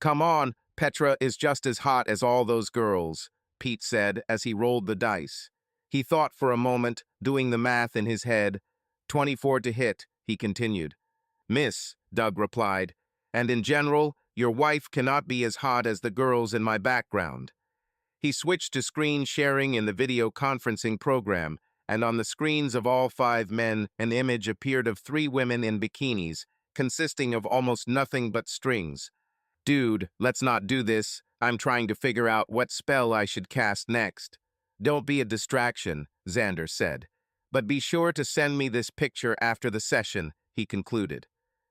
Come on, Petra is just as hot as all those girls, Pete said as he rolled the dice. He thought for a moment, doing the math in his head. 24 to hit, he continued. Miss, Doug replied, and in general, your wife cannot be as hot as the girls in my background. He switched to screen sharing in the video conferencing program, and on the screens of all 5 men, an image appeared of 3 women in bikinis, consisting of almost nothing but strings. Dude, let's not do this. I'm trying to figure out what spell I should cast next. Don't be a distraction, Xander said. But be sure to send me this picture after the session, he concluded.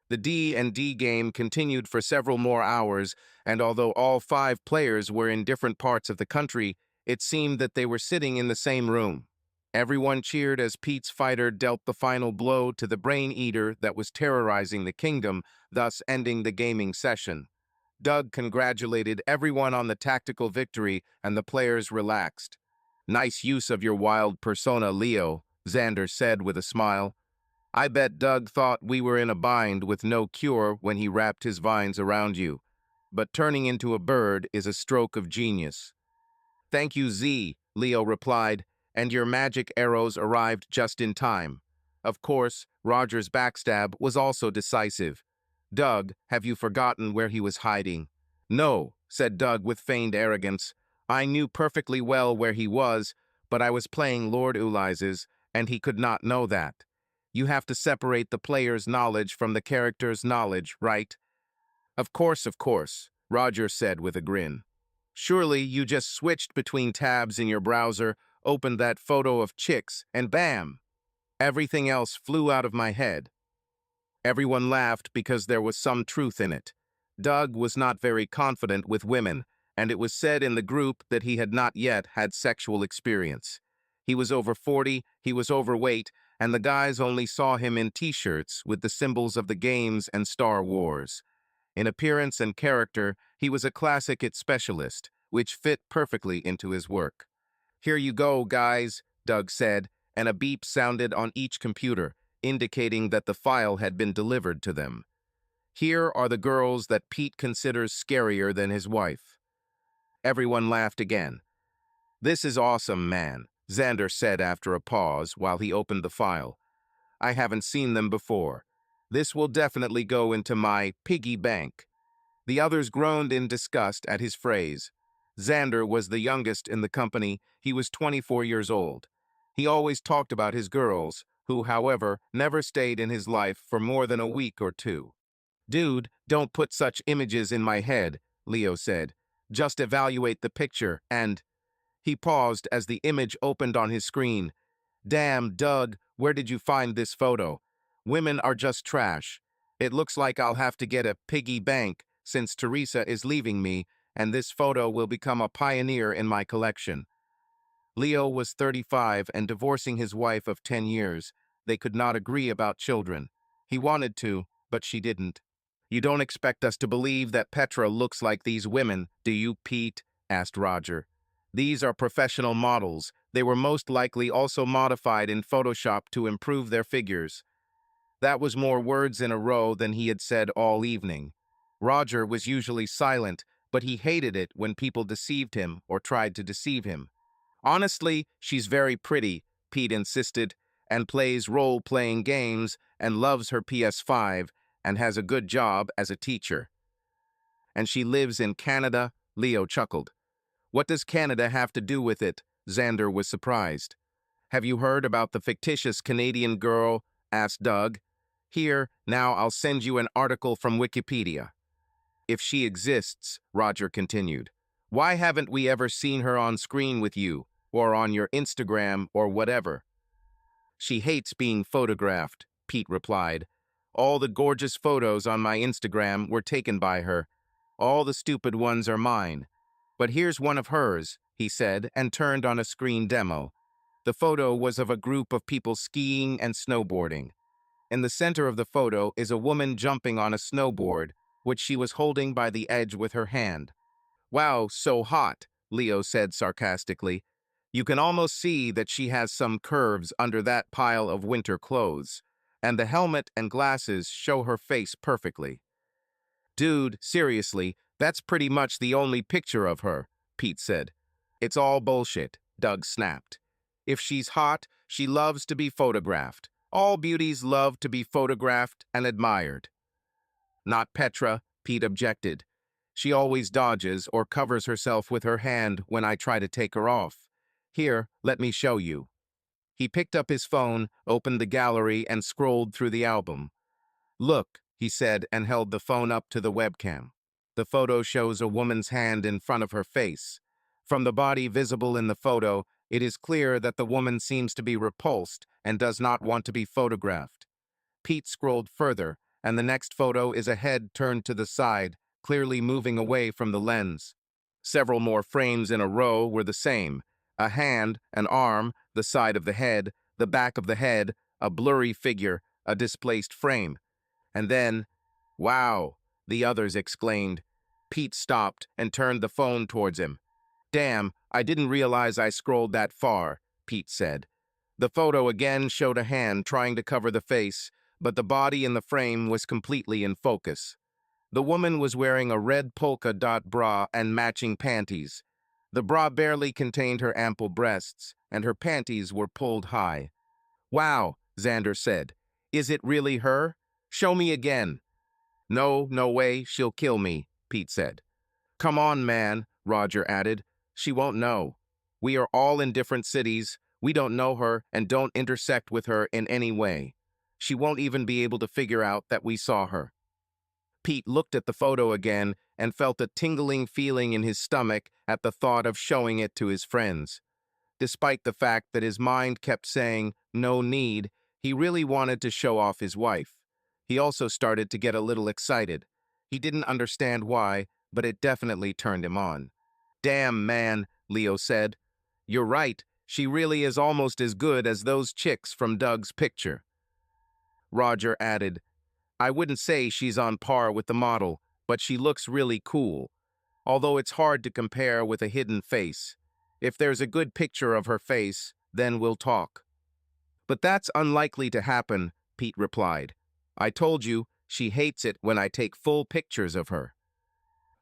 The D&D game continued for several more hours, and although all 5 players were in different parts of the country, it seemed that they were sitting in the same room. Everyone cheered as Pete's fighter dealt the final blow to the brain eater that was terrorizing the kingdom, thus ending the gaming session. Doug congratulated everyone on the tactical victory, and the players relaxed. Nice use of your wild persona, Leo, Xander said with a smile. I bet Doug thought we were in a bind with no cure when he wrapped his vines around you. But turning into a bird is a stroke of genius. Thank you, Z, Leo replied, and your magic arrows arrived just in time. Of course, Roger's backstab was also decisive. Doug, have you forgotten where he was hiding? No, said Doug with feigned arrogance. I knew perfectly well where he was, but I was playing Lord Ulysses, and he could not know that. You have to separate the player's knowledge from the character's knowledge, right? Of course, Roger said with a grin. Surely you just switched between tabs in your browser, opened that photo of chicks, and bam! Everything else flew out of my head. Everyone laughed because there was some truth in it. Doug was not very confident with women, and it was said in the group that he had not yet had sexual experience. He was over 40, he was overweight, and the guys only saw him in t-shirts with the symbols of the games and Star Wars. In appearance and character, he was a classic IT specialist, which fit perfectly into his work. Here you go, guys, Doug said, and a beep sounded on each computer, indicating that the file had been delivered to them. Here are the girls that Pete considers scarier than his wife. Everyone laughed again. This is awesome, man, Xander said after a pause while he opened the file. I haven't seen them before. This will definitely go into my piggy bank. The others groaned in disgust at his phrase. Xander was the youngest in the company. He was 24 years old. He always talked about his girls, who, however, never stayed in his life for more than a week or 2. Dude, don't put such images in my head, Leo said. Just evaluate the picture and... He paused as the image opened on his screen. Damn, Doug, where did you find this photo? Women are just trash. It looks like I'll have to get a piggy bank since Teresa is leaving me, and this photo will become a pioneer in my collection. Leo was 35 and divorcing his wife of 10 years. They could not agree about children. He wanted to, but she didn't. You don't expect us to believe that Petra looks like these women, do you, Pete? Asked Roger. These are professional models. They were most likely also modified in Photoshop to improve their figures. That was more words in a row than he had said all evening. Roger was usually silent, but he hated it when people deceived him or tried to deceive him. Honestly, she's very pretty, Pete insisted, and plays role-playing games and loves her PS5 and has a good job as a teacher. And she lives in Canada, Leo chuckled. What does Canada have to do with it? Xander was surprised. Have you heard about the fictitious Canadian girl? Asked Doug. Here, now I'll send you an article from Wikipedia. If she exists, Roger continued, why haven't we ever seen her on screen with you, or on your Instagram, or whatever? She hates being photographed, Pete replied. All the gorgeous photos on my Instagram were taken by her. All the stupid ones are mine. But here's one of hers, he said, and turned on a screen demo. The photo was of a group of people skiing and snowboarding. In the center of the photo is a woman jumping on a snowboard, which she was holding by the edge with her hand. Wow, so hot, Leo said sarcastically. You can almost see that she has some curves under that pile of winter clothes, and the helmet and glasses show her face perfectly. Dude, seriously, That's pretty much the only picture of her, Pete said. It's all bullshit, Doug snapped. If she's hot, she loves to be photographed. All beauties love to be photographed and admired. Not Petra, Pete objected. She always dodges or covers herself with her hand when I try to take her off. Here, let me show you. He picked up his phone, opened the gallery, and scrolled through the album. Look, he said and held the phone up to the webcam. The photo shows a woman's hand in front of her face. From the body visible in the photo, it is clear that the woman seems to be repulsed and does not want to be photographed. Pete scrolled further, and the next photo is a head turned to the side, clearly moving away from the lens. Several more frames in a row were the same. A hand, an arm, the side of the head, the back of the head, a blurry figure, a displaced frame. And then, wow, the others exclaimed. Pete stopped and turned the phone towards him. Damn, I didn't realize I scrolled that far, Pete said. The photo again showed a hand trying to cover the face, but the body in the frame was completely in focus. The woman was wearing a red polka dot bra and matching panties. The bra barely contained her ample breasts, and her panties were pulled high. Wow, Xander said. Is it really her? Show me again. No, no way, she'll kill me, Pete said. Come on, man, Roger added. She won't know. We are all in different cities. We don't know her and don't intersect with her in any way. She won't even be able to figure out that we saw her. Pete looked at the photo again and felt a tingling feeling in his stomach at the thought of showing it to his friends. Despite the fact that his mind kept saying, no need, he really wanted to show off his wife. He also started to get a little excited. He didn't understand why, but it definitely turned him on. Damn, man, Leo said. You're right, she really is almost as good as those chicks from Doug's picture. Roger added, I wouldn't say she's on par with the model, but she looks really cool, although it's hard to compare with a hidden face. If there's a good picture of her face, then we'll talk. But that's unlikely to happen, Pete replied. I told you, she hates it when I take full pictures of her.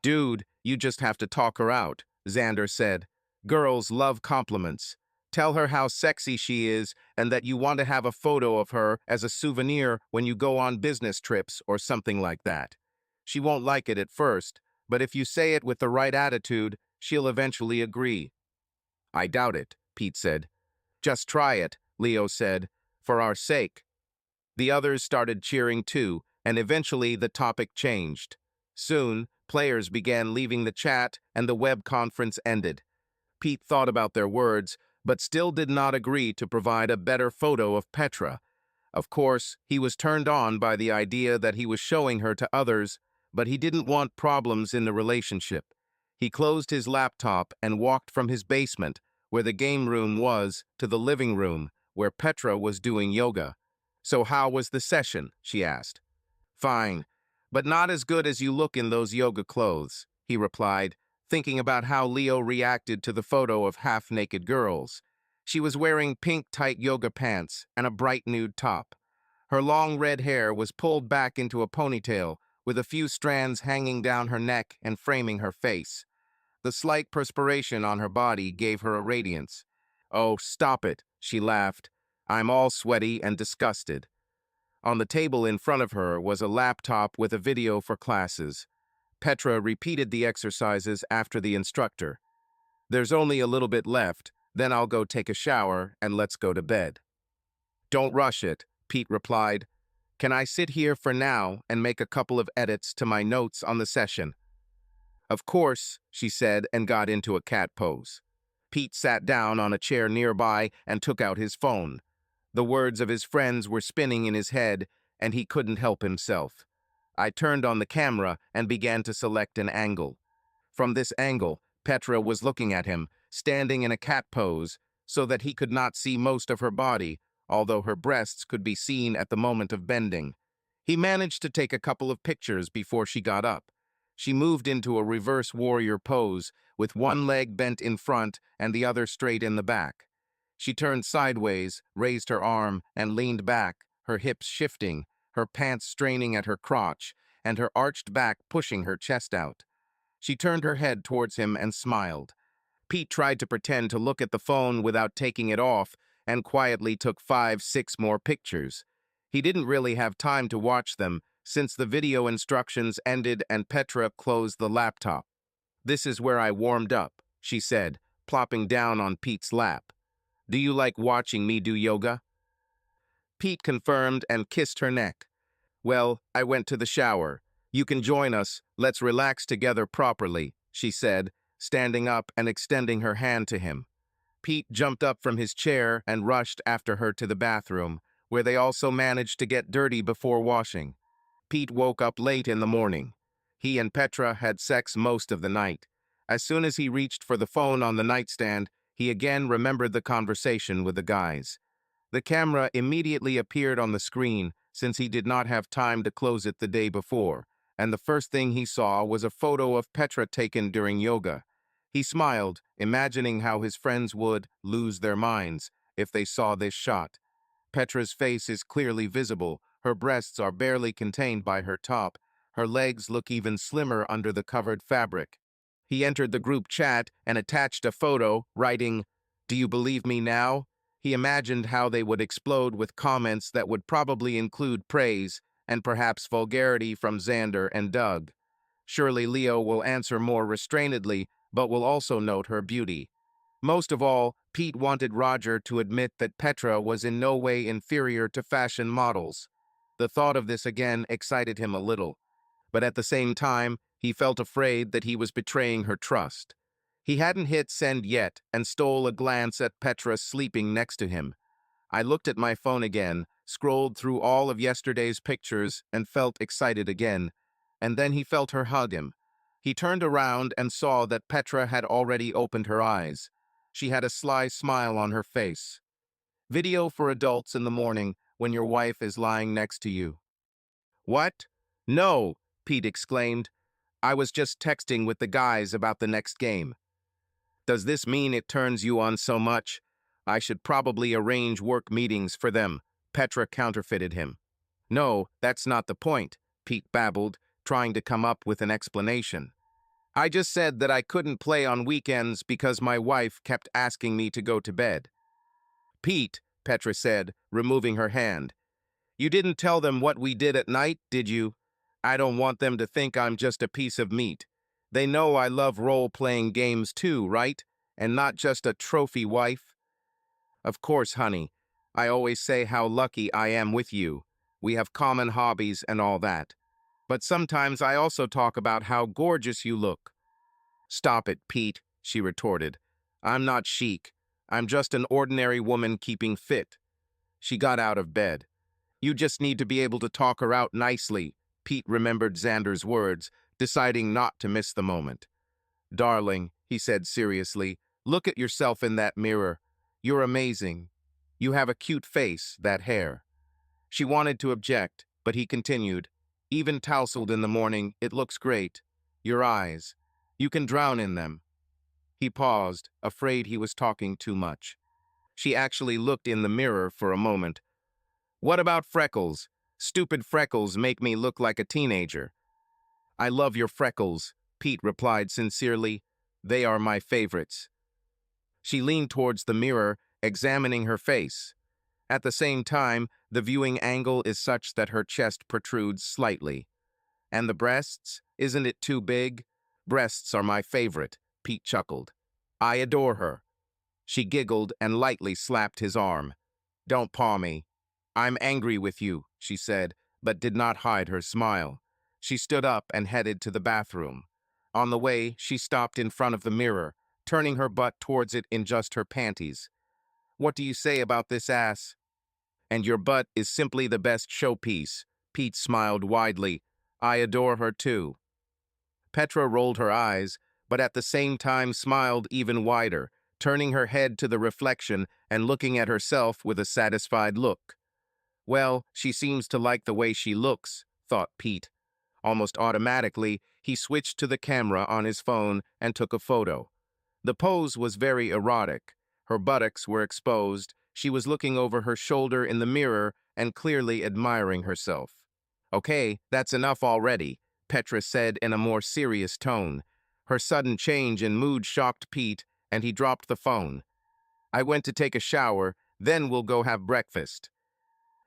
Dude, you just have to talk her out, Xander said. Girls love compliments. Tell her how sexy she is and that you want to have a photo of her as a souvenir when you go on business trips or something like that. She won't like it at first, but if you say it with the right attitude, she'll eventually agree. I doubt it, Pete said. Just try it, Leo said, for our sake. The others started cheering too, and eventually the topic changed. Soon, players began leaving the chat and the web conference ended. Pete thought about their words, but still did not agree to provide a better photo of Petra. Of course, he was turned on by the idea that he was showing her to others, but he didn't want problems in the relationship. He closed his laptop and walked from his basement, where the game room was, to the living room, where Petra was doing yoga. So how was the session? She asked. Fine, but not as good as you look in those yoga clothes, he replied, thinking about how Leo reacted to the photo of half-naked girls. She was wearing pink tight yoga pants and a bright nude top. Her long red hair was pulled back into a ponytail, with a few strands hanging down her neck and framing her face. The slight perspiration on her body gave her a radiance. Oh, stop it, she laughed. I'm all sweaty and disgusted. On the table in front of her was a laptop with a video for classes. Petra repeated the exercises after the instructor. There's only a little bit left, then I'll go take a shower and let's go to bed. Don't rush it, Pete replied. Can I sit here for now and make a couple of edits to my notes on the session? Of course, she said and got into a cat pose. Pete sat down on a chair nearby and took out his phone. The words of his friends were spinning in his head, and he couldn't help himself. I turned on the camera and began to select an angle. From this angle, Petra was looking at him, standing in a cat pose, so that he could not see most of her body, although her breasts could be seen at the moment of bending. He managed to take a couple of pictures before she got up. She moved into a reverse warrior pose, with one leg bent in front and the other straight in the back. She turned sideways, raised her arm, and leaned back, her hips shifting, her pants straining at her crotch, and her arched back pushing her chest out. She turned her head towards him and smiled. Pete tried to pretend to look at the phone without taking it off and quietly took 5, 6 more pictures. He didn't really have time to watch them since the video instructions ended and Petra closed the laptop. "This is where I warmed up," she said, plopping down on Pete's lap. "Do you like watching me do yoga?" Pete confirmed and kissed her neck. "Well, I went to the shower. You can join us. Let's relax together properly," she said, standing up and extending her hand to him. Pete jumped up from his chair and rushed after her to the bathroom, where they also managed to get dirty before washing. Pete woke up late in the morning. He and Petra had sex most of the night. As soon as he reached for the phone on the nightstand, he again remembered the conversation with the guys. The camera immediately appeared on the screen since he did not have time to close it the day before, and the first thing he saw was a photo of Petra taken during yoga. He smiled, imagining how his friends would lose their minds if they saw this shot. Petra's face is clearly visible, her breasts are barely contained by her top, her legs look even slimmer under the covered fabric. He entered the group chat and attached a photo, writing, "Do you believe me now?" He imagined how they would explode with comments that would probably include praise and perhaps vulgarity from Xander and Doug. Surely Leo will answer more restrainedly, but will also note her beauty. Most of all, Pete wanted Roger to admit that Petra was in no way inferior to fashion models. The thought of this again excited him a little, but at the same time, he felt afraid that he was betraying her trust. He hadn't hit send yet and stole a glance at Petra sleeping next to him. I looked at my phone again, scrolled through all of yesterday's pictures, and felt excited again. And then he felt her hug him. He turned around and saw that Petra had already opened her eyes. She had a sly smile on her face. "Video for adults in the morning when your wife is lying next to you." "What? No," Pete exclaimed. "I was just texting with the guys about the next game." "Does this mean it turns you on so much? I should probably arrange work meetings for them," Petra counterfeited him. "No, that's not the point," Pete babbled, trying to come up with an explanation. "I just said that I couldn't play on weekends because my wife kept asking me to go to bed." "Pete," Petra said, removing her hand, "you didn't tell them what we did at night, did you? I don't want them to think I'm just a piece of meat. They know I love role-playing games too, right? And not just a trophy wife." "Of course, honey. I always say how lucky I am with you. We have common hobbies and all that. But sometimes I also talk about how gorgeous you look." "Stop it, Pete," she retorted. "I'm not chic. I'm just an ordinary woman keeping fit." She got out of bed. "You just need to be able to talk her out nicely," Pete remembered Xander's words, deciding not to miss the moment. "Darling," he said seriously, "look at yourself in that mirror. You're amazing. You have a cute face, that hair." She wanted to object, but he continued, "Even tousled in the morning, it looks great. Your eyes. You can drown in them." He paused, afraid he was talking too much. She actually looked in the mirror for a moment. "What about freckles? Stupid freckles make me look like a teenager." "I love your freckles," Pete replied sincerely. "They are my favorites." She leaned towards the mirror, examining her face. At the same time, the viewing angle is such that her chest protrudes slightly. "And the breasts? Isn't it too big?" "Breasts are my favorite," Pete chuckled. "I adore her." She giggled and lightly slapped his arm. "Don't paw me." "I'm angry with you," she said, but did not hide her smile. She stood up and headed to the bathroom. On the way, she stopped in front of the mirror, turning her butt towards it in just her panties. "What do you say about this ass?" "And your butt is simply the best showpiece." Pete smiled widely. "I adore her too." Petra rolled her eyes, but at the same time smiled even wider, turning her head to the reflection and looking at herself with a satisfied look. "Well, she seems to like the way she looks," thought Pete. Almost automatically, he switched to the camera on his phone and took a photo. The pose was very erotic. Her buttocks were exposed, she was looking over her shoulder in the mirror and clearly admiring herself. "Okay, that's enough already," Petra said in a more serious tone. Her sudden change in mood shocked Pete, and he dropped the phone. "I went to take a shower, then we'll go have breakfast."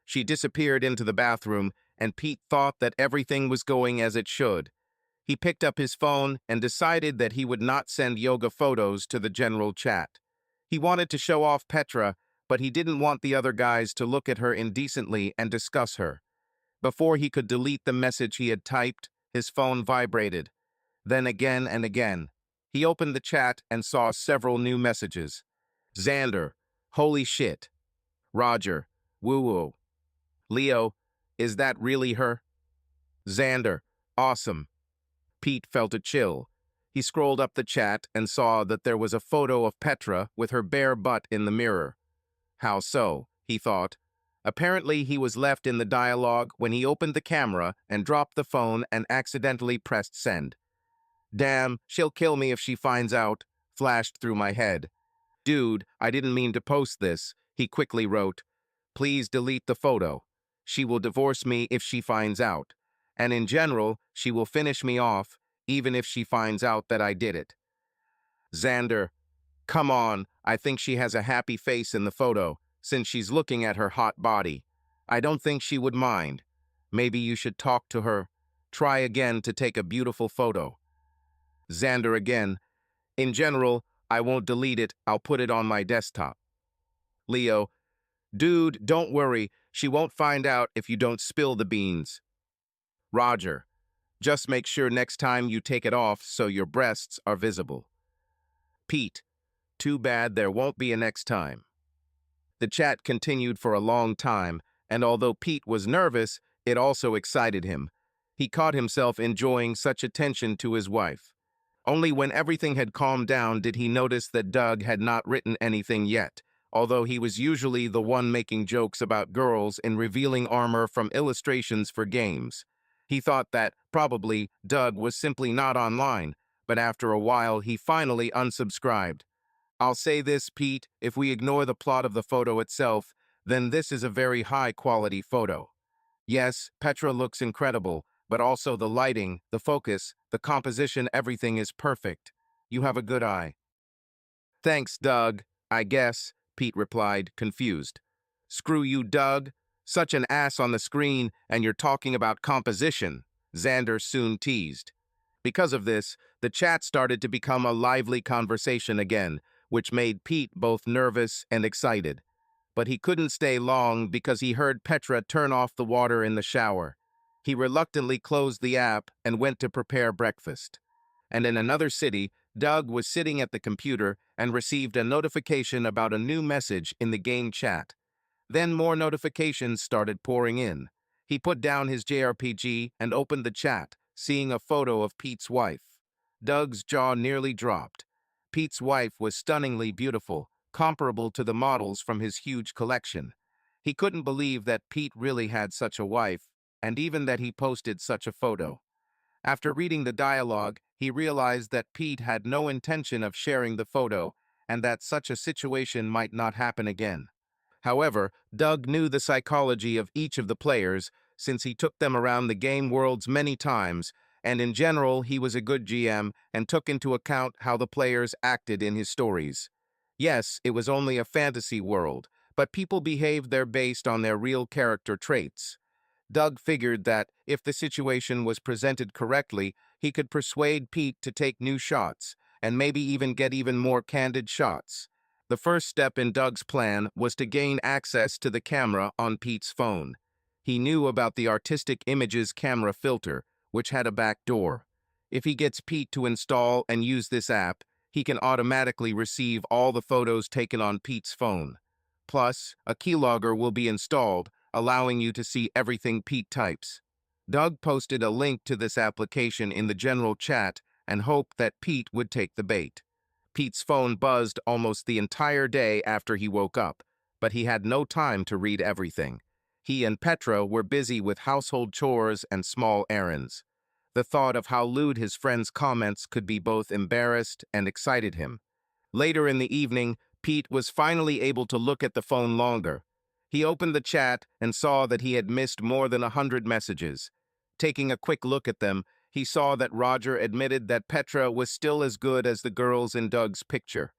She disappeared into the bathroom, and Pete thought that everything was going as it should. He picked up his phone and decided that he would not send yoga photos to the general chat. He wanted to show off Petra, but he didn't want the other guys to look at her indecently and discuss her. Before he could delete the message he had typed, his phone vibrated. Then again and again. He opened the chat and saw several new messages. Xander, holy shit. Roger, woo-woo. Leo, is that really her? Xander, awesome. Pete felt a chill. He scrolled up the chat and saw that there was a photo of Petra with her bare butt in the mirror. How so? He thought. Apparently, he was left in the dialogue when he opened the camera and dropped the phone and accidentally pressed send. Damn, she'll kill me if she finds out, flashed through my head. Dude, I didn't mean to post this, he quickly wrote. Please delete the photo. She will divorce me if she finds out. And in general, she will finish me off, even if she finds out that I did it. Xander, come on, I think she has a happy face in the photo, since she's looking at her hot body. I don't think she would mind. Maybe you should talk to her. Try again to take a beautiful photo. Xander again, in general, I won't delete it, I'll put it on my desktop. Leo, dude, don't worry, she won't find out if you don't spill the beans. Roger, just make sure next time you take it off so your breasts are visible. Pete, too bad there won't be a next time. The chat continued for a long time, and although Pete was nervous, it also excited him. He caught himself enjoying such attention to his wife. Only when everything had calmed down did he notice that Doug had not written anything yet, although he was usually the one making jokes about girls in revealing armor from illustrations for games. He thought that, probably, Doug was simply not online, but after a while he finally unsubscribed. I'll say this, Pete, if we ignore the plot of the photo itself, then this is a very high-quality photo. Yes, Petra looks incredible, but also the lighting, the focus, the composition, everything is perfect. You have a good eye. Thanks, Doug, I guess, Pete replied, confused. Screw you, Doug. Such an ass on the screen, and you're talking about composition, Xander soon teased. Because of this, the chat started to become a lively conversation again, which made Pete both nervous and excited. But he couldn't stay long because he heard Petra turn off the water in the shower. He reluctantly closed the app and went to prepare breakfast. And in another city, Doug was sitting at the computer and received a notification about a new message in the game chat. Then more notifications started pouring in. He put down his JRPG and opened the chat, seeing a photo of Pete's wife. Doug's jaw nearly dropped. Pete's wife was stunningly beautiful, comparable to the models from his huge collection. He couldn't believe that Pete really had such a wife, and even that he posted such a photo. After reading the dialogue, he realized that Pete had no intention of sharing the photo, and that such a situation might not happen again. However, Doug knew the psychology of each of the players, since he took them around the game worlds many times, and in general he was a good GM and took into account how the players acted in his stories. Yes, it was only a fantasy world, but people behaved there based on their real character traits. Doug figured that, if the situation was presented correctly, he could persuade Pete to take new shots, and maybe even get even more candid shots. The first step in Doug's plan was to gain access to the camera on Pete's phone. He knew about the Artistic Images camera filter, which had a back door. If he gets Pete to install and use this app, he can automatically receive all the photos taken on Pete's phone. Plus, a keylogger will be installed, allowing you to see everything Pete types. Doug posted a link to this application in the general chat and hoped that Pete would take the bait. Pete's phone buzzed almost the entire day after he woke up, but he had no time to read everything. He and Petra were busy with household chores and small errands. The thought of how lewd his friend's comments could be both embarrassed and excited him. Later in the evening, Pete was finally able to look at the phone longer. He opened the chat and saw that he had missed more than 100 messages. Taking a quick look at them, he saw that Roger admitted that Petra was still as good as the girls in Doug's picture.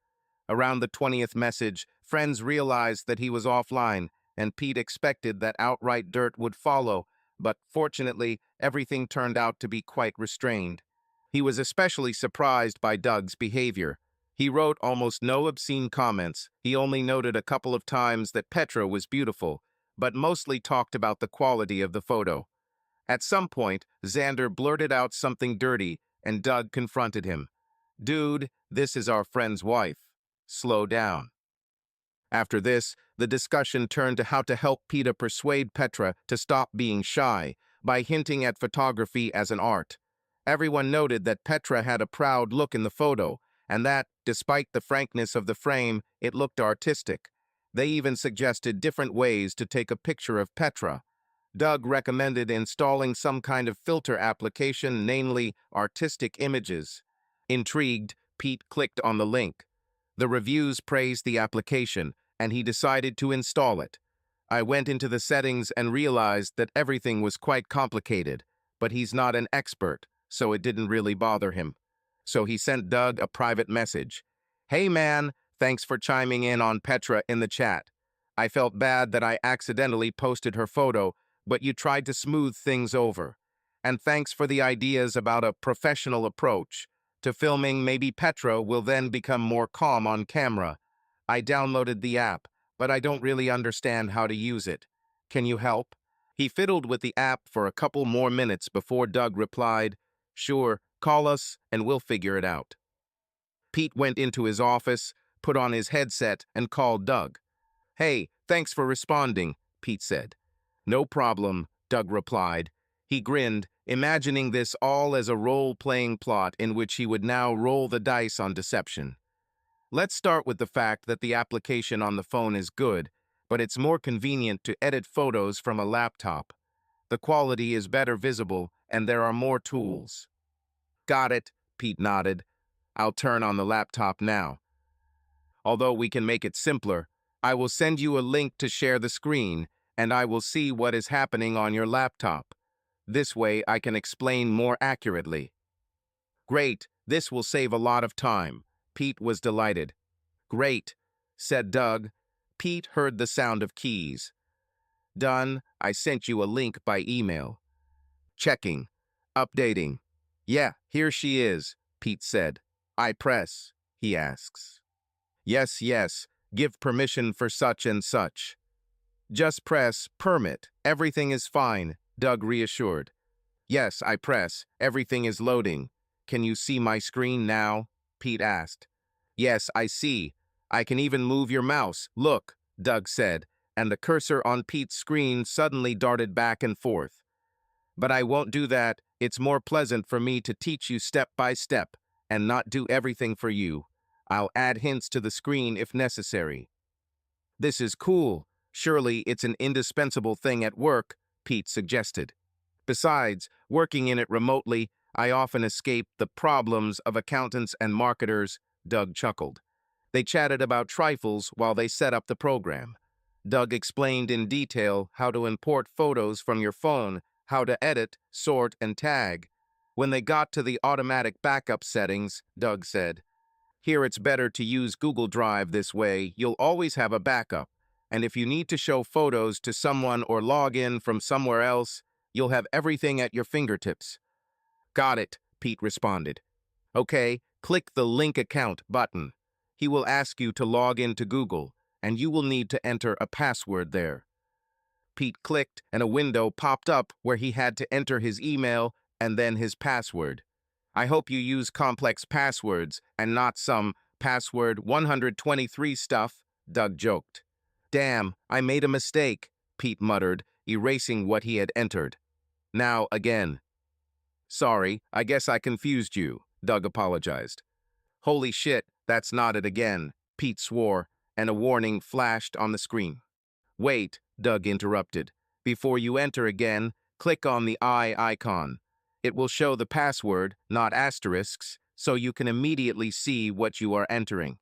Around the 20th message, friends realized that he was offline, and Pete expected that outright dirt would follow, but fortunately, everything turned out to be quite restrained. He was especially surprised by Doug's behavior. He wrote almost no obscene comments. He only noted a couple of times that Petra was beautiful, but mostly talked about the quality of the photo. At some point, Xander blurted out something dirty, and Doug confronted him. "Dude, this is our friend's wife. Slow down." After this, the discussion turned to how to help Peter persuade Petra to stop being shy by hinting at photography as an art. Everyone noted that Petra had a proud look in the photo, and that, despite the frankness of the frame, it looked artistic. They even suggested different ways to take a picture of Petra. Doug recommended installing some kind of filter application, namely artistic images. Intrigued, Pete clicked on the link. The reviews praised the application, and he decided to install it. I went into the settings and realized that everything was quite complicated, but he's not an expert, so it didn't really bother him. So he sent Doug a private message. "Hey man, thanks for chiming in on Petra in the chat. I felt bad that I accidentally posted her photo, but you tried to smooth things over. And thanks for the ideas about a professional approach to filming. Maybe Petra will then become more calm on camera. I downloaded the app, but I don't really understand how to use it. Can you help?" He fiddled with the app for a couple more minutes before Doug replied, "Sure, call us and we'll figure it out." Pete went into his office, put on his headset, and called Doug. "Hey, thanks for responding," Pete said. "No problem," Doug replied. He grinned, imagining this all as a role-playing plot in which he would now roll the dice on deception. Let's start with the fact that the application on the phone is good, but it's more convenient to edit photos from a laptop. The quality is better visible, and there are more tools. "Got it," Pete nodded. "I'll turn on the laptop now. Although we can make it simpler, I will send you a link to share the screen, and I will see what is happening on your laptop. This way I can explain more accurately." "Great, this will save a lot of time." Pete was delighted. "Great," said Doug. Pete heard the sound of keys. "Done. I sent you a link by email." Checking. Updating. "Yeah, here she is," Pete said. "I press," he asks. "Yes, yes, give permission for such and such." "Just press permit. Everything is fine," Doug reassured. "Yes, I press. Everything is loading. Can you see my screen now?" Pete asked. "Yes, I see. I can even move your mouse. Look," Doug said, and the cursor on Pete's screen suddenly darted back and forth. "But I won't do that. It's more pleasant for me to teach you step by step and not do everything for you. I'll add hints to the screen if necessary." "This is cool. Surely it's an indispensable thing at work," Pete suggested. "Besides, working in it remotely, I often escape the problems of accountants and marketers," Doug chuckled. They chatted about trifles while they set up the program. Doug explained in detail how to import photos from your phone, how to edit, sort, and tag. When they got to the automatic backup settings, Doug said, "Here it's better to use Google Drive. This way, you'll always have a backup. And if you need to show photos to someone or log in from somewhere else, you'll have everything at your fingertips." "Got it," Pete responded. "Okay, click the Link Account button. He will ask you to log into Google, and you will need to enter a password there." Pete clicked, and a window popped up where he had to enter his email and then his password. "I hope you use complex passwords and not some password 123 stuff," Doug joked. "Damn, I made a mistake," Pete muttered, erasing what he had entered. "Now again." "Sorry, I guess I confused you," Doug apologized. "Holy shit, that's not it again," Pete swore, and a warning flashed on the screen. "Wait," Doug interrupted. "Before you enter again, click on the eye icon. It will show the password, not asterisks, so you can immediately see what you are entering."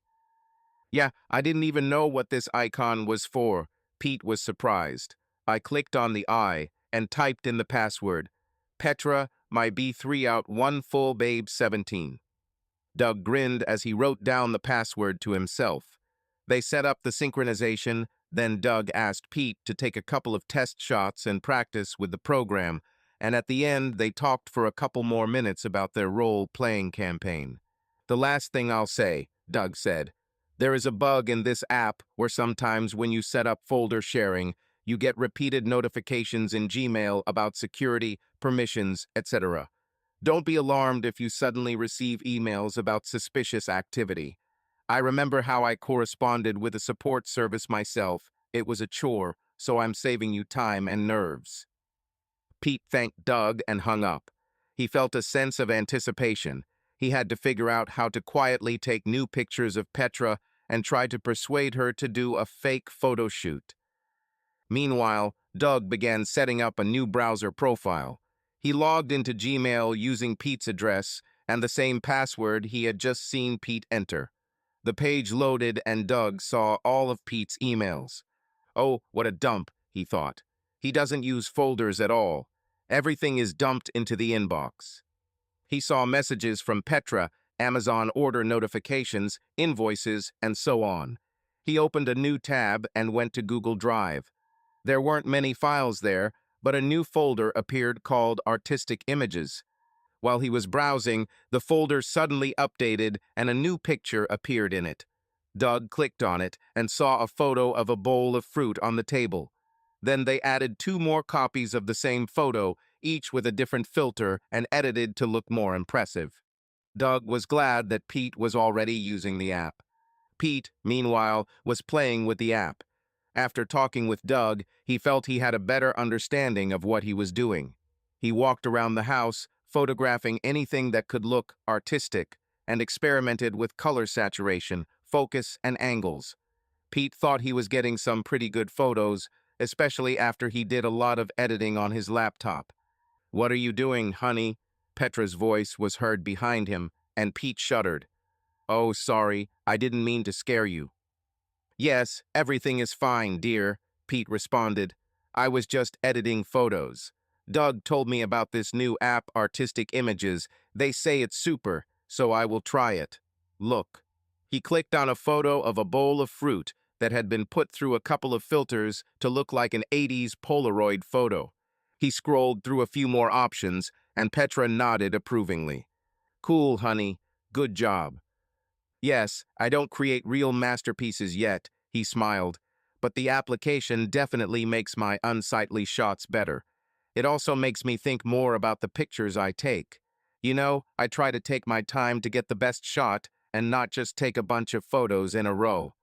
"Yeah, I didn't even know what this icon was for." Pete was surprised. I clicked on the eye and typed in the password, "Petra my B3 out one full babe 17. Doug grinned as he wrote down the password to himself. They set up the synchronization, then Doug asked Pete to take a couple of test shots and practice with the program, and at the end they talked for a couple more minutes about their role-playing campaign. "The last thing I'll say," Doug said, "there is a bug in this app where sometimes when you set up folder sharing, you get repeated notifications in Gmail about security, permissions, etc. Don't be alarmed if you suddenly receive emails about suspicious activity. I remember how I corresponded with a support service myself. It was a chore, so I'm saving you time and nerves." Pete thanked Doug and hung up. He felt a sense of anticipation. He had to figure out how to quietly take new pictures of Petra and try to persuade her to do a fake photo shoot. Meanwhile, Doug began setting up a new browser profile. He logged into Gmail using Pete's address and the same password he had just seen Pete enter. The page loaded and Doug saw all of Pete's emails. "Oh, what a dump," he thought. "He doesn't use folders at all. Everything is dumped into the inbox." He saw messages from Petra, Amazon order notifications, invoices, and so on. He opened a new tab and went to Google Drive. There weren't many files there, but a new folder appeared called Artistic Images. While he was browsing, the folder suddenly updated and a new picture appeared in it. Doug clicked on it and saw a photo of a bowl of fruit on the table. Then they added 2 more copies of the same photo, each with a different filter and edited to look more impressive. Doug was glad that Pete was already using the app. Pete, meanwhile, was playing with the app. After talking with Doug, he felt he had a better understanding of what he was doing. He walked around the house, photographing anything that could look artistic, and experimented with color saturation, focus, and angles. Pete thought he was getting some pretty good photos, especially after he did a lot of editing on his laptop. "What are you doing, honey?" Petra's voice was heard behind him, and Pete shuddered. "Oh, sorry, I didn't mean to scare you." "Yes, everything is fine, dear," Pete responded. "I was just editing photos. Doug told me about this new app, Artistic Images. They say it's super, so I will try it. Look." He clicked on a photo of a bowl of fruit that had been put through a couple of filters to look like an 80s Polaroid photo. He scrolled through a few more options, and Petra nodded approvingly. "Cool, honey. Good job." "Yes, I don't create real masterpieces yet," he smiled, "but the application definitely makes my unsightly shots better. It also makes me think more about the pictures I take. You know, I try to take my time to get the best shot and not just take a bunch of photos in a row."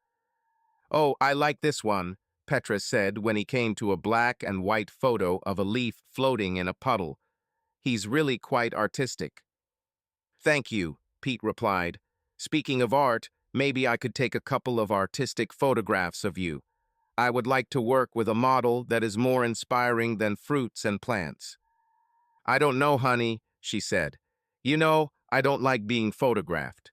"Oh, I like this one," Petra said when he came to a black and white photo of a leaf floating in a puddle. "He's really quite artistic." "Thank you," Pete replied. "Speaking of art, maybe I could take a couple of artistic photographs of you. I would like to work with a model that is more inspiring than fruits and plants." "I don't know, honey," she said. "You know, I don't like being photographed."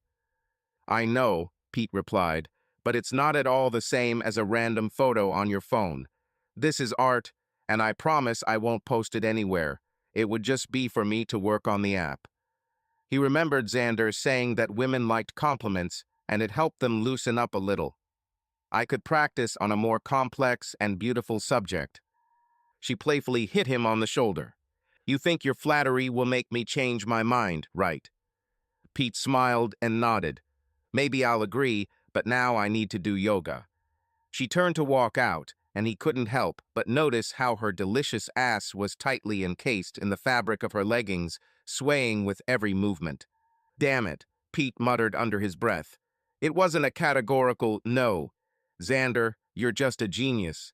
"I know," Pete replied, "but it's not at all the same as a random photo on your phone. This is art, and I promise I won't post it anywhere. It would just be for me to work on the app." He remembered Xander saying that women liked compliments, and it helped them loosen up a little. "I could practice on a more complex and beautiful subject." She playfully hit him on the shoulder. "You think your flattery will make me change my mind, right?" Pete smiled and nodded. "Maybe I'll agree, but now I need to do yoga." She turned to walk out, and he couldn't help but notice how her delicious ass was tightly encased in the fabric of her leggings, swaying with every movement. "Damn it," Pete muttered under his breath. It wasn't a categorical no. "Xander, you're just a genius."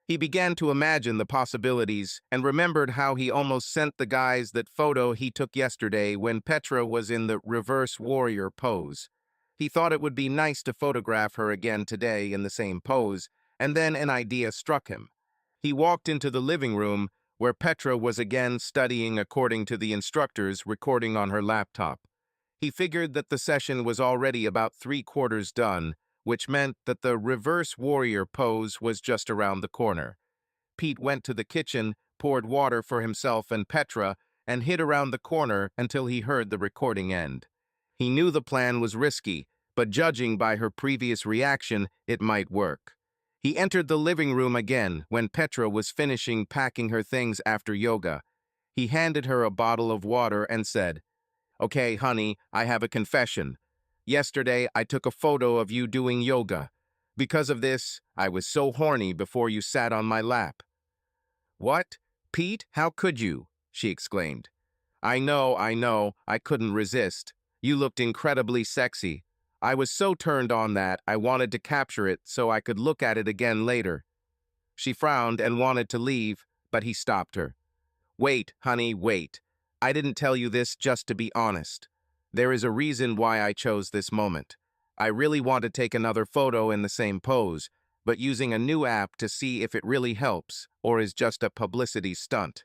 He began to imagine the possibilities and remembered how he almost sent the guys that photo he took yesterday when Petra was in the reverse warrior pose. He thought it would be nice to photograph her again today in the same pose, and then an idea struck him. He walked into the living room, where Petra was again studying according to the instructors, recording on her laptop. He figured that the session was already about 3/4 done, which meant that the reverse warrior pose was just around the corner. Pete went to the kitchen, poured water for himself and Petra, and hid around the corner until he heard the recording end. He knew the plan was risky, but judging by her previous reaction, it might work. He entered the living room again when Petra was finishing packing her things after yoga. He handed her a bottle of water and said, "Okay, honey, I have a confession. Yesterday, I took a photo of you doing yoga. Because of this, I was so horny before you sat on my lap." "What? Pete, how could you?" she exclaimed. I know, I couldn't resist. You looked incredibly sexy. I was so turned on that I wanted to capture it so I could look at it again later." She frowned and wanted to leave, but he stopped her. "Wait, honey, wait. I didn't tell you this just to be honest. There is a reason why I chose this moment. I really want to take another photo in the same pose, but using a new app to see if it really helps or is just a publicity stunt."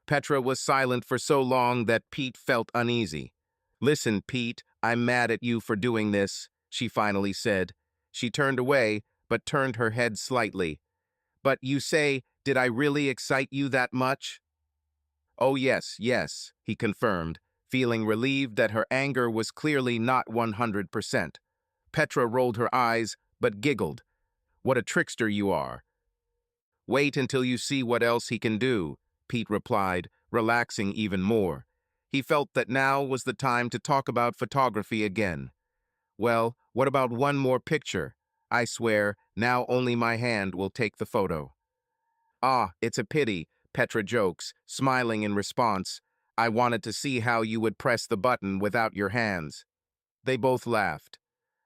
Petra was silent for so long that Pete felt uneasy. "Listen, Pete, I'm mad at you for doing this," she finally said. She turned away, but turned her head slightly. "But you say, did I really excite you that much?" "Oh, yes, yes," he confirmed, feeling relieved that her anger was clearly not 100%. Petra rolled her eyes, but giggled. "What a trickster you are." "Wait until you see what else he can do," Pete replied, relaxing even more. He felt that now was the time to talk about photography again. "Well, what about one more picture? I swear, now only my hand will take the photo." "Ah, it's a pity," Petra jokes, smiling in response. "I wanted to see how you would press the button without your hands." They both laughed.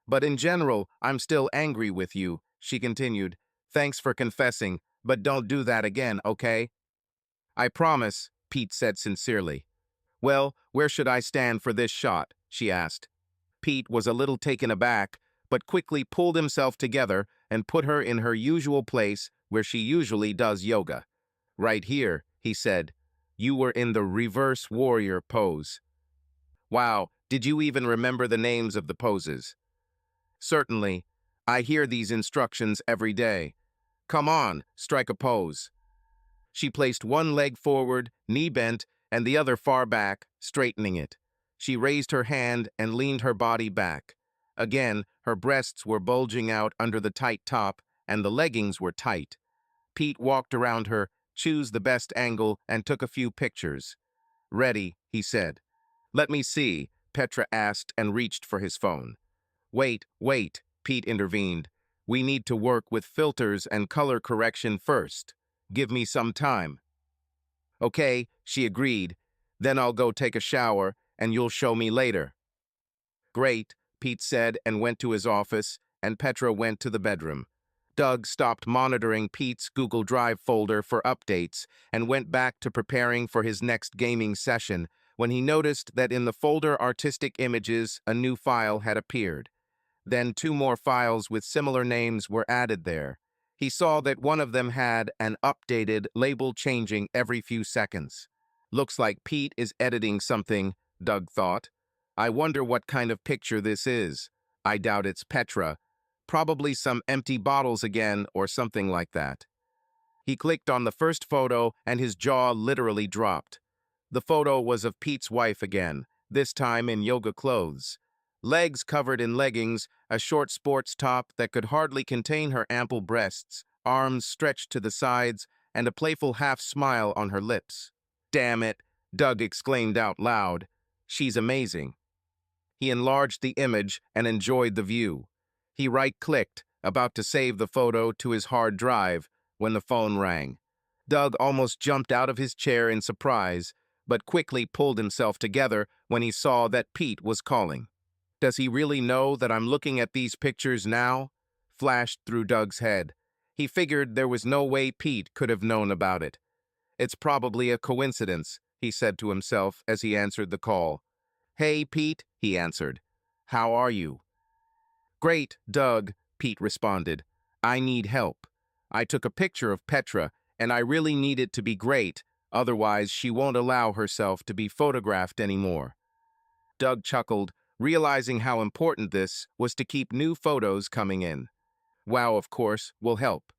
"But in general, I'm still angry with you," she continued. "Thanks for confessing, but don't do that again, okay?" "I promise," Pete said sincerely. "Well, where should I stand for this shot?" she asked. Pete was a little taken aback, but quickly pulled himself together and put her in her usual place where she usually does yoga. "Right here," he said. "You were in the reverse warrior pose." "Wow, did you even remember the names of the poses?" "Certainly. I hear these instructions every day. Come on, strike a pose." She placed one leg forward, knee bent, and the other far back, straightening it. She raised her hand and leaned her body back. Again, her breasts were bulging out under the tight top, and the leggings were tight. Pete walked around her, chose the best angle, and took a few pictures. "Ready," he said. "Let me see," Petra asked and reached for his phone. Wait," Pete intervened. "We need to work with filters and color correction first. Give me some time." "Okay," she agreed. "Then I'll go take a shower, and you'll show me later." "Great," Pete said and went to his office, and Petra went to the bedroom. Doug stopped monitoring Pete's Google Drive folder for updates and went back to preparing for his next gaming session when he noticed that in the folder Artistic Images, a new file had appeared. Then two more files with similar names were added there. He saw that one of them had an updated label changing every few seconds. "Looks like Pete is editing something," Doug thought. "I wonder what kind of picture this is. I doubt it's Petra. Probably some empty bottles again or something like that." He clicked on the first photo and his jaw literally dropped. The photo was of Pete's wife again, this time in yoga clothes. Legs covered in leggings, a short sports top that could hardly contain her ample breasts, arms stretched to the sides, and a playful half-smile on her lips. "Damn it," Doug exclaimed out loud. "She's amazing." He enlarged the image and enjoyed the view. He right-clicked, about to save the photo to his hard drive, when the phone rang. Doug almost jumped out of his chair in surprise, but quickly pulled himself together when he saw that Pete was calling. "Does he really know that I'm looking at these pictures now?" flashed through Doug's head. He figured there was no way Pete could have known about it. "It's probably a coincidence," he said to himself as he answered the call. "Hey, Pete," he answered. "How are you?" "Great, Doug," Pete responded. "I need help. I took a picture of Petra, and I really need it to be great, otherwise she won't allow herself to be photographed anymore." Doug chuckled, realizing how important this was to keep new photos coming in. "Wow, of course, will help.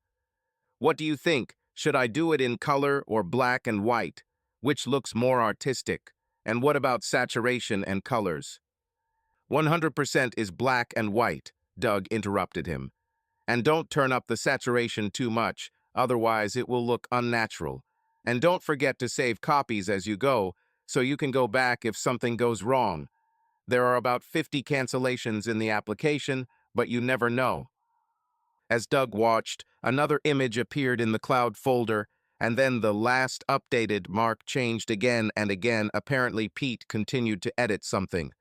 What do you think? Should I do it in color or black and white? Which looks more artistic? And what about saturation and colors? 100% is black and white, Doug interrupted him. And don't turn up the saturation too much, otherwise it will look unnatural. And don't forget to save copies as you go, so you can go back if something goes wrong. There are about 50 cancellations in the application, but you never know. As Doug watched, another image appeared in the cloud folder, and then the last updated mark changed again and again. Apparently, Pete continued to edit something.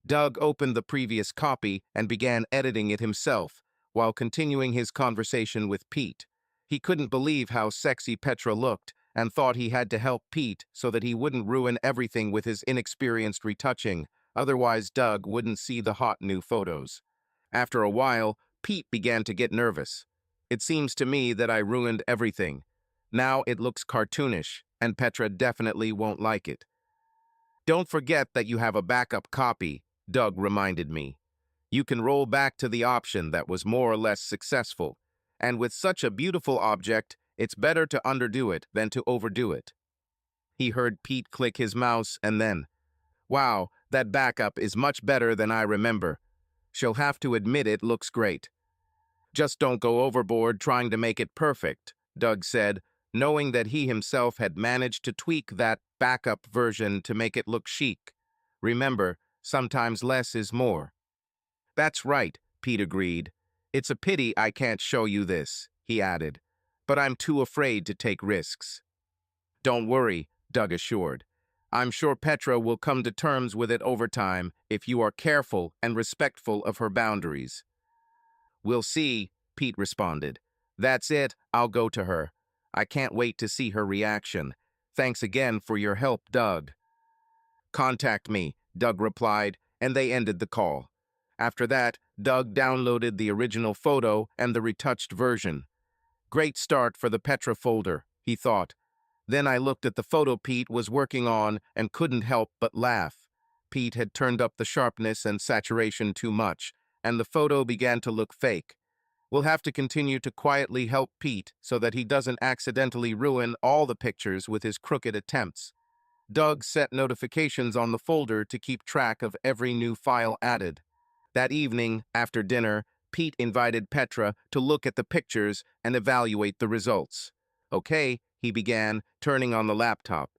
Doug opened the previous copy and began editing it himself, while continuing his conversation with Pete. He couldn't believe how sexy Petra looked, and thought he had to help Pete so that he wouldn't ruin everything with his inexperienced retouching, otherwise Doug wouldn't see the hot new photos. After a while, Pete began to get nervous. It seems to me that I ruined everything. Now it looks cartoonish, and Petra definitely won't like it. Don't forget that you have a backup copy, Doug reminded me. You can roll back to the option that was more or less successful. And with such a beautiful object, it's better to underdo it than to overdo it. He heard Pete click his mouse and then, wow, that backup is much better than I remember. She'll have to admit it looks great. Just don't go overboard trying to make it perfect, Doug said, knowing that he himself had managed to tweak that backup version to make it look chic. Remember, sometimes less is more. That's right, Pete agreed. It's a pity I can't show you this, he added, but I'm too afraid to take risks. Don't worry, Doug assured. I'm sure Petra will come to terms with it over time if you are careful and respectful of her boundaries. We'll see, Pete responded. That's it, I'll go to her. I can't wait to see her reaction. Thanks again for your help, Doug. Contact me, Doug replied, and they ended the call. After that, Doug downloaded the original photo and the retouched version. Great start for the Petra folder, he thought. Then I looked at the photo Pete was working on and couldn't help but laugh. Pete had turned up the sharpness and saturation too much, and the photo began to look fake. We'll have to continue to quietly help Pete so that he doesn't accidentally ruin all the pictures with his crooked attempts. Doug set notifications on the folder to keep track of every new file added. That evening, after dinner, Pete invited Petra to look at the pictures and evaluate the results. Okay, he began, turning on the laptop.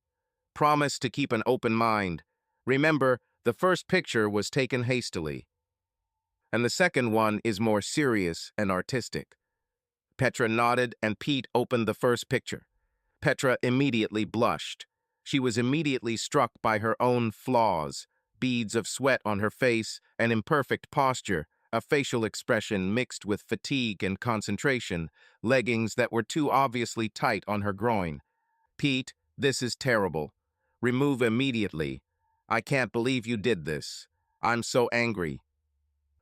Promise to keep an open mind. Remember, the first picture was taken hastily, and the second one is more serious and artistic. Petra nodded and Pete opened the first picture. Petra immediately blushed. She was immediately struck by her own flaws, beads of sweat on her face, an imperfect posture, a facial expression mixed with fatigue and concentration, leggings that were too obviously tight on her groin. Pete, this is terrible. Remove immediately. I can't believe you did this. I'm so angry.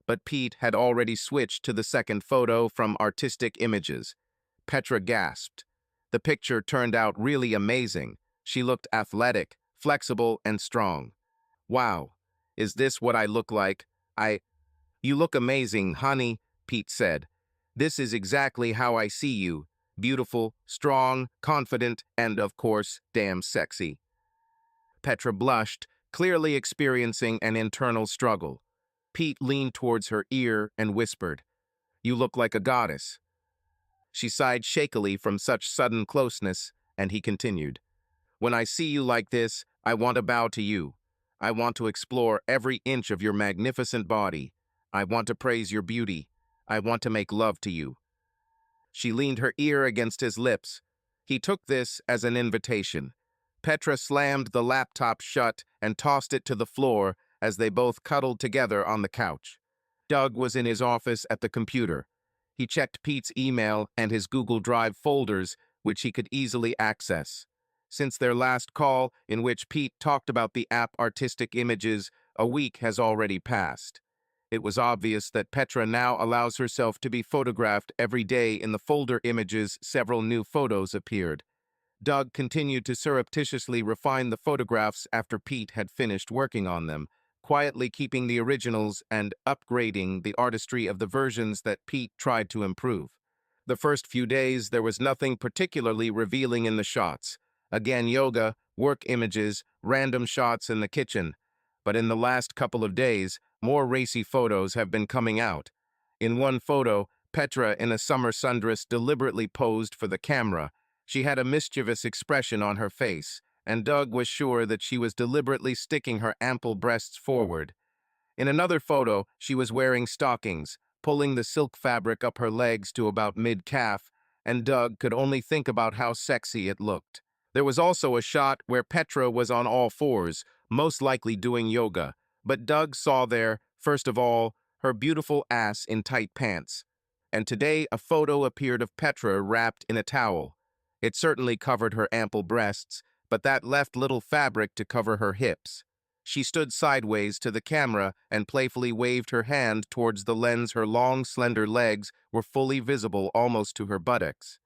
But Pete had already switched to the second photo from artistic images. Petra gasped. The picture turned out really amazing. She looked athletic, flexible, and strong. Wow, is this what I look like? You look amazing, honey, Pete said. This is exactly how I see you. Beautiful, strong, confident, and, of course, damn sexy. Petra blushed, clearly experiencing an internal struggle. Pete leaned towards her ear and whispered, You look like a goddess. She sighed shakily from such sudden closeness, and he continued, When I see you like this, I want to bow to you. I want to explore every inch of your magnificent body. I want to praise your beauty. I want to make love to you. She leaned her ear against his lips. He took this as an invitation. Petra slammed the laptop shut and tossed it to the floor as they both cuddled together on the couch. Doug was in his office at the computer. He checked Pete's email and his Google Drive folders, which he could easily access. Since their last call, in which Pete talked about the app Artistic Images, a week has already passed. It was obvious that Petra now allows herself to be photographed every day. In the folder images, several new photos appeared. Doug continued to surreptitiously refine the photographs after Pete had finished working on them, quietly keeping the originals and upgrading the artistry of the versions that Pete tried to improve. The first few days, there was nothing particularly revealing in the shots. Again, yoga, work images, random shots in the kitchen. But in the last couple of days, more racy photos have been coming out. In one photo, Petra in a summer sundress deliberately posed for the camera. She had a mischievous expression on her face, and Doug was sure that she was deliberately sticking her ample breasts forward. In another photo, she was wearing stockings, pulling the silk fabric up her legs to about mid-calf, and Doug could only think about how sexy it looked. There was also a shot where Petra was on all fours, most likely doing yoga, but Doug saw there, first of all, her beautiful ass in tight pants. And today a photo appeared of Petra wrapped in a towel. It certainly covered her ample breasts, but that left little fabric to cover her hips. She stood sideways to the camera and playfully waved her hand towards the lens. Her long, slender legs were fully visible almost to her buttocks.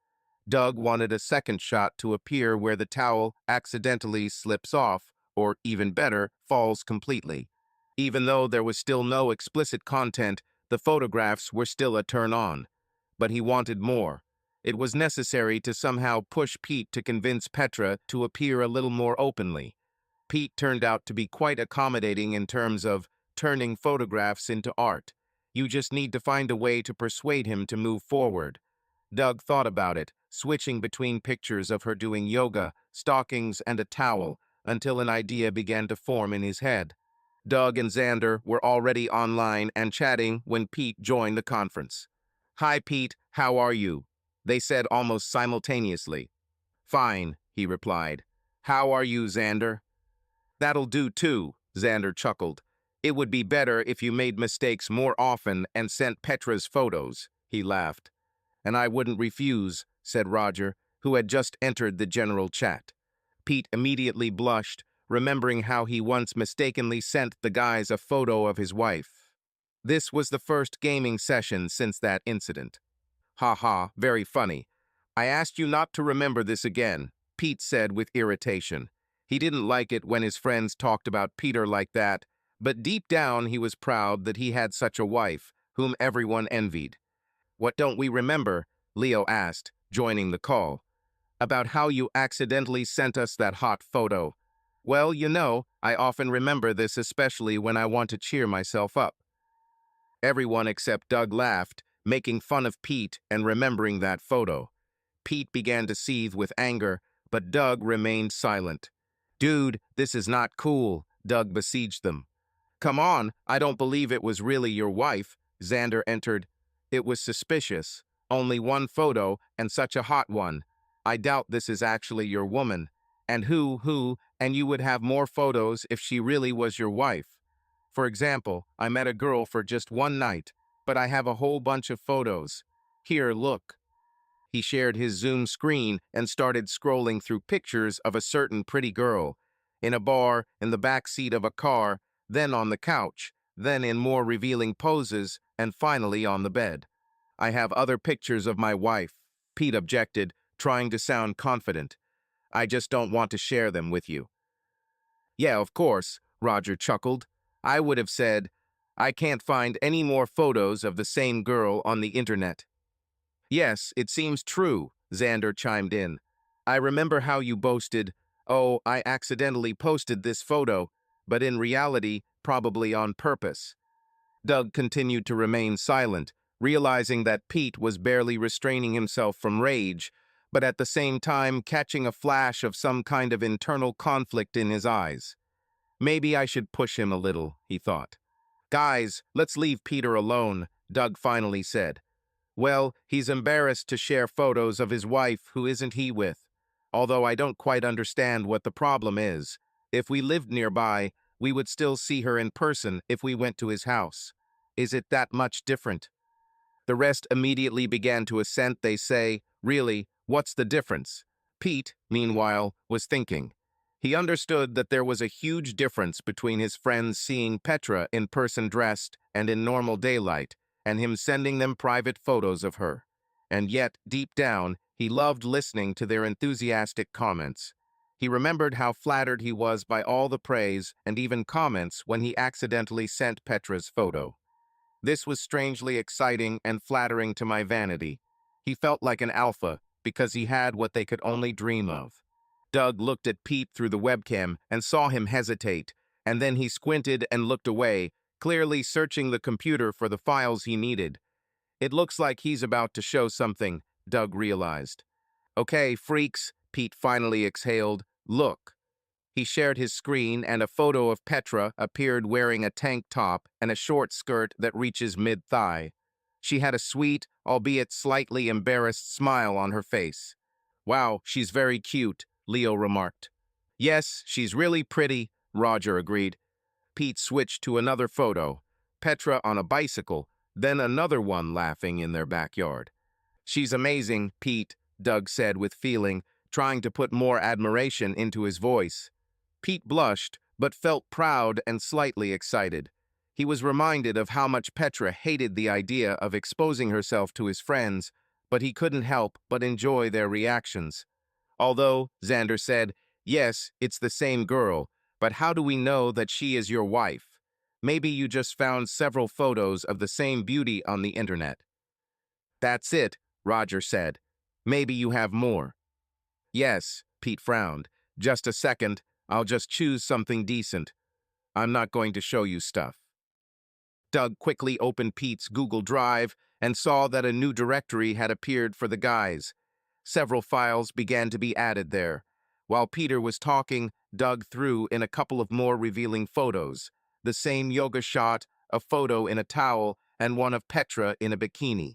Doug wanted a second shot to appear where the towel accidentally slips off, or even better, falls completely. Even though there was still no explicit content, the photographs were still a turn-on. But he wanted more. It was necessary to somehow push Pete to convince Petra to appear a little more openly. Pete turned out to be quite accommodating in terms of turning photographs into art. You just need to find a way to persuade him to move forward. Doug thought about it, switching between pictures of her doing yoga, stockings, and a towel, until an idea began to form in his head. Doug and Xander were already online and chatting when Pete joined the conference. "Hi, Pete, how are you?" they said almost simultaneously. "Fine," he replied. "How are you, Xander?" "That'll do too," Xander chuckled. "It would be better if you made mistakes more often and sent Petra's photos," he laughed. "And I wouldn't refuse," said Roger, who had just entered the general chat. Pete immediately blushed, remembering how he once mistakenly sent the guys a photo of his wife. This was the first gaming session since that incident. "Ha ha, very funny. I asked you not to remember this again," Pete said with irritation. He didn't like it when his friends talked about Peter like that, but deep down he was proud that he had such a wife, whom everyone envied. "What don't we remember?" Leo asked, joining the call. "About how you accidentally sent us that hot photo. Well, you know, I often remember this, especially when I want to cheer myself up." Everyone except Doug laughed, making fun of Pete and remembering that photo. Pete began to seethe with anger, but Doug remained silent. "Dude, this is not cool," Doug besieged them. "Come on, I don't believe it was really your wife," Xander entered. "It was suspicious. Only one photo, and such a hot one. I doubt this is actually your woman. And and you would have more photos if she really was your wife. For example, I met a girl for just one night, but I have a whole bunch of photos. Here, look." He shared his Zoom screen and started scrolling through pictures of a certain pretty girl. In a bar, in the back seat of a car, then on the couch, then in more revealing poses, and finally on the bed. "I have other pictures of my wife," Pete objected, trying to sound confident. "I just don't want to share them with you." "Yeah, of course," Roger chuckled. "I would have said, I can't find any more photos of the same girl on the internet." "Yes, it seems true," Xander chimed in. "I remember how you boasted, 'Oh, I accidentally posted this photo,' but in reality, probably on purpose." Doug continued to remain silent, realizing that Pete was barely restraining himself from rage, but at the same time catching a flash of some kind of internal conflict in his eyes. Maybe I should push him a little, he thought. "Guys, let's leave Peter alone," Doug finally said. "Well, he's embarrassed to share photos of his wife who isn't he with. Although I don't quite understand what the problem is. If we lived nearby, we would still see her in person if we went to his house. Is it that much different?" The rest immediately began to assent. They say, "Really, what's the difference?" Pete, meanwhile, was thinking. He understood that there was a huge difference between his friends seeing Petra in person dressed and in normal daylight, and him sending them private photos of her. And yet, deep down, he loved listening to their enthusiastic comments. He remembered how flattered he was by all the praise and even comments when he accidentally sent Petra's photo. This was strangely exciting and flattering to my vanity. He felt like an alpha because he had what they could only dream of. Doug looked at Pete through the webcam and saw him hesitate, and then he squinted and looked away, clearly searching the computer for the files he needed. It looks like he's about to show something, Doug realized. Okay, freaks, Pete finally exhaled. Look. He shared his screen and a photo of Petra appeared wearing a tank top and a short skirt that reaches mid-thigh. She had a sweet, albeit slightly embarrassed smile on her face. Wow, she's very cute, Leo remarked. Yes, she's really pretty, Roger agreed. Pete switched to another photo, Petra on a bicycle, then another one laughing in their backyard. She's amazing, Pete, Doug said with feeling, trying to put more admiration into his voice. Pete blushed, but felt proud and slightly excited. He was reminded of how much Petra hated the idea of exposing herself to his friends, but he couldn't help but enjoy their reactions. Although, Xander said, yes, it's the same girl, but how do we know that she is your wife? Maybe you just found several photos of the same beauty on the internet. That's it, Roger said. Maybe you have more. Yes, Pete frowned. Just a second, I'll just choose something decent. I'm not going to show you stuff. Doug quickly opened Pete's Google Drive and saw that a new directory had appeared for the guys. Several files began to be added there. While Peter was talking, Doug threw in a couple of more revealing photos. The same yoga shot, a photo in a towel, and one of Petra in a bikini.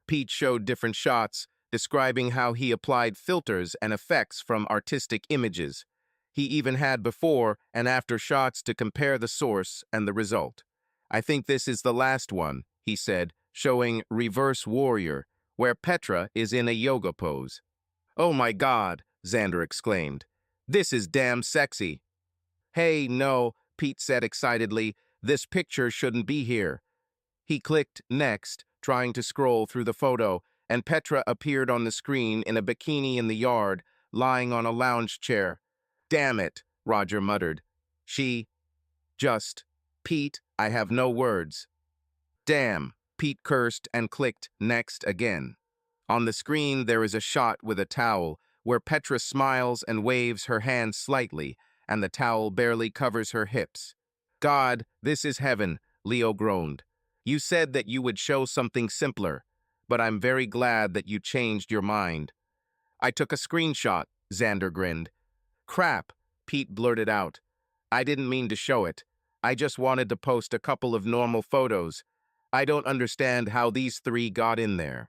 Pete showed different shots, describing how he applied filters and effects from artistic images. He even had before and after shots to compare the source and the result. I think this is the last one, he said, showing Reverse Warrior, where Petra is in a yoga pose. Oh my God, Xander exclaimed. This is damn sexy. Hey, no, Pete said excitedly, this picture shouldn't be here. He clicked Next, trying to scroll through the photo, and Petra appeared on the screen in a bikini in the yard, lying on a lounge chair. Damn it, Roger muttered. Pete, I have no words. Damn, Pete cursed and clicked Next again. On the screen there is a shot with a towel, where Petra smiles and waves her hand slightly, and the towel barely covers her hips. God, this is heaven, Leo groaned. You said that you would show something simpler, but I'm very glad that you changed your mind. I took a screenshot, Xander grinned. Crap, Pete blurted out. I didn't mean to show it. I just wanted to post a couple of normal photos. I don't understand how these three got in there.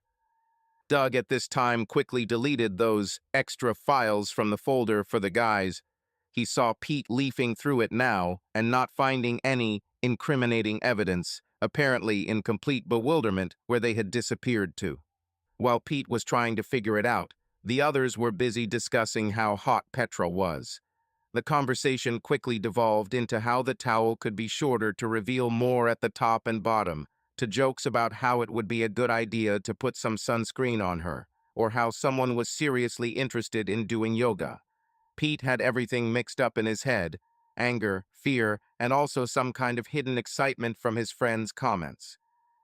Doug at this time quickly deleted those extra files from the folder for the guys. He saw Pete leafing through it now and not finding any incriminating evidence, apparently in complete bewilderment where they had disappeared to. While Pete was trying to figure it out, the others were busy discussing how hot Petra was. The conversation quickly devolved into how the towel could be shorter to reveal more at the top and bottom, to jokes about how it would be a good idea to put some sunscreen on her, or how someone was seriously interested in doing yoga. Pete had everything mixed up in his head, anger, fear, and also some kind of hidden excitement from his friends' comments.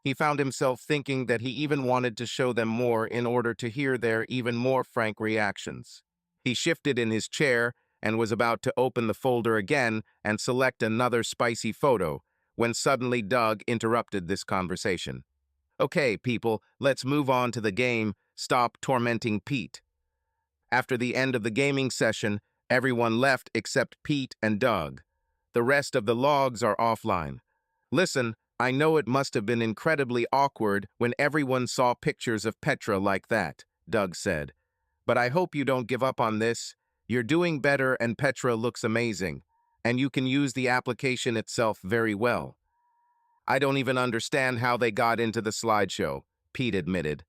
He found himself thinking that he even wanted to show them more in order to hear their even more frank reactions. He shifted in his chair and was about to open the folder again and select another spicy photo, when suddenly Doug interrupted this conversation. Okay, people, let's move on to the game. Stop tormenting Pete. After the end of the gaming session, everyone left except Pete and Doug. The rest of the logs are offline. Listen, I know it must have been incredibly awkward when everyone saw pictures of Petra like that, Doug said. But I hope you don't give up on this. You're doing better and Petra looks amazing, and you can use the application itself very well. I don't even understand how they got into the slideshow, Pete admitted.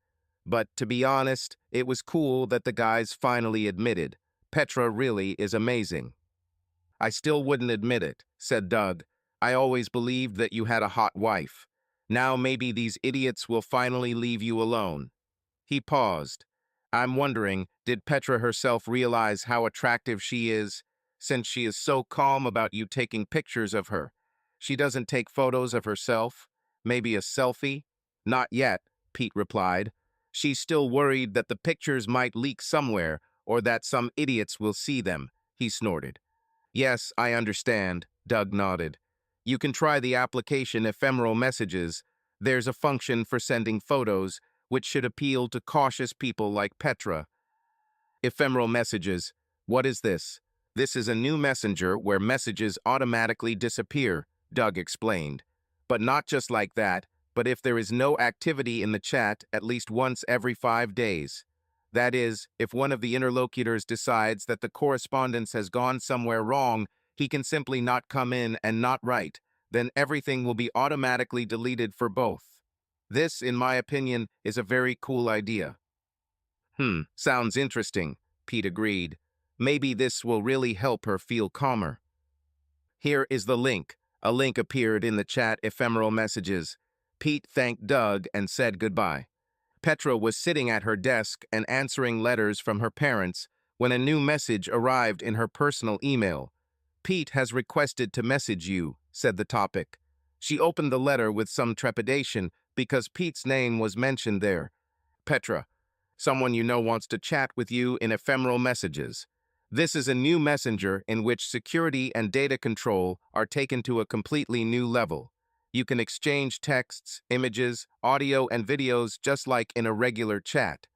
But to be honest, it was cool that the guys finally admitted, Petra really is amazing. I still wouldn't admit it, said Doug. I always believed that you had a hot wife. Now maybe these idiots will finally leave you alone. He paused. I'm wondering, did Petra herself realize how attractive she is, since she is so calm about you taking pictures of her? She doesn't take photos of herself? Maybe a selfie? Not yet, Pete replied. She's still worried that the pictures might leak somewhere, or that some idiots will see them, he snorted. Yes, I understand, Doug nodded. You can try the application Ephemeral Messages. There's a function for sending photos, which should appeal to cautious people like Petra. Ephemeral Messages. What is this? This is a new messenger where messages automatically disappear, Doug explained. But not just like that, but if there is no activity in the chat at least once every 5 days. That is, if one of the interlocutors decides that the correspondence has gone somewhere wrong, he can simply not come in and not write. Then everything will be automatically deleted for both. This, in my opinion, is a very cool idea. Sounds interesting, Pete agreed. Maybe this will really help her feel calmer. Here is the link. A link appeared in the chat Ephemeral Messages. Pete thanked Doug and said goodbye. Petra was sitting at her desk and answering letters from her parents when a new message arrived in her personal email. Pete has requested to message you, said the topic. She opened the letter with some trepidation because Pete's name was mentioned there. Petra, someone you know wants to chat with you in Ephemeral Messages. This is a new messenger in which security and data control are taken to a completely new level. You can exchange texts, images, audio, and videos just like in a regular chat.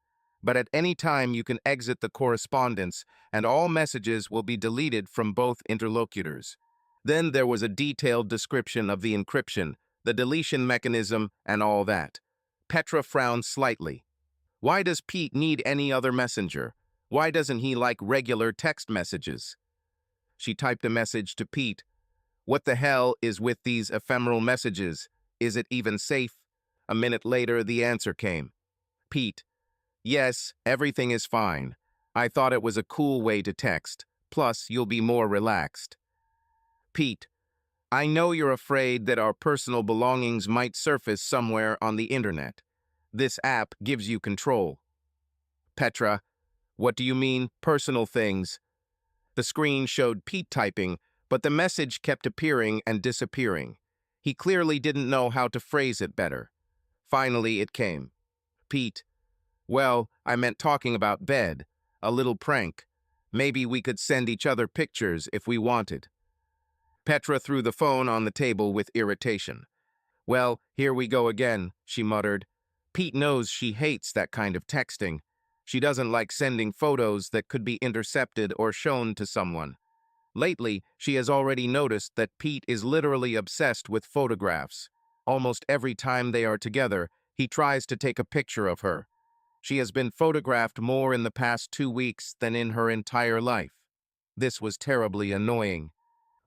But at any time you can exit the correspondence, and all messages will be deleted from both interlocutors. Then there was a detailed description of the encryption, the deletion mechanism, and all that. Petra frowned slightly. Why does Pete need any other messenger? Why doesn't he like regular text messages? She typed a message to Pete. What the hell is with these ephemeral messages? Is it even safe? A minute later, the answer came. Pete, yes, everything is fine. I thought it was a cool way to text. Plus, you'll be more relaxed. Pete, I know you're afraid that our personal belongings might surface somewhere on the internet. This app gives you control. Petra, what do you mean, personal things? The screen showed Pete typing, but the message kept appearing and disappearing. He clearly didn't know how to phrase it better. Finally, it came. Pete, well, I meant talking about bed. A little prank. Maybe we could send each other pictures if we wanted. Petra threw the phone on the table with irritation. Well, here we go again, she muttered. Pete knows she hates that kind of texting. She doesn't like sending photos that could be intercepted or shown to someone. Lately, she has already noticed that Pete is literally obsessed with photographs. Almost every time they are together, he tries to take a picture of her. She has been photographed more in the past 2 weeks than in her entire life. This was terribly annoying.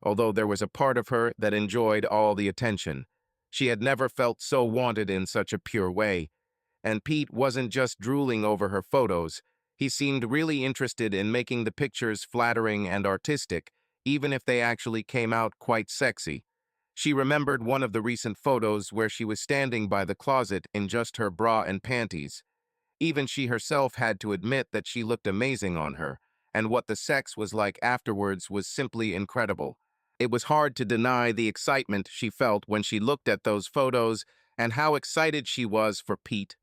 Although there was a part of her that enjoyed all the attention. She had never felt so wanted in such a pure way. And Pete wasn't just drooling over her photos. He seemed really interested in making the pictures flattering and artistic, even if they actually came out quite sexy. She remembered one of the recent photos where she was standing by the closet in just her bra and panties. Even she herself had to admit that she looked amazing on her, and what the sex was like afterwards was simply incredible. It was hard to deny the excitement she felt when she looked at those photos and how excited she was for Pete.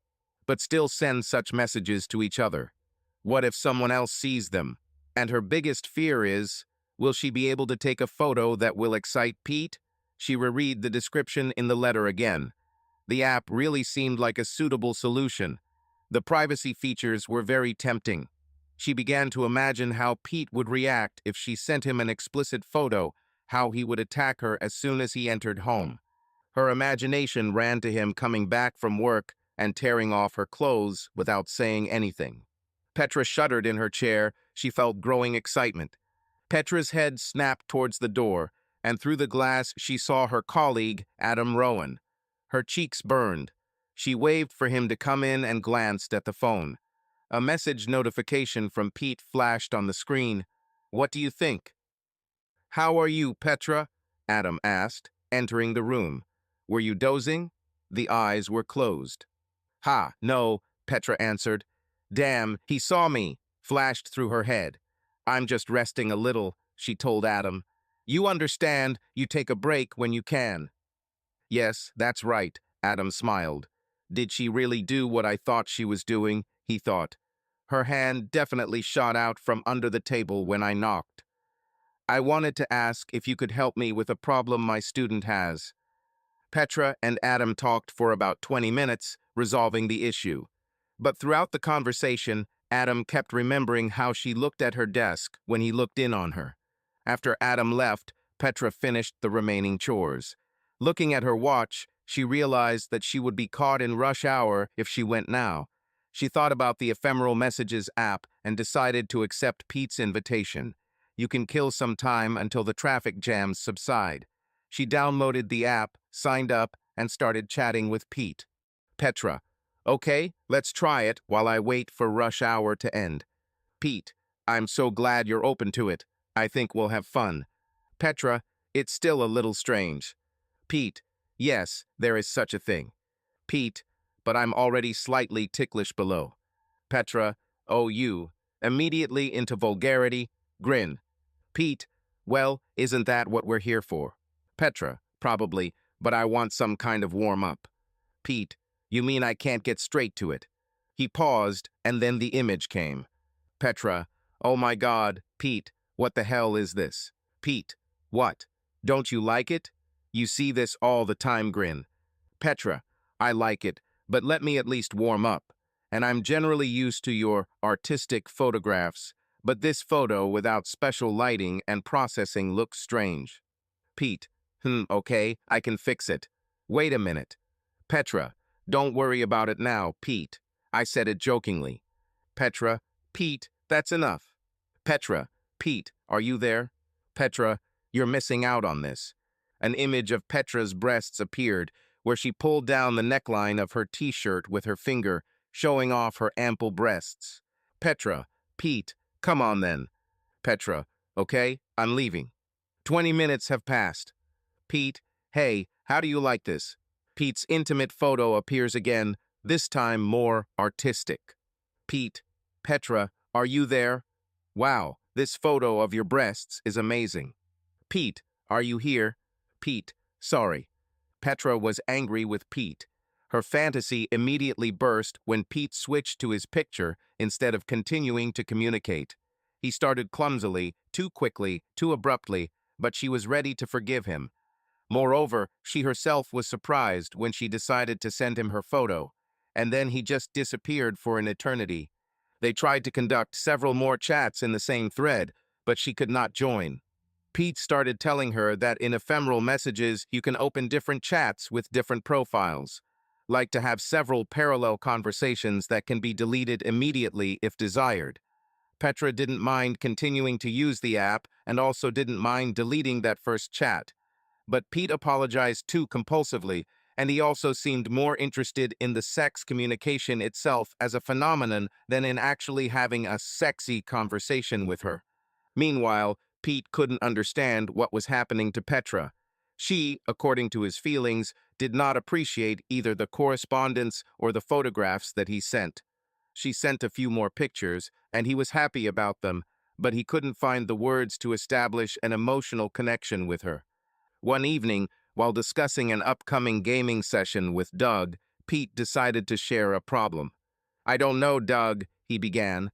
But still send such messages to each other. What if someone else sees them? And her biggest fear is, will she be able to take a photo that will excite Pete? She reread the description in the letter again. The app really seemed like a suitable solution. The privacy features were very tempting. She began to imagine how Pete would react if she sent him an explicit photo, how he would attack her as soon as he entered home. Her imagination ran to him coming back from work and tearing off her clothes without saying anything. Petra shuddered in her chair. She felt growing excitement. Petra's head snapped towards the door, and through the glass she saw her colleague, Adam Rowan. Her cheeks burned. She waved for him to come in and glanced at the phone. A message notification from Pete flashed on the screen. What do you think? How are you, Petra? Adam asked, entering the room. Were you dozing? The eyes were closed. Ha, no, Petra answered. Damn, he saw me, flashed through her head. I'm just resting a little, she told Adam. You understand, you take a break when you can. Yes, that's right, Adam smiled. Did she really do what I thought she was doing? He thought. Her hand definitely shot out from under the table when I knocked. I wanted to ask if you could help me with a problem my student has. Petra and Adam talked for about 20 minutes, resolving the issue. But throughout the conversation, Adam kept remembering how she looked at her desk when he looked in on her. After Adam left, Petra finished the remaining chores. Looking at her watch, she realized that she would be caught in rush hour if she went now. She thought about the ephemeral messages app and decided to accept Pete's invitation. You can kill some time until the traffic jams subside. She downloaded the app, signed up, and started chatting with Pete. Petra: okay, let's try it while I wait for rush hour to end. Pete: I'm so glad you're open to it. I think we'll have fun. Petra: it's still a little strange. Pete: yes, there is such a thing. Pete: but I'm already slightly ticklish below. Petra: oh, you. Immediately into vulgarity, grin. Pete: well, isn't that what we're here for? Petra: probably, but I want some kind of warm-up. Pete: you mean I can't get straight to it? He paused, and then the image came. Petra: oh my God, Pete, what the hell is this? Pete: what? Don't you like it? You see this all the time, grin. Petra: I like it, but let me at least warm up. And I'm generally used to your artistic photographs, but this photo without special lighting and processing looks strange. Pete: okay, I can fix it. Wait a minute. Petra: don't worry about it now, Pete. I said it jokingly. Petra: Pete, that's enough. Petra: Pete, are you there? Petra: you're missing out on this. An image of Petra's breasts appeared, where she pulled down the neckline of her t-shirt with her finger, showing off her ample breasts. Petra: Pete, come on then. Petra: okay, I'm leaving. 20 minutes have passed. Pete: hey, how do you like this? Pete's intimate photo appears again, this time more artistic. Pete: Petra, are you there? Wow, this photo of your breasts is amazing. Pete: are you here? Pete: sorry. Petra was angry with Pete. Her fantasy immediately burst when Pete switched to his picture instead of continuing to communicate. He started clumsily, too quickly, too abruptly, but she was ready to forgive him. Moreover, she herself was surprised when she decided to send him her photo, and then he just disappeared for an eternity. They tried to conduct several more chats in the same thread, but she could not join. Pete started telling her that in ephemeral messages you can open different chats with different profiles, like to have several parallel conversations that can be deleted immediately if desired. Petra didn't mind continuing to use the app and also didn't mind deleting that first chat. But Pete apologized too compulsively, and he also seemed more interested in the sex communication itself as a phenomenon than in actually having a sexy conversation with her. Meanwhile, Pete couldn't understand what was happening to Petra. She, according to his feelings, did not appreciate either the correspondence or the photographs that he sent. She sent a few more pictures, and he was happy about them, but he couldn't find the words to establish an emotional connection with her. One evening, while discussing an upcoming gaming session with Doug, Pete decided to share a problem. I don't know, Doug, he began.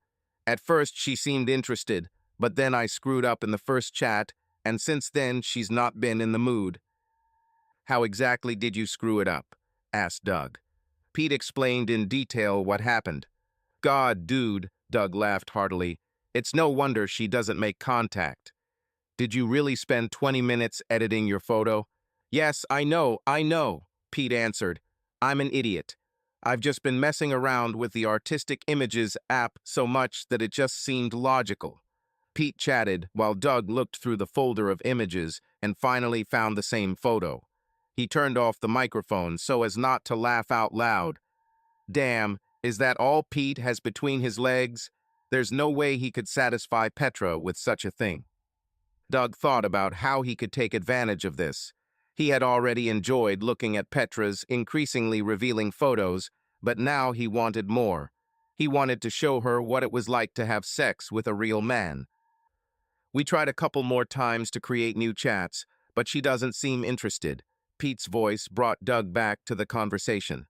At first, she seemed interested, but then I screwed up in the first chat, and since then, she's not been in the mood. How exactly did you screw it up? Asked Doug. Pete explained in detail what happened. God, dude, Doug laughed heartily. It's no wonder she doesn't make contact. Did you really spend 20 minutes editing your photo? Yes, I know, Pete answered. I'm an idiot. I've just been messing around with the Artistic Images app so much that it just seemed logical. Pete chatted while Doug looked through the folder of images and finally found the same photo. He turned off the microphone so as not to laugh out loud. Damn, is that all Pete has between his legs? There's no way he could satisfy Petra with such a thing. Doug thought about how he could take advantage of this. He had already enjoyed looking at Petra's increasingly revealing photos, but now he wanted more. He wanted to show her what it was like to have sex with a real man. We tried a couple more times to create new chats, but she doesn't seem interested. Pete's voice brought Doug back to the conversation.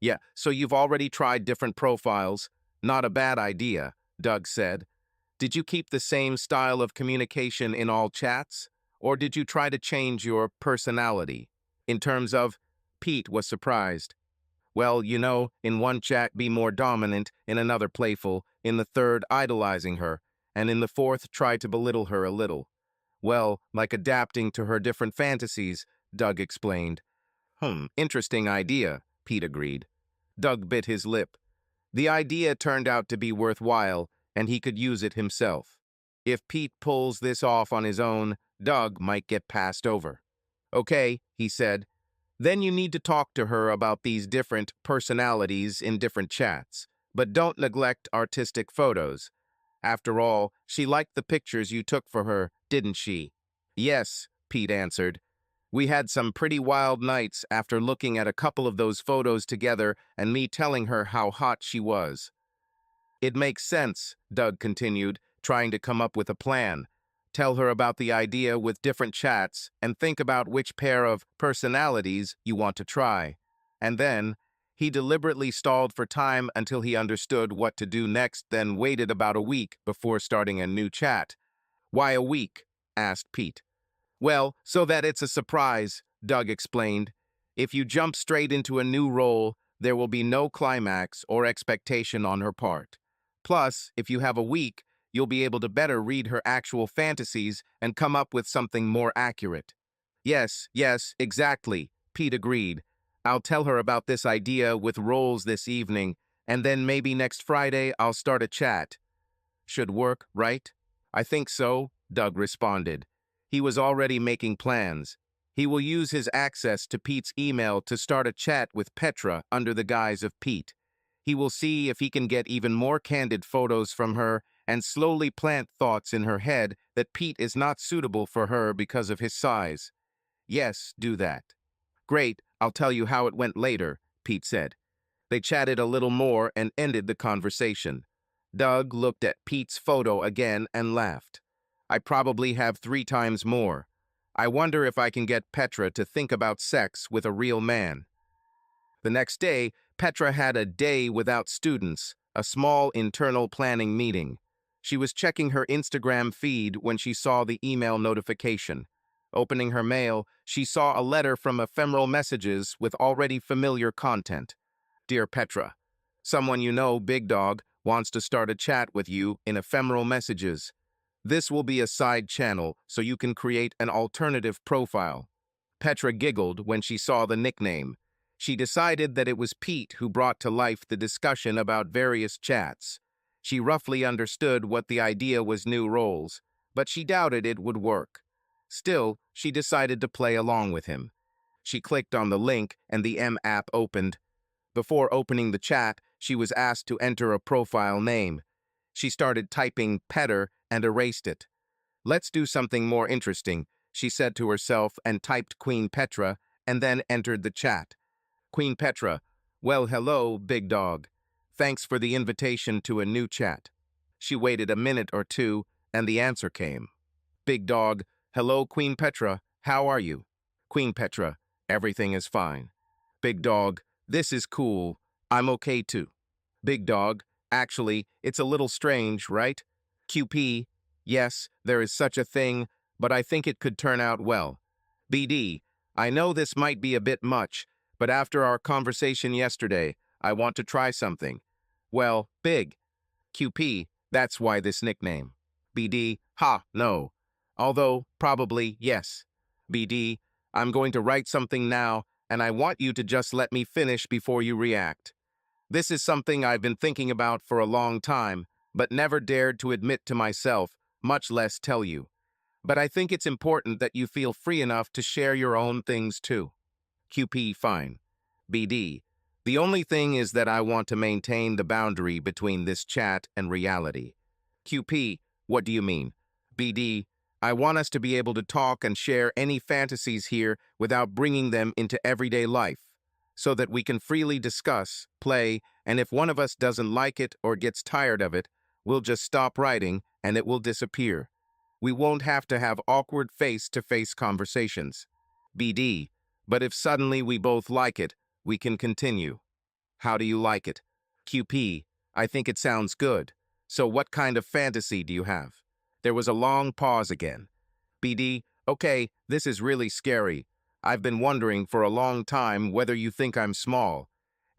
Yeah, so you've already tried different profiles. Not a bad idea, Doug said. Did you keep the same style of communication in all chats? Or did you try to change your personality? In terms of, Pete was surprised. Well, in one chat be more dominant, in another playful, in the third idolizing her, and in the fourth try to belittle her a little. Well, like adapting to her different fantasies, Doug explained. Interesting idea, Pete agreed. Doug bit his lip. The idea turned out to be worthwhile, and he could use it himself. If Pete pulls this off on his own, Doug might get passed over. Okay, he said. Then you need to talk to her about these different personalities in different chats. But don't neglect artistic photos. After all, she liked the pictures you took for her, didn't she? Yes, Pete answered. We had some pretty wild nights after looking at a couple of those photos together and me telling her how hot she was. It makes sense, Doug continued, trying to come up with a plan. Tell her about the idea with different chats and think about which pair of personalities you want to try. And then, he deliberately stalled for time until he understood what to do next, then waited about a week before starting a new chat. Why a week? Asked Pete. Well, so that it's a surprise, Doug explained. If you jump straight into a new role, there will be no climax or expectation on her part. Plus, if you have a week, you'll be able to better read her actual fantasies and come up with something more accurate. Yes, exactly, Pete agreed. I'll tell her about this idea with roles this evening, and then maybe next Friday I'll start a chat. Should work, right? I think so, Doug responded. He was already making plans. He will use his access to Pete's email to start a chat with Petra under the guise of Pete. He will see if he can get even more candid photos from her and slowly plant thoughts in her head that Pete is not suitable for her because of his size. Yes, do that. Great, I'll tell you how it went later, Pete said. They chatted a little more and ended the conversation. Doug looked at Pete's photo again and laughed. I probably have 3 times more. I wonder if I can get Petra to think about sex with a real man. The next day, Petra had a day without students, a small internal planning meeting. She was checking her Instagram feed when she saw the email notification. Opening her mail, she saw a letter from Ephemeral Messages with already familiar content. Dear Petra, someone you know, Big Dog, wants to start a chat with you in Ephemeral Messages. This will be a side channel, so you can create an alternative profile. Petra giggled when she saw the nickname. She decided that it was Pete who brought to life the discussion about various chats. She roughly understood what the idea was new roles, but she doubted it would work. Still, she decided to play along with him. She clicked on the link and the M app opened. Before opening the chat, she was asked to enter a profile name. She started typing Petter and erased it. Let's do something more interesting, she said to herself and typed Queen Petra and then entered the chat. Queen Petra, well, hello, Big Dog. Thanks for the invitation to a new chat. She waited a minute or two and the answer came. Big Dog, hello, Queen Petra, how are you? Queen Petra, everything is fine. Big Dog, this is cool. I'm okay too. Big Dog, actually, it's a little strange, right? QP, yes, there is such a thing, but I think it could turn out well. BD, I know this might be a bit much, but after our conversation yesterday, I want to try something. Well, Big. QP, that's why this nickname. BD, ha, no. Although, probably, yes. BD, I'm going to write something now, and I want you to just let me finish before you react. This is something I've been thinking about for a long time, but never dared to admit to myself, much less tell you. But I think it's important that you feel free enough to share your own things too. QP, fine. BD, the only thing is that I want to maintain the boundary between this chat and reality. QP, what do you mean? BD, I want us to be able to talk and share any fantasies here without bringing them into everyday life, so that we can freely discuss, play, and if one of us doesn't like it or gets tired of it, we'll just stop writing and it will disappear. We won't have to have awkward face-to-face conversations. BD, but if suddenly we both like it, we can continue. How do you like it? QP, I think it sounds good. So what kind of fantasy do you have? There was a long pause again. BD, okay, this is really scary. I've been wondering for a long time whether you think I'm small.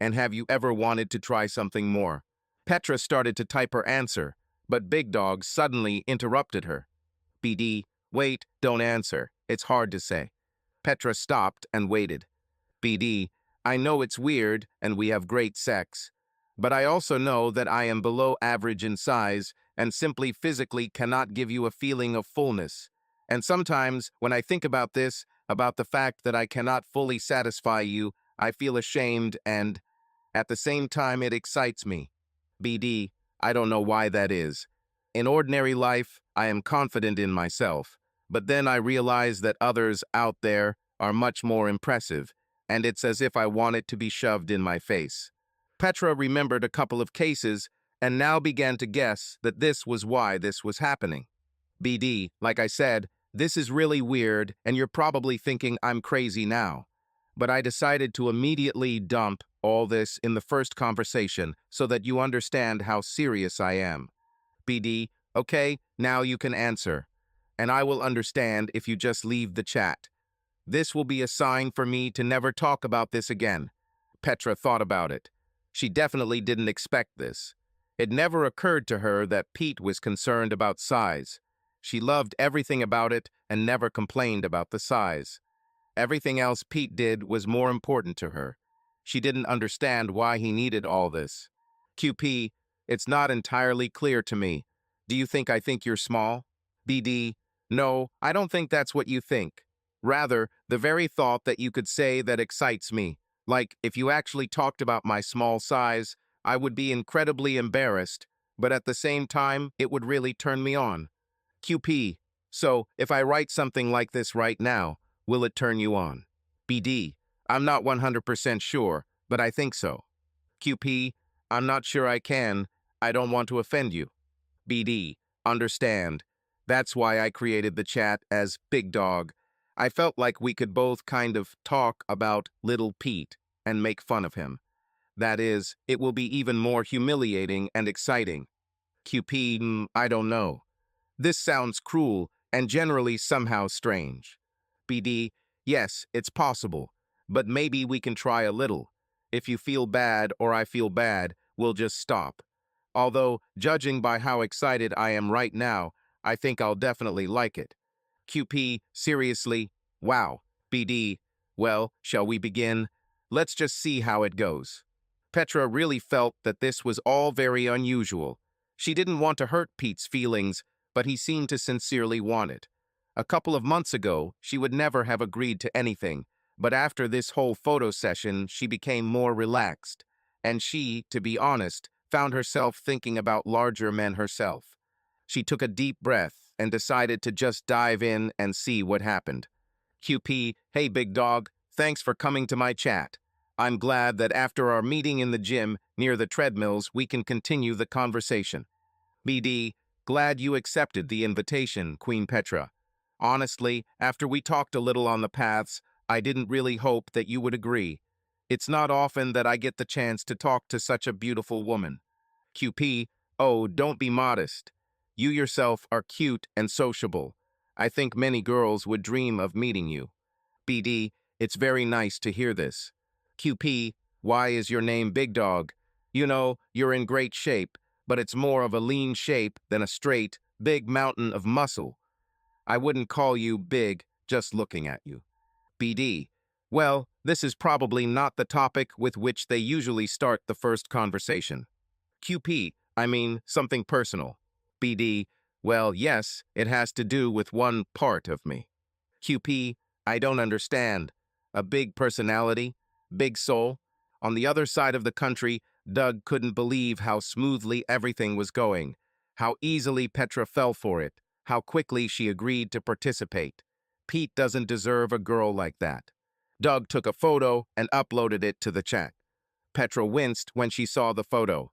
And have you ever wanted to try something more? Petra started to type her answer, but Big Dog suddenly interrupted her. BD, wait, don't answer. It's hard to say. Petra stopped and waited. BD, I know it's weird and we have great sex, but I also know that I am below average in size and simply physically cannot give you a feeling of fullness. And sometimes, when I think about this, about the fact that I cannot fully satisfy you, I feel ashamed and, at the same time, it excites me. BD, I don't know why that is. In ordinary life, I am confident in myself, but then I realize that others out there are much more impressive, and it's as if I want it to be shoved in my face. Petra remembered a couple of cases and now began to guess that this was why this was happening. BD, like I said, this is really weird and you're probably thinking I'm crazy now. But I decided to immediately dump all this in the first conversation so that you understand how serious I am. BD, okay, now you can answer. And I will understand if you just leave the chat. This will be a sign for me to never talk about this again. Petra thought about it. She definitely didn't expect this. It never occurred to her that Pete was concerned about size. She loved everything about it and never complained about the size. Everything else Pete did was more important to her. She didn't understand why he needed all this. QP, it's not entirely clear to me. Do you think I think you're small? BD, no, I don't think that's what you think. Rather, the very thought that you could say that excites me. Like, if you actually talked about my small size, I would be incredibly embarrassed, but at the same time, it would really turn me on. QP, so if I write something like this right now, will it turn you on? BD, I'm not 100% sure, but I think so. QP, I'm not sure I can. I don't want to offend you. BD, understand. That's why I created the chat as Big Dog. I felt like we could both kind of talk about Little Pete and make fun of him. That is, it will be even more humiliating and exciting. QP, I don't know. This sounds cruel and generally somehow strange. BD, yes, it's possible, but maybe we can try a little. If you feel bad or I feel bad, we'll just stop. Although, judging by how excited I am right now, I think I'll definitely like it. QP, seriously? Wow. BD, well, shall we begin? Let's just see how it goes. Petra really felt that this was all very unusual. She didn't want to hurt Pete's feelings, but he seemed to sincerely want it. A couple of months ago, she would never have agreed to anything, but after this whole photo session, she became more relaxed. And she, to be honest, found herself thinking about larger men herself. She took a deep breath and decided to just dive in and see what happened. QP, hey Big Dog, thanks for coming to my chat. I'm glad that after our meeting in the gym near the treadmills, we can continue the conversation. BD, glad you accepted the invitation, Queen Petra. Honestly, after we talked a little on the paths, I didn't really hope that you would agree. It's not often that I get the chance to talk to such a beautiful woman. QP, oh, don't be modest. You yourself are cute and sociable. I think many girls would dream of meeting you. BD, it's very nice to hear this. QP, why is your name Big Dog? You know, you're in great shape, but it's more of a lean shape than a straight, big mountain of muscle. I wouldn't call you big just looking at you. BD, well, this is probably not the topic with which they usually start the first conversation. QP, I mean something personal. BD, well, yes, it has to do with one part of me. QP, I don't understand. A big personality? Big soul? On the other side of the country, Doug couldn't believe how smoothly everything was going, how easily Petra fell for it, how quickly she agreed to participate. Pete doesn't deserve a girl like that. Doug took a photo and uploaded it to the chat. Petra winced when she saw the photo.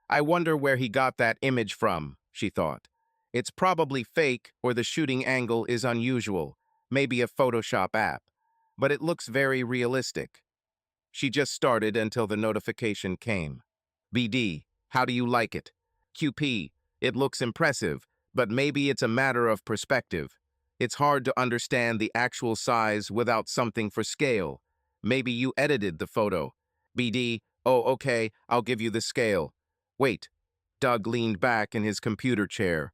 I wonder where he got that image from, she thought. It's probably fake or the shooting angle is unusual, maybe a Photoshop app, but it looks very realistic. She just started until the notification came. BD, How do you like it? QP, it looks impressive, but maybe it's a matter of perspective. It's hard to understand the actual size without something for scale. Maybe you edited the photo. BD, oh, okay, I'll give you the scale. Wait. Doug leaned back in his computer chair.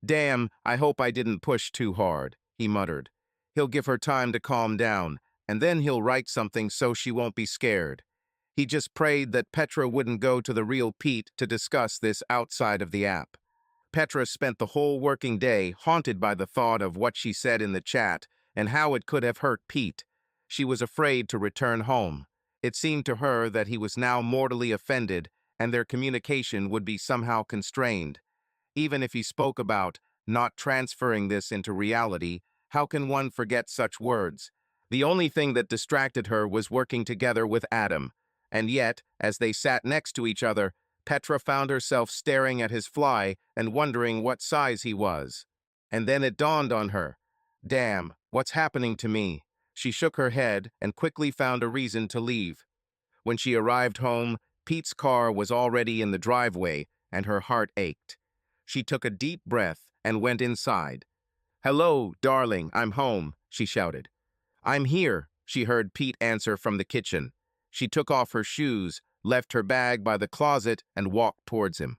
Damn, I hope I didn't push too hard, he muttered. He'll give her time to calm down, and then he'll write something so she won't be scared. He just prayed that Petra wouldn't go to the real Pete to discuss this outside of the app. Petra spent the whole working day haunted by the thought of what she said in the chat and how it could have hurt Pete. She was afraid to return home. It seemed to her that he was now mortally offended and their communication would be somehow constrained. Even if he spoke about not transferring this into reality, how can one forget such words? The only thing that distracted her was working together with Adam. And yet, as they sat next to each other, Petra found herself staring at his fly and wondering what size he was. And then it dawned on her. Damn, what's happening to me? She shook her head and quickly found a reason to leave. When she arrived home, Pete's car was already in the driveway, and her heart ached. She took a deep breath and went inside. Hello, darling, I'm home, she shouted. I'm here, she heard Pete answer from the kitchen. She took off her shoes, left her bag by the closet, and walked towards him.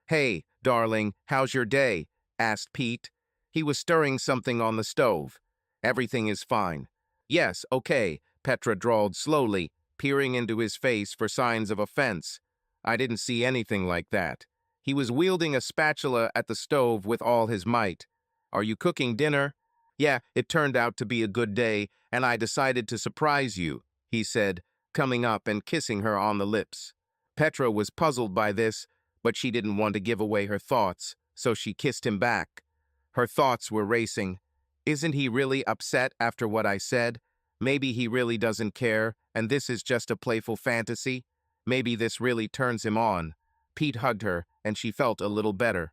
Hey, darling, how's your day? Asked Pete. He was stirring something on the stove. Everything is fine. Yes, okay, Petra drawled slowly, peering into his face for signs of offense. I didn't see anything like that. He was wielding a spatula at the stove with all his might. Are you cooking dinner? Yeah, it turned out to be a good day, and I decided to surprise you, he said, coming up and kissing her on the lips. Petra was puzzled by this, but she didn't want to give away her thoughts, so she kissed him back. Her thoughts were racing. Isn't he really upset after what I said? Maybe he really doesn't care, and this is just a playful fantasy. Maybe this really turns him on. Pete hugged her, and she felt a little better.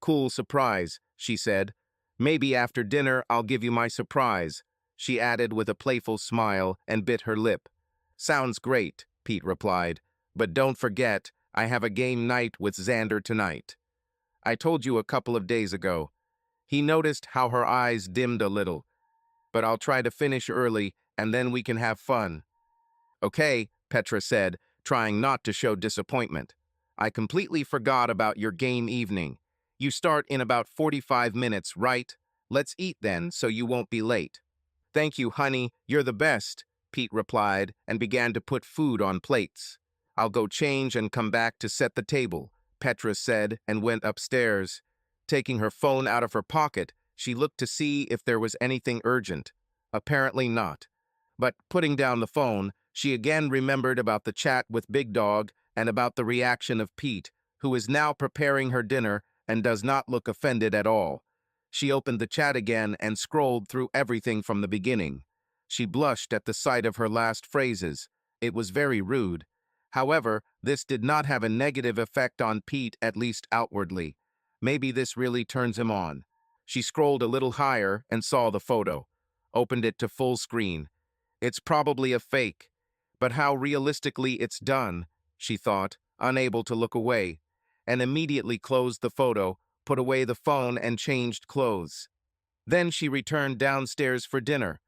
Cool surprise, she said. Maybe after dinner I'll give you my surprise, she added with a playful smile and bit her lip. Sounds great, Pete replied, but don't forget, I have a game night with Xander tonight. I told you a couple of days ago. He noticed how her eyes dimmed a little. But I'll try to finish early, and then we can have fun. Okay, Petra said, trying not to show disappointment. I completely forgot about your game evening. You start in about 45 minutes, right? Let's eat then, so you won't be late. Thank you, honey. You're the best, Pete replied and began to put food on plates. I'll go change and come back to set the table, Petra said and went upstairs. Taking her phone out of her pocket, she looked to see if there was anything urgent. Apparently not. But putting down the phone, she again remembered about the chat with Big Dog and about the reaction of Pete, who is now preparing her dinner and does not look offended at all. She opened the chat again and scrolled through everything from the beginning. She blushed at the sight of her last phrases. It was very rude. However, this did not have a negative effect on Pete, at least outwardly. Maybe this really turns him on. She scrolled a little higher and saw the photo. Opened it to full screen. It's probably a fake. But how realistically it's done, she thought, unable to look away, and immediately closed the photo, put away the phone, and changed clothes. Then she returned downstairs for dinner.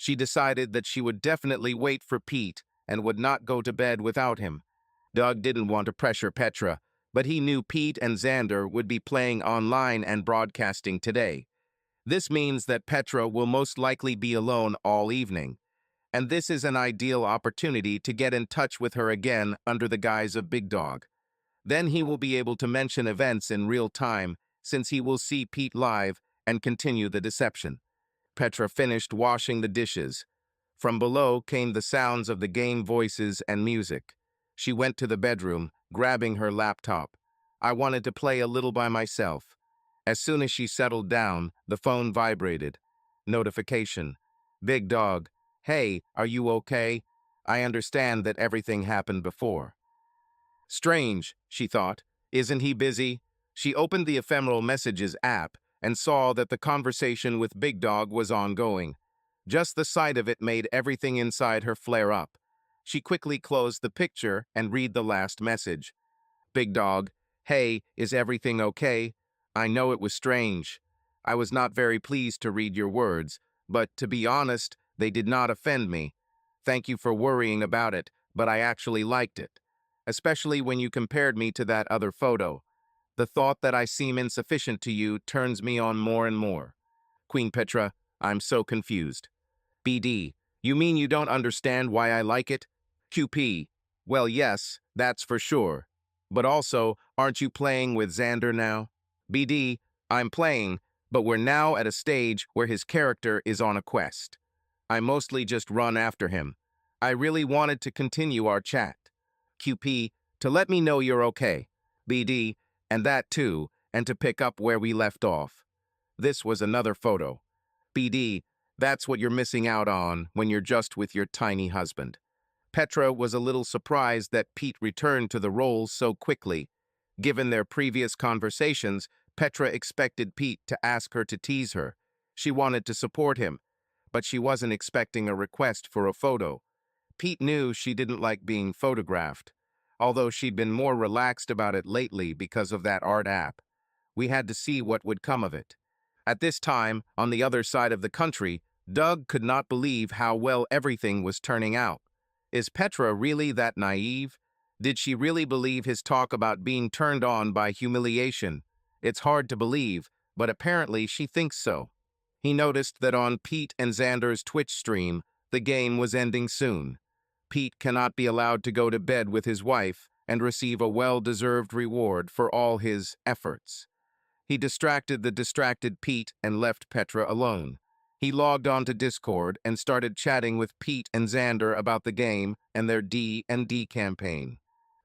She decided that she would definitely wait for Pete and would not go to bed without him. Doug didn't want to pressure Petra, but he knew Pete and Xander would be playing online and broadcasting today. This means that Petra will most likely be alone all evening, and this is an ideal opportunity to get in touch with her again under the guise of Big Dog. Then he will be able to mention events in real time, since he will see Pete live and continue the deception. Petra finished washing the dishes. From below came the sounds of the game voices and music. She went to the bedroom, grabbing her laptop. I wanted to play a little by myself. As soon as she settled down, the phone vibrated. Notification. Big Dog. Hey, are you okay? I understand that everything happened before. Strange, she thought. Isn't he busy? She opened the Ephemeral Messages app and saw that the conversation with Big Dog was ongoing. Just the sight of it made everything inside her flare up. She quickly closed the picture and read the last message. Big dog, hey, is everything okay? I know it was strange. I was not very pleased to read your words, but to be honest, they did not offend me. Thank you for worrying about it, but I actually liked it. Especially when you compared me to that other photo. The thought that I seem insufficient to you turns me on more and more. Queen Petra, I'm so confused. BD, you mean you don't understand why I like it? QP, well, yes, that's for sure. But also, aren't you playing with Xander now? BD, I'm playing, but we're now at a stage where his character is on a quest. I mostly just run after him. I really wanted to continue our chat. QP, to let me know you're okay. BD, and that too, and to pick up where we left off. This was another photo. BD, that's what you're missing out on when you're just with your tiny husband. Petra was a little surprised that Pete returned to the role so quickly. Given their previous conversations, Petra expected Pete to ask her to tease her. She wanted to support him, but she wasn't expecting a request for a photo. Pete knew she didn't like being photographed, although she'd been more relaxed about it lately because of that art app. We had to see what would come of it. At this time, on the other side of the country, Doug could not believe how well everything was turning out. Is Petra really that naive? Did she really believe his talk about being turned on by humiliation? It's hard to believe, but apparently she thinks so. He noticed that on Pete and Xander's Twitch stream, the game was ending soon. Pete cannot be allowed to go to bed with his wife and receive a well-deserved reward for all his efforts. He distracted the distracted Pete and left Petra alone. He logged onto Discord and started chatting with Pete and Xander about the game and their D&D campaign.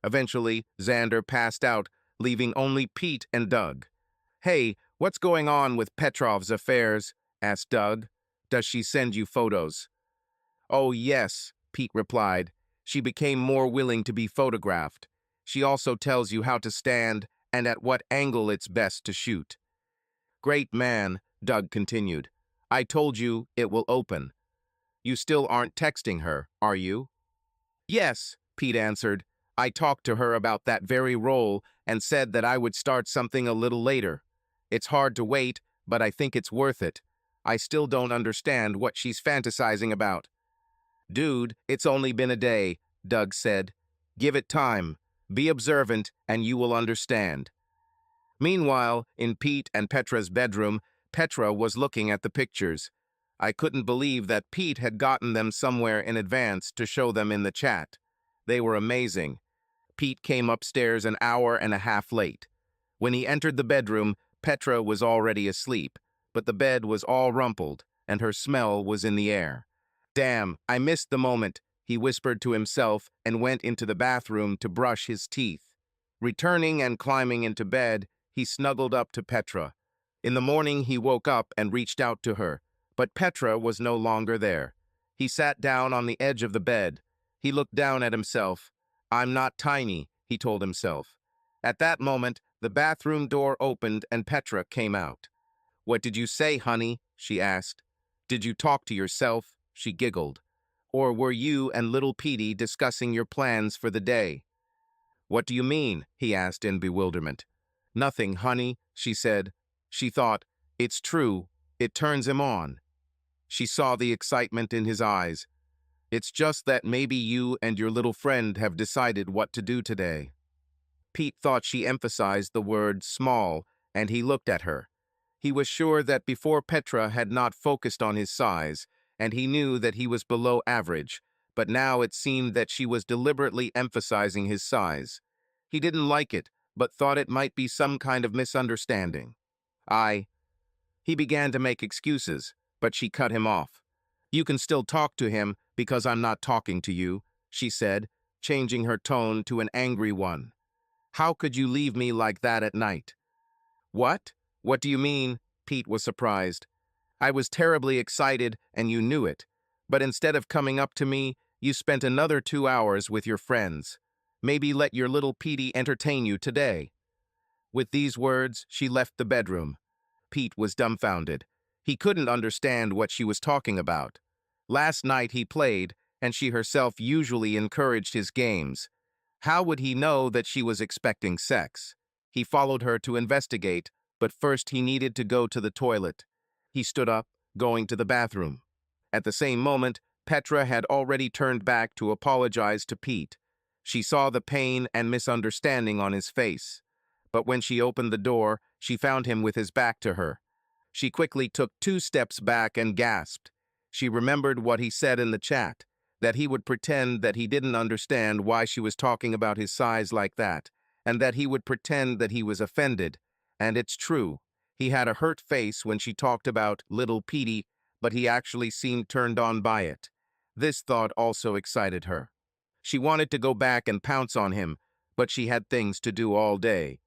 Eventually, Xander passed out, leaving only Pete and Doug. Hey, what's going on with Petrov's affairs? Asked Doug. Does she send you photos? Oh, yes, Pete replied. She became more willing to be photographed. She also tells you how to stand and at what angle it's best to shoot. Great man, Doug continued. I told you it will open. You still aren't texting her, are you? Yes, Pete answered. I talked to her about that very role and said that I would start something a little later. It's hard to wait, but I think it's worth it. I still don't understand what she's fantasizing about. Dude, it's only been a day, Doug said. Give it time. Be observant, and you will understand. Meanwhile, in Pete and Petra's bedroom, Petra was looking at the pictures. I couldn't believe that Pete had gotten them somewhere in advance to show them in the chat. They were amazing. Pete came upstairs an hour and a half late. When he entered the bedroom, Petra was already asleep, but the bed was all rumpled, and her smell was in the air. Damn, I missed the moment, he whispered to himself and went into the bathroom to brush his teeth. Returning and climbing into bed, he snuggled up to Petra. In the morning, he woke up and reached out to her, but Petra was no longer there. He sat down on the edge of the bed. He looked down at himself. I'm not tiny, he told himself. At that moment, the bathroom door opened and Petra came out. What did you say, honey? She asked. Did you talk to yourself? She giggled. Or were you and little Petey discussing your plans for the day? What do you mean? He asked in bewilderment. Nothing, honey, she said. She thought, it's true, it turns him on. She saw the excitement in his eyes. It's just that maybe you and your little friend have decided what to do today. Pete thought she emphasized the word small, and he looked at her. He was sure that before Petra had not focused on his size, and he knew that he was below average, but now it seemed that she was deliberately emphasizing his size. He didn't like it, but thought it might be some kind of misunderstanding. He began to make excuses, but she cut him off. You can still talk to him because I'm not talking to you, she said, changing her tone to an angry one. How could you leave me like that at night? What? What do you mean? Pete was surprised. I was terribly excited and you knew it, but instead of coming up to me, you spent another 2 hours with your friends. Maybe let your little Petey entertain you today. With these words, she left the bedroom. Pete was dumbfounded. He couldn't understand what she was talking about. Last night he played, and she herself usually encouraged his games. How would he know that she was expecting sex? He followed her to investigate, but first he needed to go to the toilet. He stood up, going to the bathroom. At the same moment, Petra had already turned back to apologize to Pete. She saw the pain and misunderstanding on his face. But when she opened the door, she found him with his back to her. She quickly took 2 steps back and gasped. She remembered what he said in the chat, that he would pretend that he didn't understand why she was talking about his size like that, and that he would pretend that he was offended. And it's true. He had a hurt face when she talked about little Petey, but he actually seemed turned on by it. This thought also excited her. She wanted to go back and pounce on him, but she had things to do all day.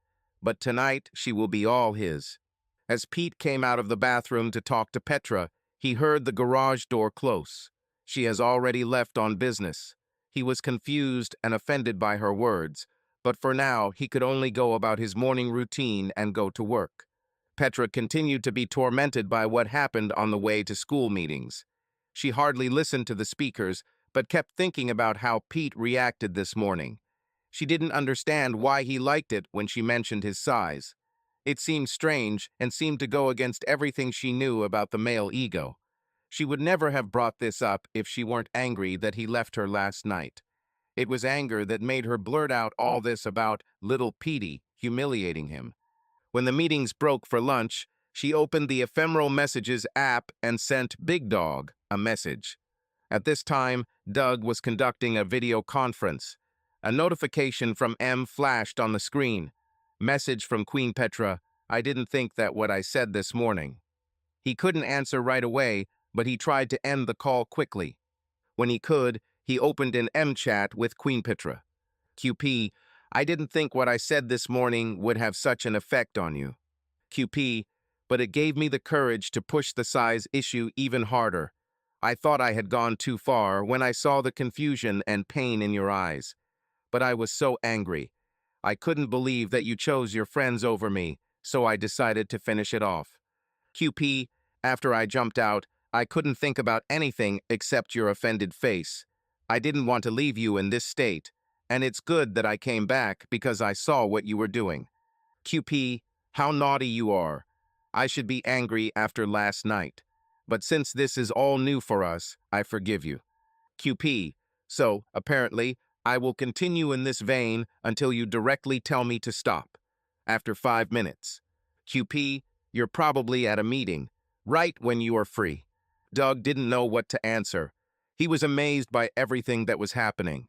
But tonight she will be all his. As Pete came out of the bathroom to talk to Petra, he heard the garage door close. She has already left on business. He was confused and offended by her words, but for now he could only go about his morning routine and go to work. Petra continued to be tormented by what happened on the way to school meetings. She hardly listened to the speakers, but kept thinking about how Pete reacted this morning. She didn't understand why he liked it when she mentioned his size. It seemed strange and seemed to go against everything she knew about the male ego. She would never have brought this up if she weren't angry that he left her last night. It was anger that made her blurt out all this about little Petey, humiliating him. When the meetings broke for lunch, she opened the ephemeral messages app and sent Big Dog a message. At this time, Doug was conducting a video conference. A notification from M flashed on the screen. Message from Queen Petra, I didn't think that what I said this morning. He couldn't answer right away, but he tried to end the call quickly. When he could, he opened an M chat with Queen Petra. QP, I didn't think what I said this morning would have such an effect on you. QP, but it gave me the courage to push the size issue even harder. I thought I had gone too far when I saw the confusion and pain in your eyes. But I was so angry. I couldn't believe that you chose your friends over me, so I decided to finish it off. QP, after I jumped out, I couldn't think about anything except your offended face. I didn't want to leave you in this state, and it's good that I came back because I saw what you were doing. QP, how naughty you are. I should be angry after last night. But since this is all new for us, I forgive you. QP, so, apparently, I will continue in this vein until you directly tell me to stop. After 5 minutes. QP, you're probably at a meeting, right when you are free. Doug didn't know what to answer. He was amazed by everything that was happening.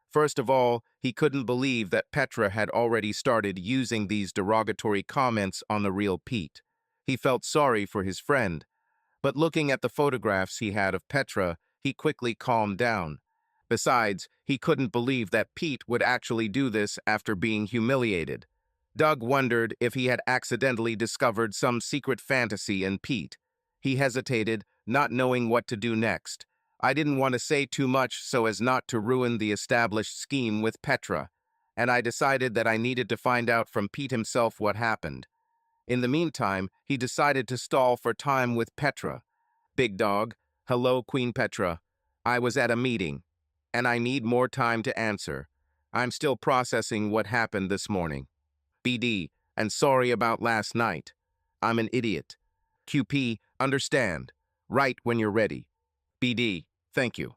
First of all, he couldn't believe that Petra had already started using these derogatory comments on the real Pete. He felt sorry for his friend. But looking at the photographs he had of Petra, he quickly calmed down. Besides, he couldn't believe that Pete would actually do this after being humiliated. Doug wondered if he had accidentally discovered some secret fantasy in Pete. He hesitated, not knowing what to do next. I didn't want to say too much so as not to ruin the established scheme with Petra, and I decided that I needed to find out from Pete himself what happened. In the meantime, he decided to stall for time with Petra. Big Dog, hello, Queen Petra. I was at a meeting, and I need more time to answer. I'm still processing what happened this morning. BD, and sorry about last night. I'm an idiot. QP, understand. Write when you're ready. BD, thank you.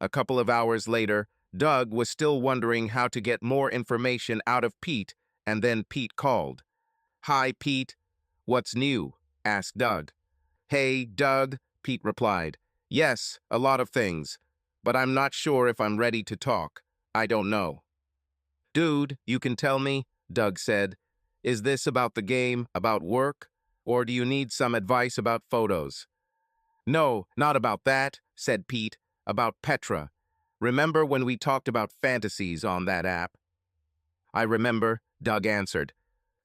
A couple of hours later, Doug was still wondering how to get more information out of Pete, and then Pete called. Hi, Pete. What's new? Asked Doug. Hey, Doug, Pete replied. Yes, a lot of things, but I'm not sure if I'm ready to talk. I don't know. Dude, you can tell me, Doug said. Is this about the game, about work, or do you need some advice about photos? No, not about that, said Pete, about Petra. Remember when we talked about fantasies on that app? I remember, Doug answered.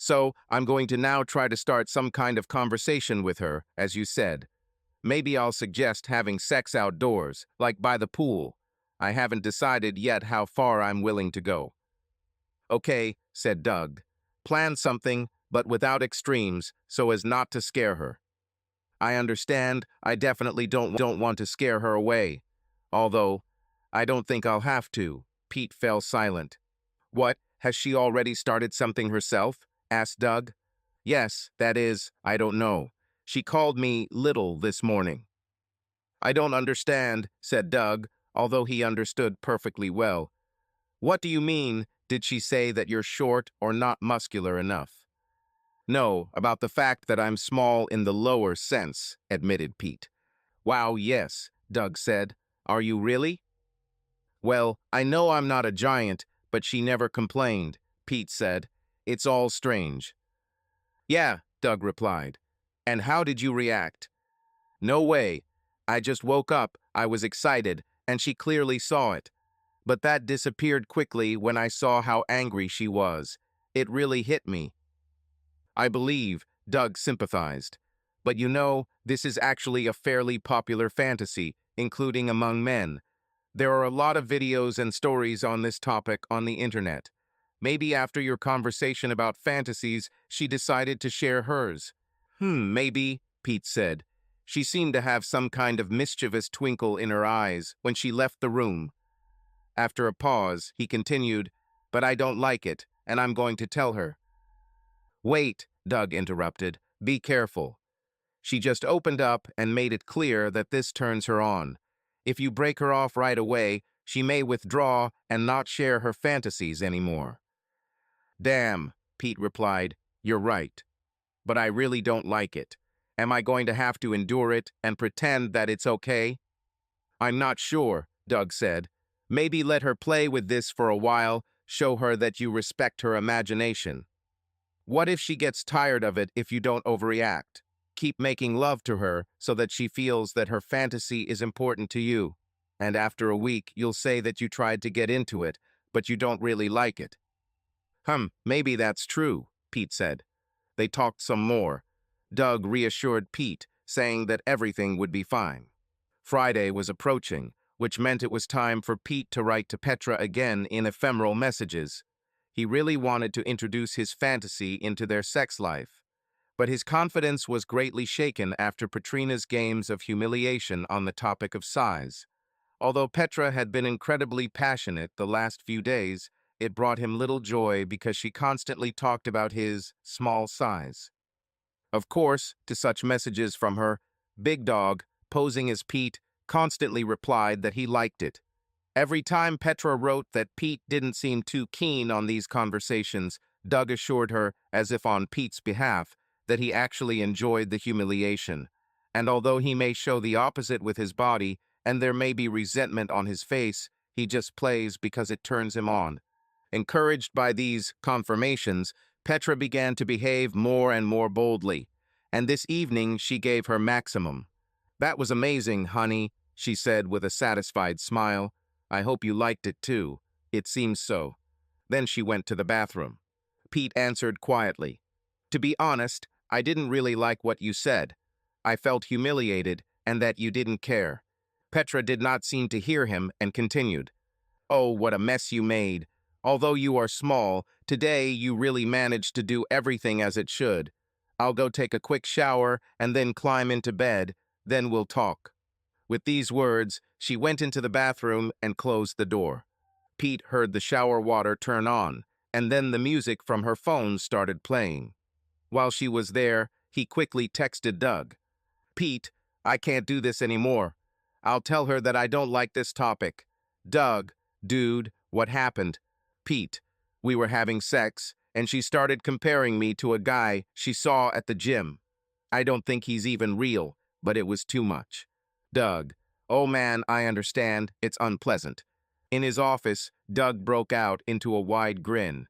So, I'm going to now try to start some kind of conversation with her, as you said. Maybe I'll suggest having sex outdoors, like by the pool. I haven't decided yet how far I'm willing to go. Okay, said Doug. Plan something, but without extremes, so as not to scare her. I understand. I definitely don't want to scare her away. Although, I don't think I'll have to. Pete fell silent. What, has she already started something herself? Asked Doug. Yes, that is, I don't know. She called me little this morning. I don't understand, said Doug, although he understood perfectly well. What do you mean? Did she say that you're short or not muscular enough? No, about the fact that I'm small in the lower sense, admitted Pete. Wow, yes, Doug said. Are you really? Well, I know I'm not a giant, but she never complained, Pete said. It's all strange. Yeah, Doug replied. And how did you react? No way. I just woke up, I was excited, and she clearly saw it. But that disappeared quickly when I saw how angry she was. It really hit me. I believe, Doug sympathized. But you know, this is actually a fairly popular fantasy, including among men. There are a lot of videos and stories on this topic on the internet. Maybe after your conversation about fantasies, she decided to share hers. Maybe, Pete said. She seemed to have some kind of mischievous twinkle in her eyes when she left the room. After a pause, he continued, but I don't like it, and I'm going to tell her. Wait, Doug interrupted. Be careful. She just opened up and made it clear that this turns her on. If you break her off right away, she may withdraw and not share her fantasies anymore. Damn, Pete replied. You're right. But I really don't like it. Am I going to have to endure it and pretend that it's okay? I'm not sure, Doug said. Maybe let her play with this for a while, show her that you respect her imagination. What if she gets tired of it if you don't overreact? Keep making love to her so that she feels that her fantasy is important to you. And after a week, you'll say that you tried to get into it, but you don't really like it. Maybe that's true, Pete said. They talked some more. Doug reassured Pete, saying that everything would be fine. Friday was approaching, which meant it was time for Pete to write to Petra again in ephemeral messages. He really wanted to introduce his fantasy into their sex life. But his confidence was greatly shaken after Petrina's games of humiliation on the topic of size. Although Petra had been incredibly passionate the last few days, it brought him little joy because she constantly talked about his small size. Of course, to such messages from her, Big Dog, posing as Pete, constantly replied that he liked it. Every time Petra wrote that Pete didn't seem too keen on these conversations, Doug assured her, as if on Pete's behalf, that he actually enjoyed the humiliation. And although he may show the opposite with his body, and there may be resentment on his face, he just plays because it turns him on. Encouraged by these confirmations, Petra began to behave more and more boldly, and this evening she gave her maximum. That was amazing, honey, she said with a satisfied smile. I hope you liked it too. It seems so. Then she went to the bathroom. Pete answered quietly. To be honest, I didn't really like what you said. I felt humiliated and that you didn't care. Petra did not seem to hear him and continued. Oh, what a mess you made. Although you are small, today you really managed to do everything as it should. I'll go take a quick shower and then climb into bed, then we'll talk. With these words, she went into the bathroom and closed the door. Pete heard the shower water turn on, and then the music from her phone started playing. While she was there, he quickly texted Doug. Pete, I can't do this anymore. I'll tell her that I don't like this topic. Doug, dude, what happened? Pete, we were having sex, and she started comparing me to a guy she saw at the gym. I don't think he's even real, but it was too much. Doug, oh man, I understand, it's unpleasant. In his office, Doug broke out into a wide grin.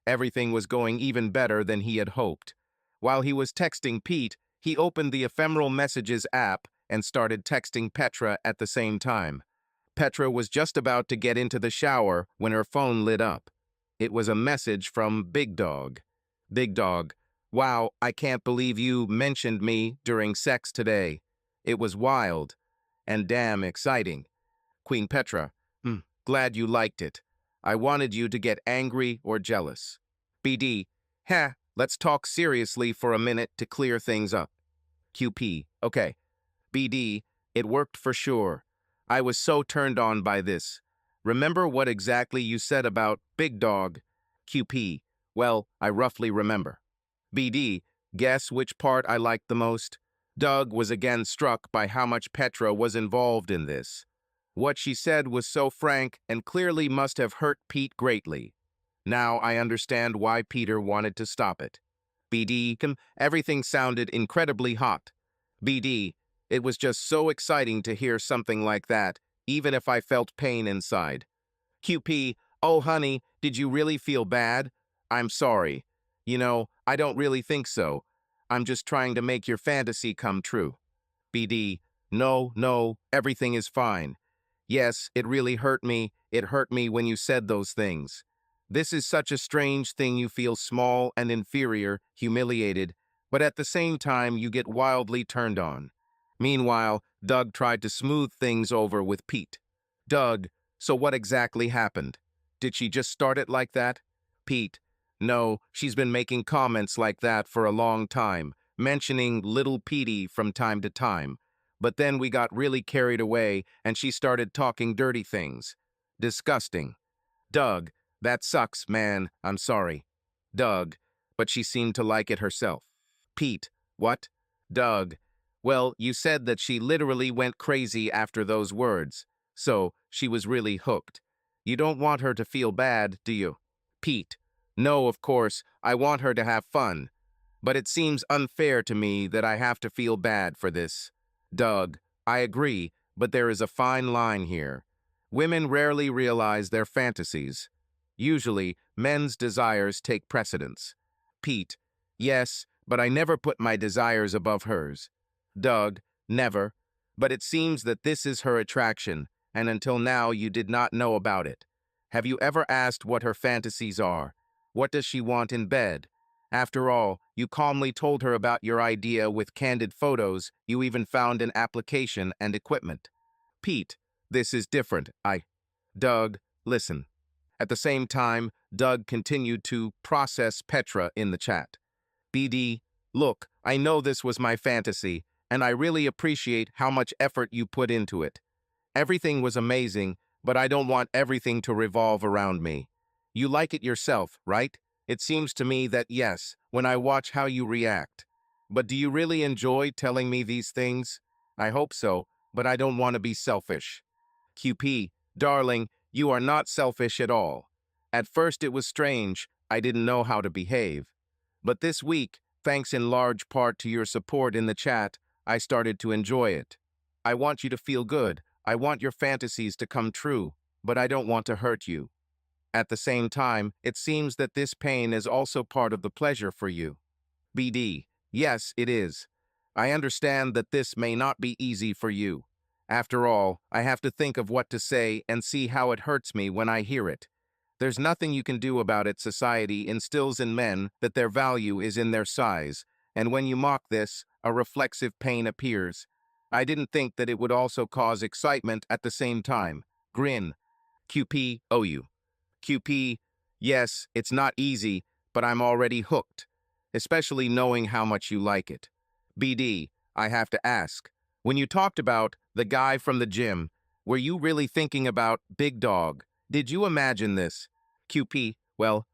Everything was going even better than he had hoped. While he was texting Pete, he opened the ephemeral messages app and started texting Petra at the same time. Petra was just about to get into the shower when her phone lit up. It was a message from Big Dog. Big Dog, wow, I can't believe you mentioned me during sex today. It was wild and damn exciting. Queen Petra, glad you liked it. I wanted you to get angry or jealous. BD, let's talk seriously for a minute to clear things up. QP, okay. BD, it worked for sure. I was so turned on by this. Remember what exactly you said about Big Dog? QP, well, I roughly remember. BD, guess which part I liked the most? Doug was again struck by how much Petra was involved in this. What she said was so frank and clearly must have hurt Pete greatly. Now I understand why Peter wanted to stop it. BD, everything sounded incredibly hot. BD, it was just so exciting to hear something like that, even if I felt pain inside. QP, oh honey, did you really feel bad? I'm sorry. You know, I don't really think so. I'm just trying to make your fantasy come true. BD, no, everything is fine. Yes, it really hurt me. It hurt me when you said those things. This is such a strange thing. You feel small and inferior, humiliated, but at the same time you get wildly turned on. Meanwhile, Doug tried to smooth things over with Pete. Doug, so what exactly happened? Did she just start it like that? Pete, no, she's been making comments like that for a long time, mentioning little Petey from time to time. But then we got really carried away and she started talking dirty things. Disgusting. Doug, that sucks, man, I'm sorry. Doug, but she seemed to like it herself. Pete, what? Doug, well, you said that she literally went crazy after those words. So, she was really hooked. You don't want her to feel bad, do you? Pete, no, of course, I want her to have fun. But it seems unfair to me that I have to feel bad for this. Doug, I agree, but there is a fine line here. Women rarely realize their fantasies. Usually, men's desires take precedence. Pete, yes, but I never put my desires above hers. Doug, never. But it seems that this is her attraction, and until now you did not know about it. Have you ever asked what her fantasies are? What does she want in bed? After all, you calmly told her about your idea with candid photos. You even found an application and equipment. Pete, this is different. Doug, listen. At the same time, Doug continued to process Petra in the chat. BD, look, I know this was my fantasy, and I really appreciate how much effort you put into it. Everything was amazing, but I don't want everything to revolve around me. You like it yourself, right? It seems to me that yes, when I watch how you react. But do you really enjoy telling me these things? I hope so, but I don't want to be selfish. QP, darling, you are not selfish at all. At first it was strange, I didn't know how to behave. But this week, thanks in large part to your support in the chat, I started to enjoy it. I want you to feel good. I want your fantasies to come true, but I don't want to hurt you. At the same time, it seems that this pain is also part of the pleasure for you. BD, yes, it is. I understand that this may not be easy for you. After all, I have to think of what to say and see how it hurts me when I hear it. There's nothing you can do about it. Society instills in men that their value is in their size, and when you mock this, a reflexive pain appears. I didn't think that it would also cause excitement at the same time. Grin. QP, OU. QP, yes, it's not easy, but I'm already hooked, especially knowing how much you like it. BD, I have to ask, when you talked about the guy from the gym, were you really thinking about Big Dog? Did you imagine this? QP, well,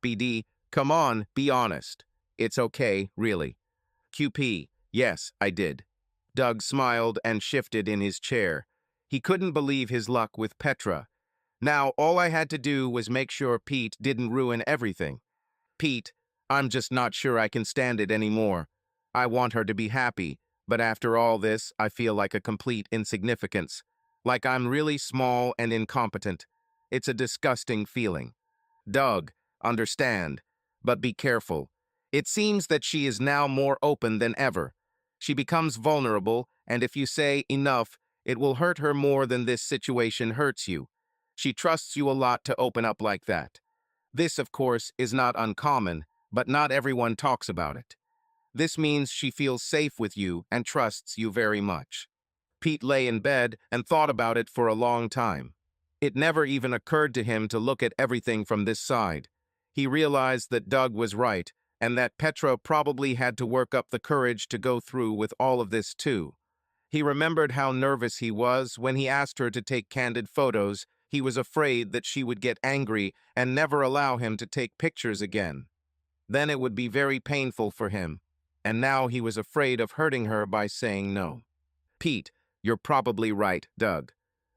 BD, come on, be honest. It's okay, really. QP, yes, I did. Doug smiled and shifted in his chair. He couldn't believe his luck with Petra. Now, all I had to do was make sure Pete didn't ruin everything. Pete, I'm just not sure I can stand it anymore. I want her to be happy, but after all this, I feel like a complete insignificance. Like I'm really small and incompetent. It's a disgusting feeling. Doug, understand, but be careful. It seems that she is now more open than ever. She becomes vulnerable, and if you say enough, it will hurt her more than this situation hurts you. She trusts you a lot to open up like that. This, of course, is not uncommon, but not everyone talks about it. This means she feels safe with you and trusts you very much. Pete lay in bed and thought about it for a long time. It never even occurred to him to look at everything from this side. He realized that Doug was right, and that Petra probably had to work up the courage to go through with all of this too. He remembered how nervous he was when he asked her to take candid photos. He was afraid that she would get angry and never allow him to take pictures again. Then it would be very painful for him. And now he was afraid of hurting her by saying no. Pete, you're probably right, Doug.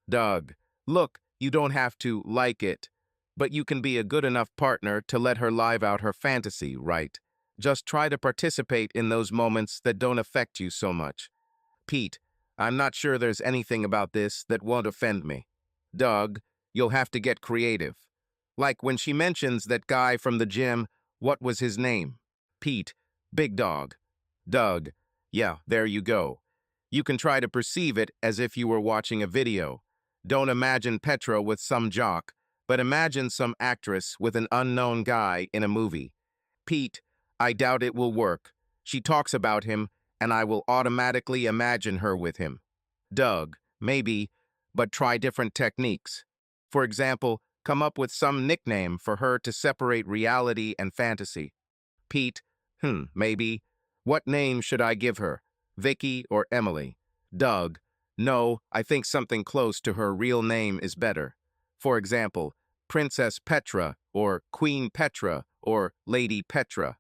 Doug, look, you don't have to like it, but you can be a good enough partner to let her live out her fantasy, right? Just try to participate in those moments that don't affect you so much. Pete, I'm not sure there's anything about this that won't offend me. Doug, you'll have to get creative. Like when she mentions that guy from the gym, what was his name? Pete, Big Dog. Doug, yeah, there you go. You can try to perceive it as if you were watching a video. Don't imagine Petra with some jock, but imagine some actress with an unknown guy in a movie. Pete, I doubt it will work. She talks about him, and I will automatically imagine her with him. Doug, maybe, but try different techniques. For example, come up with some nickname for her to separate reality and fantasy. Pete, maybe. What name should I give her? Vicky or Emily? Doug, no, I think something close to her real name is better. For example, Princess Petra or Queen Petra or Lady Petra.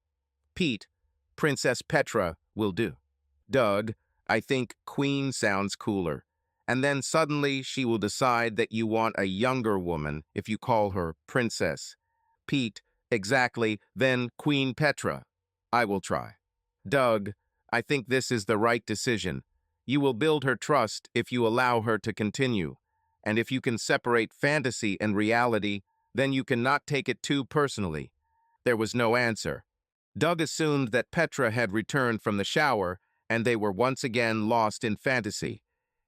Pete, Princess Petra will do. Doug, I think Queen sounds cooler. And then suddenly she will decide that you want a younger woman if you call her Princess. Pete, exactly, then Queen Petra. I will try. Doug, I think this is the right decision. You will build her trust if you allow her to continue. And if you can separate fantasy and reality, then you cannot take it too personally. There was no answer. Doug assumed that Petra had returned from the shower, and they were once again lost in fantasy.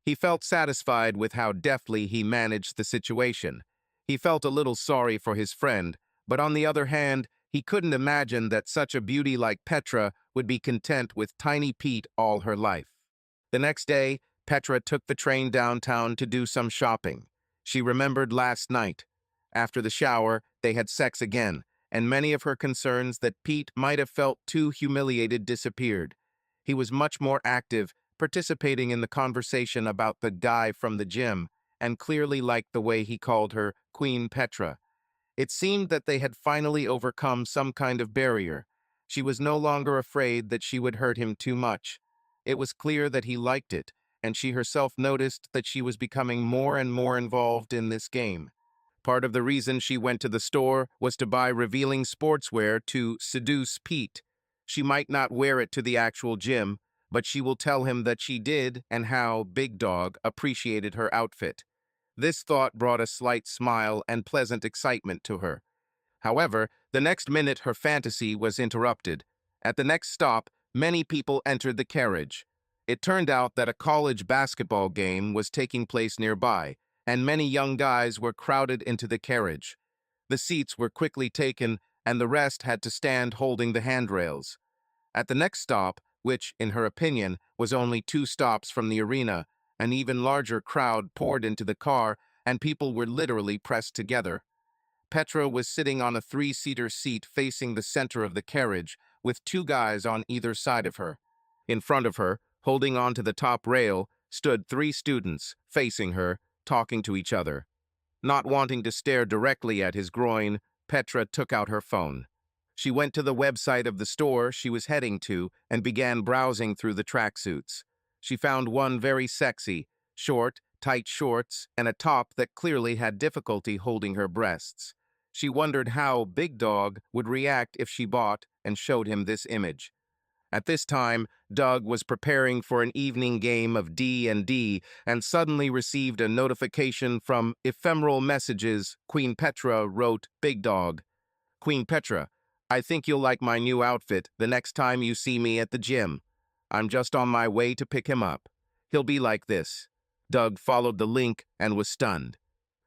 He felt satisfied with how deftly he managed the situation. He felt a little sorry for his friend, but on the other hand, he couldn't imagine that such a beauty like Petra would be content with tiny Pete all her life. The next day, Petra took the train downtown to do some shopping. She remembered last night. After the shower, they had sex again, and many of her concerns that Pete might have felt too humiliated disappeared. He was much more active, participating in the conversation about the guy from the gym, and clearly liked the way he called her Queen Petra. It seemed that they had finally overcome some kind of barrier. She was no longer afraid that she would hurt him too much. It was clear that he liked it, and she herself noticed that she was becoming more and more involved in this game. Part of the reason she went to the store was to buy revealing sportswear to seduce Pete. She might not wear it to the actual gym, but she will tell him that she did and how Big Dog appreciated her outfit. This thought brought a slight smile and pleasant excitement to her. However, the next minute her fantasy was interrupted. At the next stop, many people entered the carriage. It turned out that a college basketball game was taking place nearby, and many young guys were crowded into the carriage. The seats were quickly taken, and the rest had to stand holding the handrails. At the next stop, which, in her opinion, was only 2 stops from the arena, an even larger crowd poured into the car, and people were literally pressed together. Petra was sitting on a 3-seater seat facing the center of the carriage, with 2 guys on either side of her. In front of her, holding onto the top rail, stood 3 students, facing her, talking to each other. Not wanting to stare directly at his groin, Petra took out her phone. She went to the website of the store she was heading to and began browsing through the tracksuits. She found one very sexy, short, tight shorts, and a top that clearly had difficulty holding her breasts. She wondered how Big Dog would react if she bought and showed him this image. At this time, Doug was preparing for an evening game of D&D and suddenly received a notification from Ephemeral Messages. Queen Petra wrote, Big Dog. Queen Petra, I think you'll like my new outfit the next time you see me at the gym. I'm just on my way to pick him up. He'll be like this. Doug followed the link and was stunned.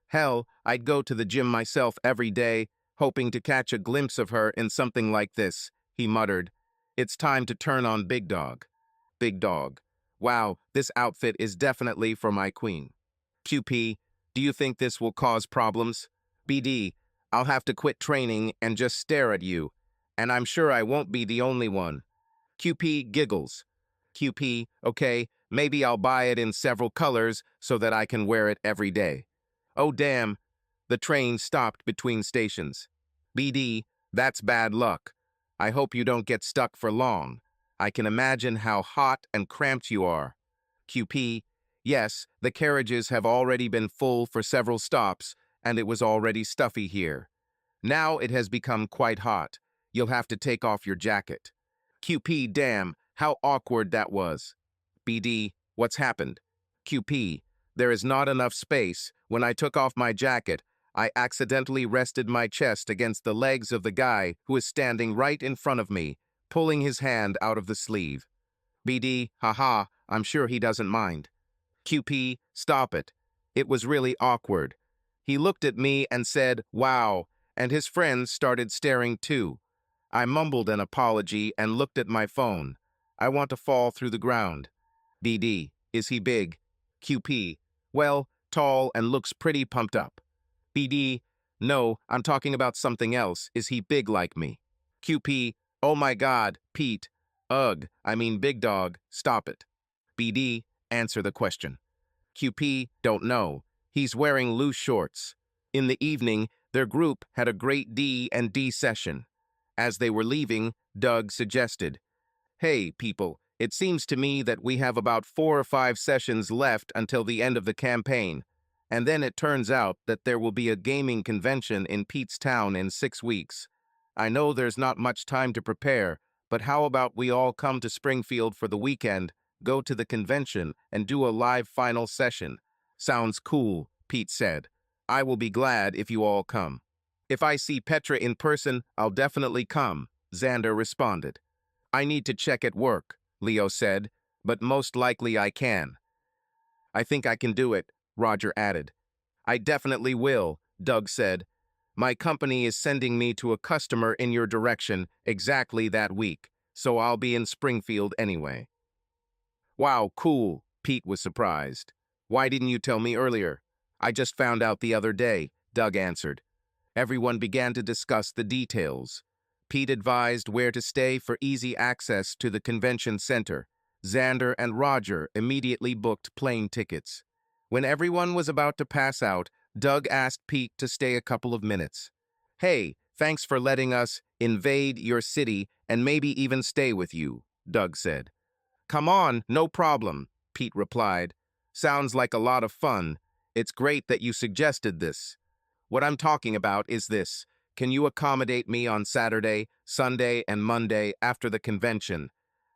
Hell, I'd go to the gym myself every day, hoping to catch a glimpse of her in something like this, he muttered. It's time to turn on Big Dog. Big Dog. Wow, this outfit is definitely for my queen. QP, do you think this will cause problems? BD, I'll have to quit training and just stare at you, and I'm sure I won't be the only one. QP giggles. QP, okay, maybe I'll buy it in several colors so that I can wear it every day. Oh damn, The train stopped between stations. BD, that's bad luck. I hope you don't get stuck for long. I can imagine how hot and cramped you are. QP, yes, the carriages have already been full for several stops, and it was already stuffy here. Now it has become quite hot. You'll have to take off your jacket. QP, damn, how awkward that was. BD, what's happened? QP, there is not enough space. When I took off my jacket, I accidentally rested my chest against the legs of the guy who is standing right in front of me, pulling his hand out of the sleeve. BD, haha, I'm sure he doesn't mind. QP, stop it. It was really awkward. He looked at me and said, wow, and his friends started staring too. I mumbled an apology and looked at my phone. I want to fall through the ground. BD, is he big? QP, well, tall and looks pretty pumped up. BD, no, I'm talking about something else. Is he big like me? QP, oh my God, Pete. Ugh, I mean big dog, stop it. BD, answer the question. QP, don't know. He's wearing loose shorts. In the evening, their group had a great D&D session. As they were leaving, Doug suggested, hey, people, it seems to me that we have about 4 or 5 sessions left until the end of the campaign. And then it turns out that there will be a gaming convention in Pete's Town in 6 weeks. I know there's not much time to prepare, but how about we all come to Springfield for the weekend, go to the convention, and do a live final session? Sounds cool, Pete said. I will be glad if you all come. If I see Petra in person, I'll definitely come, Xander responded. I need to check at work, Leo said, but most likely I can. I think I can do it, Roger added. I definitely will, Doug said. My company is sending me to a customer in your direction exactly that week, so I'll be in Springfield anyway. Wow, cool, Pete was surprised. Why didn't you tell me earlier? I just found out the other day, Doug answered. Everyone began to discuss the details. Pete advised where to stay for easy access to the convention center. Xander and Roger immediately booked plane tickets. When everyone was about to pass out, Doug asked Pete to stay a couple of minutes. Hey, thanks for letting us invade your city and maybe even stay with you, Doug said. Come on, no problem, Pete replied. Sounds like a lot of fun. It's great that you suggested this. What I'm talking about is this. Can you accommodate me on Saturday, Sunday, and Monday after the convention?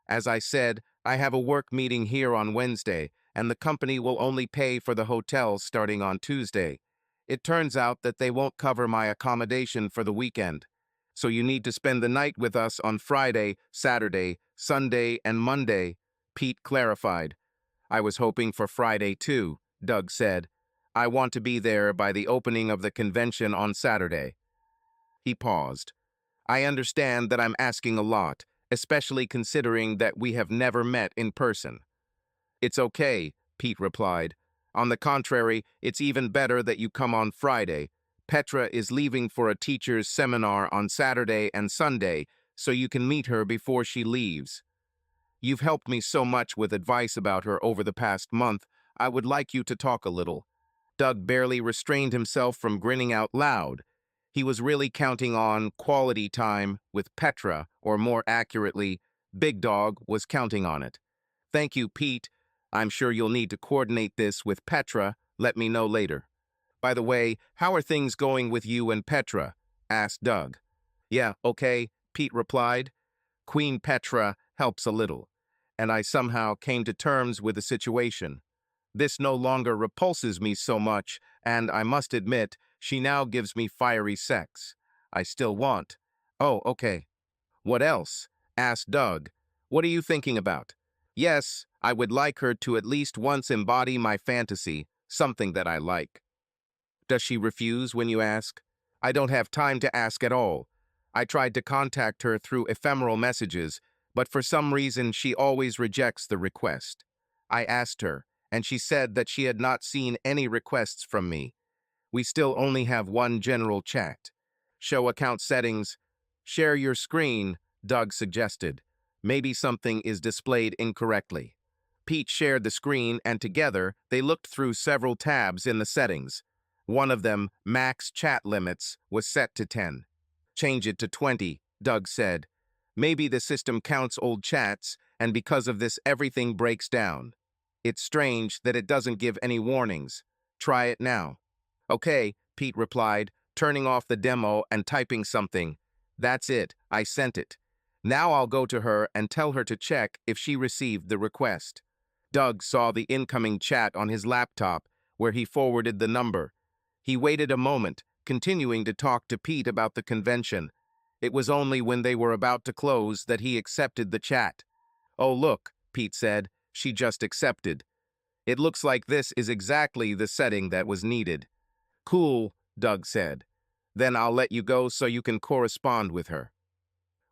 As I said, I have a work meeting here on Wednesday, and the company will only pay for the hotels starting on Tuesday. It turns out that they won't cover my accommodation for the weekend. So you need to spend the night with us on Friday, Saturday, Sunday, and Monday, Pete clarified. I was hoping for Friday too, Doug said. I want to be there by the opening of the convention on Saturday. He paused. I understand that I'm asking a lot, especially considering that we have never met in person. It's okay, Pete replied. On the contrary, it's even better that you come on Friday. Petra is leaving for a teacher's seminar on Saturday and Sunday, so you can meet her before she leaves. You've helped me so much with advice about her over the past month, I would like you to talk a little. Doug barely restrained himself from grinning out loud. He was really counting on quality time with Petra, or more accurately, Big Dog was counting on it. Thank you, Pete. I'm sure you'll need to coordinate this with Petra. Let me know later. By the way, how are things going with you and Petra? Asked Doug. Yeah, okay, Pete replied. Queen Petra helps a little, and I somehow came to terms with the situation. This no longer repulses me so much, and I must admit, she now gives me fiery sex. I still want. Oh, okay. What else? Asked Doug. What are you thinking about? Yes, I would like her to at least once embody my fantasy, something that I like. Does she refuse when you ask? I don't have time to ask at all. I tried to contact her through ephemeral messages, but for some reason she always rejects the request. I asked her, and she said that she had not seen any requests from me. We still only have one general chat. Show account settings. Share your screen, Doug suggested. Maybe something is displayed incorrectly. Pete shared the screen, and together they looked through several tabs in the settings. One of them, max chat limits, was set to 10. Change it to 20, Doug said. Maybe the system counts old chats, and because of this everything breaks down. It's strange that it doesn't give any warnings. Try it now. Okay, Pete replied, turning off the demo and typing something. That's it, I sent it. Now I'll go to her and tell her to check if she received the request. Doug saw the incoming chat on his laptop, where he forwarded the number. He waited a moment, continuing to talk to Pete about the convention. It was only when they were about to close that he accepted the chat. Oh look, Pete said, she just accepted. It looks like this is exactly the setting that was needed. Cool, Doug said. Then I'll let you go so you can correspond with her.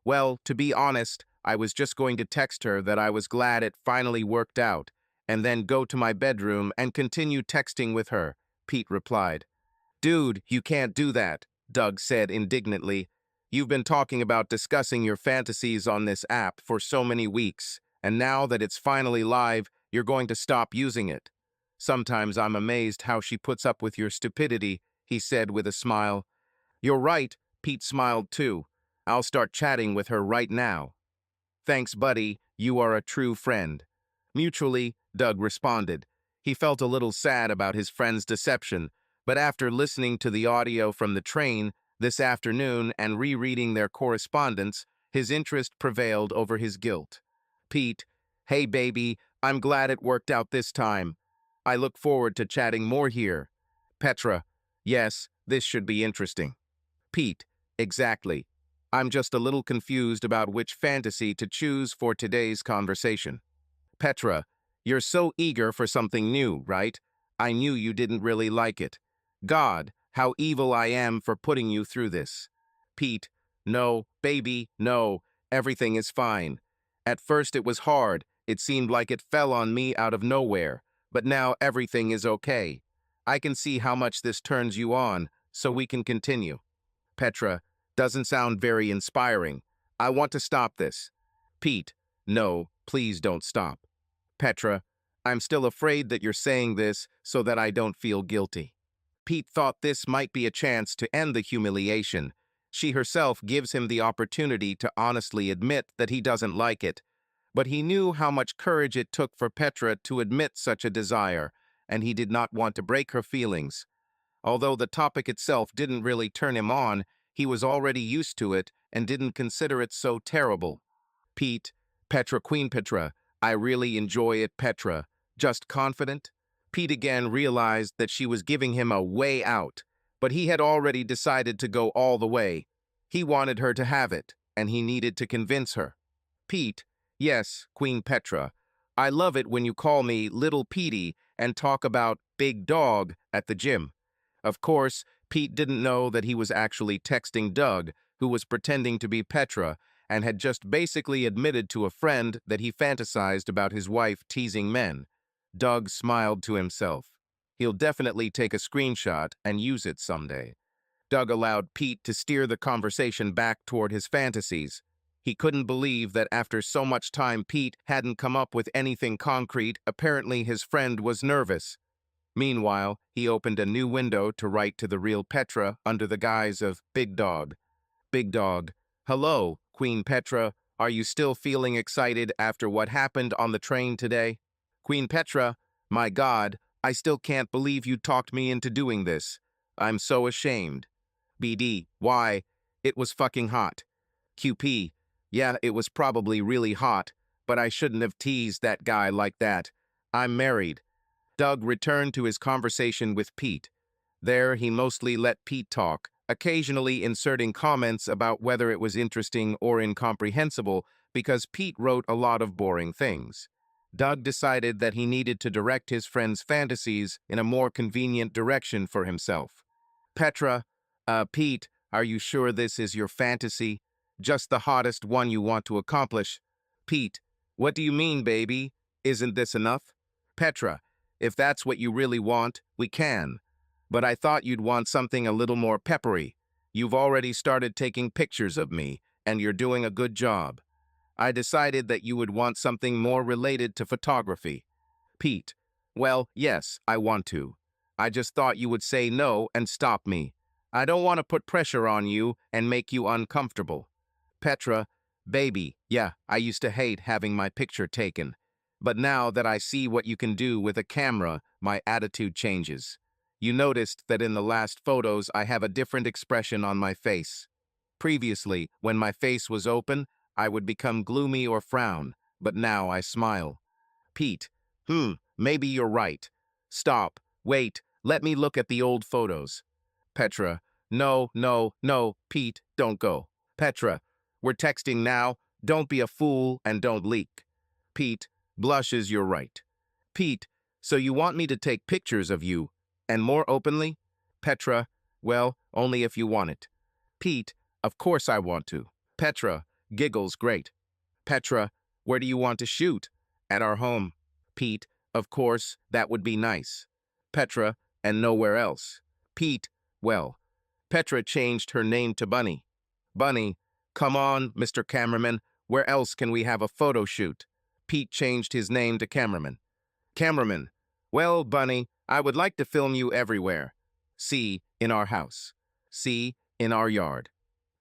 Well, to be honest, I was just going to text her that I was glad it finally worked out, and then go to my bedroom and continue texting with her, Pete replied. Dude, you can't do that, Doug said indignantly. You've been talking about discussing your fantasies on this app for so many weeks, and now that it's finally live, you're going to stop using it. Sometimes I'm amazed how she puts up with your stupidity, he said with a smile. You're right, Pete smiled too. I'll start chatting with her right now. Thanks, buddy. You are a true friend. Mutually, Doug responded. He felt a little sad about his friend's deception, but after listening to the audio from the train this afternoon and rereading their correspondence, his interest prevailed over his guilt. Pete, hey baby, I'm glad it worked out this time. I look forward to chatting more here. Petra, yes, this should be interesting. Pete, exactly. I'm just a little confused about which fantasy to choose for today's conversation. Petra, you're so eager for something new, right? I knew you didn't really like it. God, how evil I am for putting you through this. Pete, no, baby, no, everything is fine. At first it was hard, it seemed like it fell on me out of nowhere, but now everything is okay. I can see how much this turns you on, so we can continue. Petra, doesn't sound very inspiring. I want to stop this. Pete, no, please don't stop. Petra, I'm still afraid that you're saying this so that I don't feel guilty. Pete thought this might be a chance to end the humiliation. She herself gives him the opportunity to honestly admit that he doesn't like it. But he knew how much courage it took for Petra to admit such a desire, and he did not want to break her feelings. Although the topic itself didn't really turn him on, he was already used to it and didn't consider it so terrible. Pete, Petra, Queen Petra, I really enjoy it, Petra. Just confident? Pete again realized that she was giving him a way out, but he had already decided to go all the way. He wanted her to have it, and he needed to convince her. Pete, yes, Queen Petra, I love it when you call me Little Petey and talk about Big Dog at the gym. Of course, Pete didn't know that he was actually texting Doug, who was pretending to be Petra, and had just basically admitted to a friend that he fantasized about his wife teasing men. Doug smiled to himself. He'll definitely take a screenshot and use it someday. Doug allowed Pete to steer the conversation back toward his fantasies. He couldn't believe that after so much time Pete hadn't come up with anything concrete. Apparently his friend was nervous. Meanwhile, he opened a new window to write to the real Petra under the guise of Big Dog. Big Dog, hello, Queen Petra. Are you still feeling excited after what happened on the train today? Queen Petra, my God, I still can't believe you talked me into doing this. I'm so ashamed. BD, why? It was fucking hot. QP, yeah, it was probably really hot, but I shouldn't have teased that guy like that. I'm married. Doug returned to his conversation with Pete. There, he mostly let Pete talk, occasionally inserting comments about whether it was interesting or incomprehensible, because Pete wrote a lot of boring things. Doug decided that he needed to direct his friend's fantasies in a more convenient direction for himself. Petra, Pete, are you sure this is your fantasy? Just the hottest one you want to accomplish? Pete, what do you mean, baby? Isn't this enough? Petra, if that's what you really want, we can. But I thought you'd want something a little more peppery. You've already started taking pictures of me, and you're doing a good job. I decided that you would want something more related to photography. Pete, well, yes, I want to. I just thought you would say no and stop me. I don't want to put pressure on you and make you uncomfortable. Petra, baby, yeah, I used to hate having my picture taken. But now that I see what you can do with a camera, my attitude changes. You noticed that in the last photos I have a different expression on my face. Previously, when my face was open, I would become gloomy or frown, but now I smile. Pete, maybe you're right. Stop, wait, let me look at the old photos. Petra, no, no, no, Pete, don't go. Petra, we're texting now, don't be a fool and don't leak. Pete, blushes, you're right. Pete, so you want me to take pictures of you, and more openly? Petra, well, only if you want it. Pete, of course I want to. Petra, giggles, great. Petra, where do you want to shoot? At our home. Pete, of course, that would be nice. Petra, and nowhere else. Pete, well. Petra changed her name to Bunny. Bunny, come on, Mr. Cameraman, where else can we have a photo shoot? Pete changed his name to Cameraman. Cameraman, well, Bunny, I would like to film you everywhere. See, in our house. See, in our yard.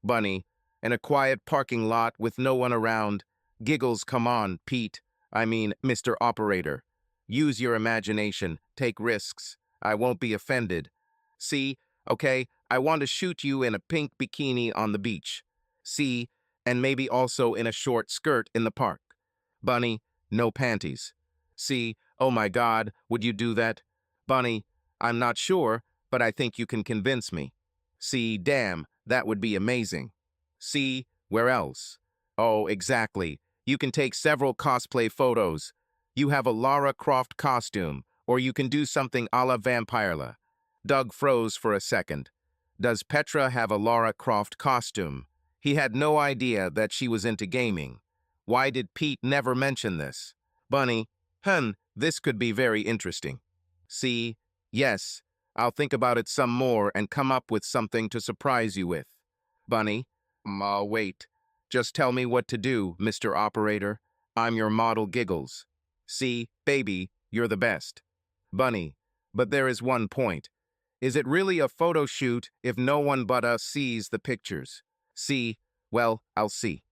Bunny, in a quiet parking lot with no one around. Giggles, come on, Pete. I mean, Mr. Operator. Use your imagination. Take risks. I won't be offended. See, okay, I want to shoot you in a pink bikini on the beach. See, and maybe also in a short skirt in the park. Bunny, no panties. See, oh my God, would you do that? Bunny, I'm not sure, but I think you can convince me. See, damn, that would be amazing. See, where else? Oh, exactly. You can take several cosplay photos. You have a Lara Croft costume, or you can do something a la Vampirella. Doug froze for a second. Does Petra have a Lara Croft costume? He had no idea that she was into gaming. Why did Pete never mention this? Bunny, this could be very interesting. See, yes, I'll think about it some more and come up with something to surprise you with. Bunny, wait. Just tell me what to do, Mr. Operator. I'm your model. Giggles. See, baby, you're the best. Bunny, but there is one point. Is it really a photo shoot if no one but us sees the pictures? See, well, I'll see.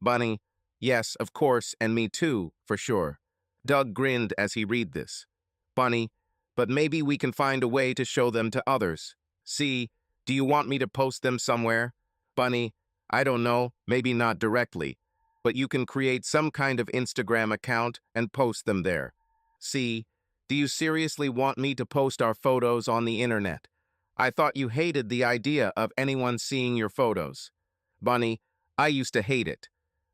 Bunny, yes, of course, and me too, for sure. Doug grinned as he read this. Bunny, but maybe we can find a way to show them to others. See, do you want me to post them somewhere? Bunny, I don't know, maybe not directly, but you can create some kind of Instagram account and post them there. See, do you seriously want me to post our photos on the internet? I thought you hated the idea of anyone seeing your photos. Bunny, I used to hate it.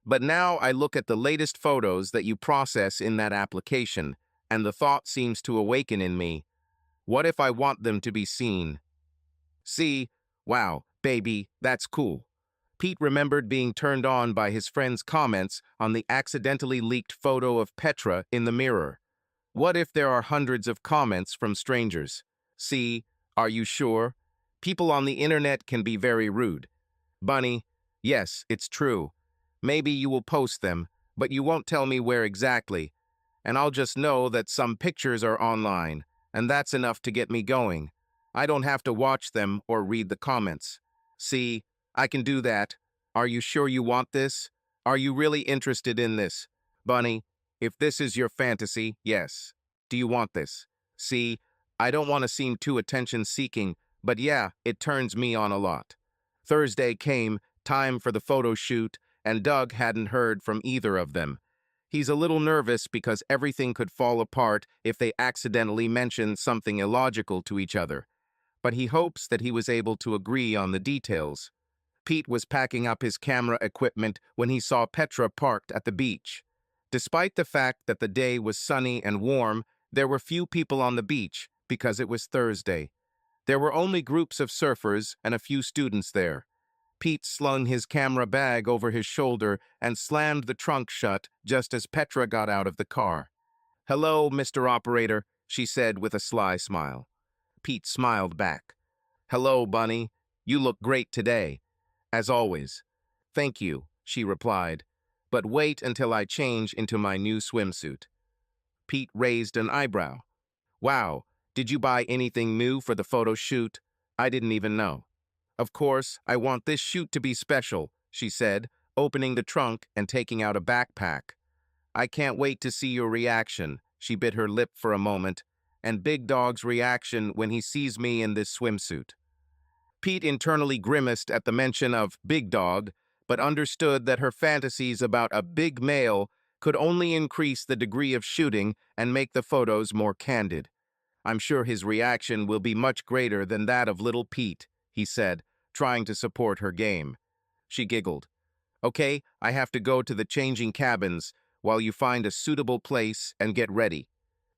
But now I look at the latest photos that you process in that application, and the thought seems to awaken in me. What if I want them to be seen? See, wow, baby, that's cool. Pete remembered being turned on by his friend's comments on the accidentally leaked photo of Petra in the mirror. What if there are hundreds of comments from strangers? See, are you sure? People on the internet can be very rude. Bunny, yes, it's true. Maybe you will post them, but you won't tell me where exactly. And I'll just know that some pictures are online, and that's enough to get me going. I don't have to watch them or read the comments. See, I can do that. Are you sure you want this? Are you really interested in this? Bunny, if this is your fantasy, yes. Do you want this? See, I don't want to seem too attention-seeking, but yeah, it turns me on a lot. Thursday came, time for the photo shoot, and Doug hadn't heard from either of them. He's a little nervous because everything could fall apart if they accidentally mention something illogical to each other. But he hopes that he was able to agree on the details. Pete was packing up his camera equipment when he saw Petra parked at the beach. Despite the fact that the day was sunny and warm, there were few people on the beach because it was Thursday. There were only groups of surfers and a few students there. Pete slung his camera bag over his shoulder and slammed the trunk shut just as Petra got out of the car. "Hello, Mr. Operator," she said with a sly smile. Pete smiled back. "Hello, Bunny. You look great today. As always." "Thank you," she replied. "But wait until I change into my new swimsuit." Pete raised an eyebrow. "Wow, Did you buy anything new for the photo shoot? I didn't even know. Of course, I want this shoot to be special, she said, opening the trunk and taking out a backpack. I can't wait to see your reaction. She bit her lip for a moment, and Big Dog's reaction when he sees me in this swimsuit. Pete internally grimaced at the mention of Big Dog, but understood that her fantasies about a big male could only increase the degree of shooting and make the photos more candid. I'm sure his reaction will be much greater than that of little Pete, he said, trying to support her game. She giggled. Okay, I have to go to the changing cabins while you find a suitable place and get ready.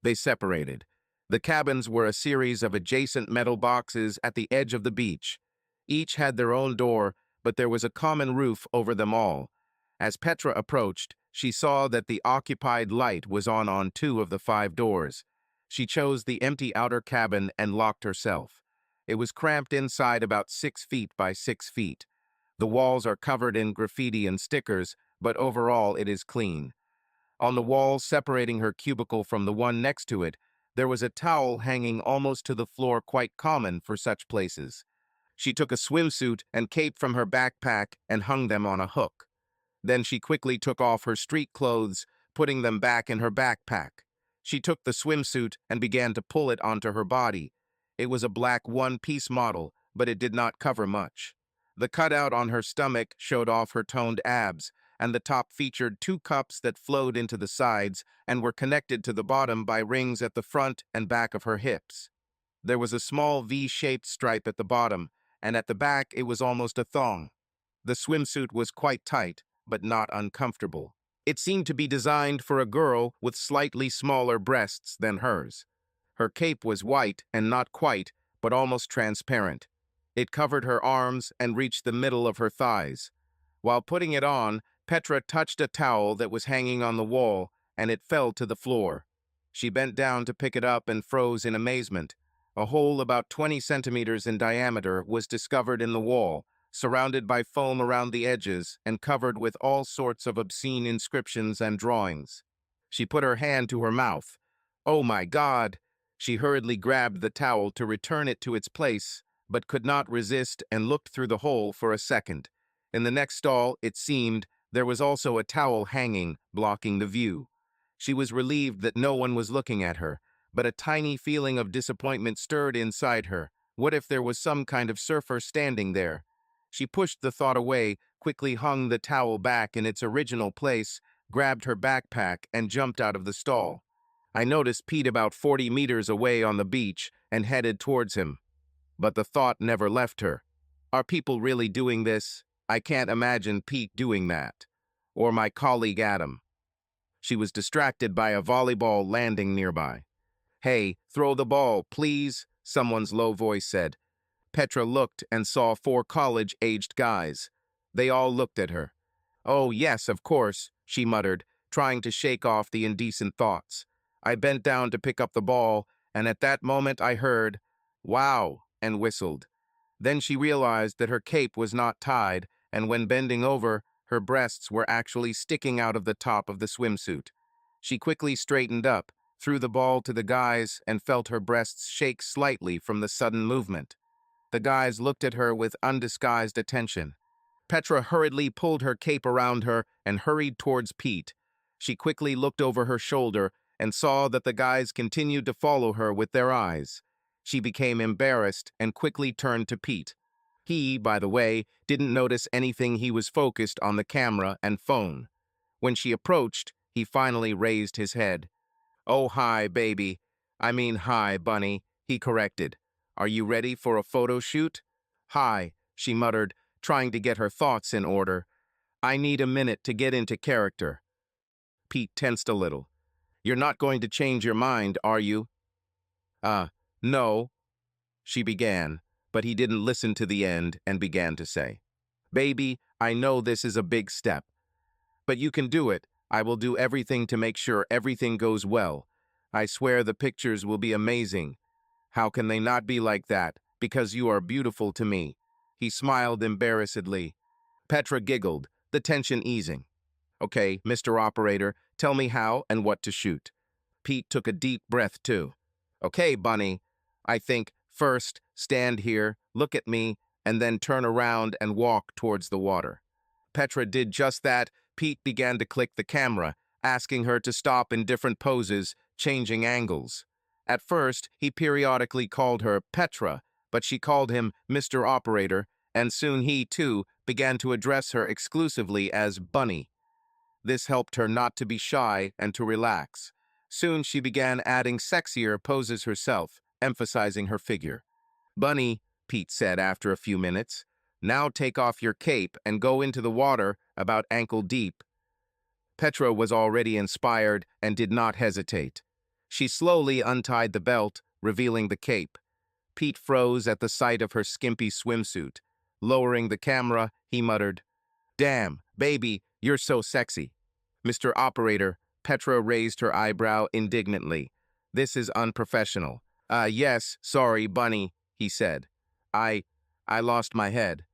They separated. The cabins were a series of adjacent metal boxes at the edge of the beach. Each had their own door, but there was a common roof over them all. As Petra approached, she saw that the occupied light was on 2 of the 5 doors. She chose the empty outer cabin and locked herself. It was cramped inside about 6 feet by 6 feet. The walls are covered in graffiti and stickers, but overall it is clean. On the wall separating her cubicle from the one next to it, there was a towel hanging almost to the floor, quite common for such places. She took a swimsuit and cape from her backpack and hung them on a hook. Then she quickly took off her street clothes, putting them back in her backpack. She took the swimsuit and began to pull it onto her body. It was a black one-piece model, but it did not cover much. The cutout on her stomach showed off her toned abs, and the top featured 2 cups that flowed into the sides and were connected to the bottom by rings at the front and back of her hips. There was a small V-shaped stripe at the bottom, and at the back it was almost a thong. The swimsuit was quite tight, but not uncomfortable. It seemed to be designed for a girl with slightly smaller breasts than hers. Her cape was white and not quite, but almost transparent. It covered her arms and reached the middle of her thighs. While putting it on, Petra touched a towel that was hanging on the wall, and it fell to the floor. She bent down to pick it up and froze in amazement. A hole about 20 centimeters in diameter was discovered in the wall, surrounded by foam around the edges and covered with all sorts of obscene inscriptions and drawings. She put her hand to her mouth. Oh my God! She hurriedly grabbed the towel to return it to its place, but could not resist and looked through the hole for a second. In the next stall, it seemed, there was also a towel hanging, blocking the view. She was relieved that no one was looking at her, but a tiny feeling of disappointment stirred inside her. What if there was some kind of surfer standing there? She pushed the thought away, quickly hung the towel back in its original place, grabbed her backpack, and jumped out of the stall. I noticed Pete about 40 meters away on the beach and headed towards him. But the thought never left her. Are people really doing this? I can't imagine Pete doing that. Or my colleague Adam. She was distracted by a volleyball landing nearby. Hey, throw the ball, please, someone's low voice said. Petra looked and saw 4 college-aged guys. They all looked at her. Oh, yes, of course, she muttered, trying to shake off the indecent thoughts. I bent down to pick up the ball, and at that moment I heard, "Wow," and whistled. Then she realized that her cape was not tied, and when bending over, her breasts were actually sticking out of the top of the swimsuit. She quickly straightened up, threw the ball to the guys, and felt her breasts shake slightly from the sudden movement. The guys looked at her with undisguised attention. Petra hurriedly pulled her cape around her and hurried towards Pete. She quickly looked over her shoulder and saw that the guys continued to follow her with their eyes. She became embarrassed and quickly turned to Pete. He, by the way, didn't notice anything. He was focused on the camera and phone. When she approached, he finally raised his head. "Oh, hi, baby. I mean, hi, bunny," he corrected. "Are you ready for a photo shoot?" "Hi," she muttered, trying to get her thoughts in order. "I need a minute to get into character." Pete tensed a little. "You're not going to change your mind, are you?" No," she began, but he didn't listen to the end and began to say, "Baby, I know this is a big step, but you can do it. I will do everything to make sure everything goes well. I swear the pictures will be amazing. How can they not be like that? Because you are beautiful to me." He smiled embarrassedly. Petra giggled, the tension easing. "Okay, Mr. Operator, tell me how and what to shoot." Pete took a deep breath too. "Okay, bunny, I think, first, stand here, look at me, and then turn around and walk towards the water. Petra did just that. Pete began to click the camera, asking her to stop in different poses, changing angles. At first, he periodically called her Petra, but she called him Mr. Operator, and soon he, too, began to address her exclusively as Bunny. This helped her not to be shy and to relax. Soon she began adding sexier poses herself, emphasizing her figure. Bunny, Pete said after a few minutes, now take off your cape and go into the water about ankle deep. Petra was already inspired and did not hesitate. She slowly untied the belt, revealing the cape. Pete froze at the sight of her skimpy swimsuit. Lowering the camera, he muttered, "Damn, baby, you're so sexy." Mr. Operator, Petra raised her eyebrow indignantly. "This is unprofessional." Yes, sorry, Bunny," he said. I lost my head."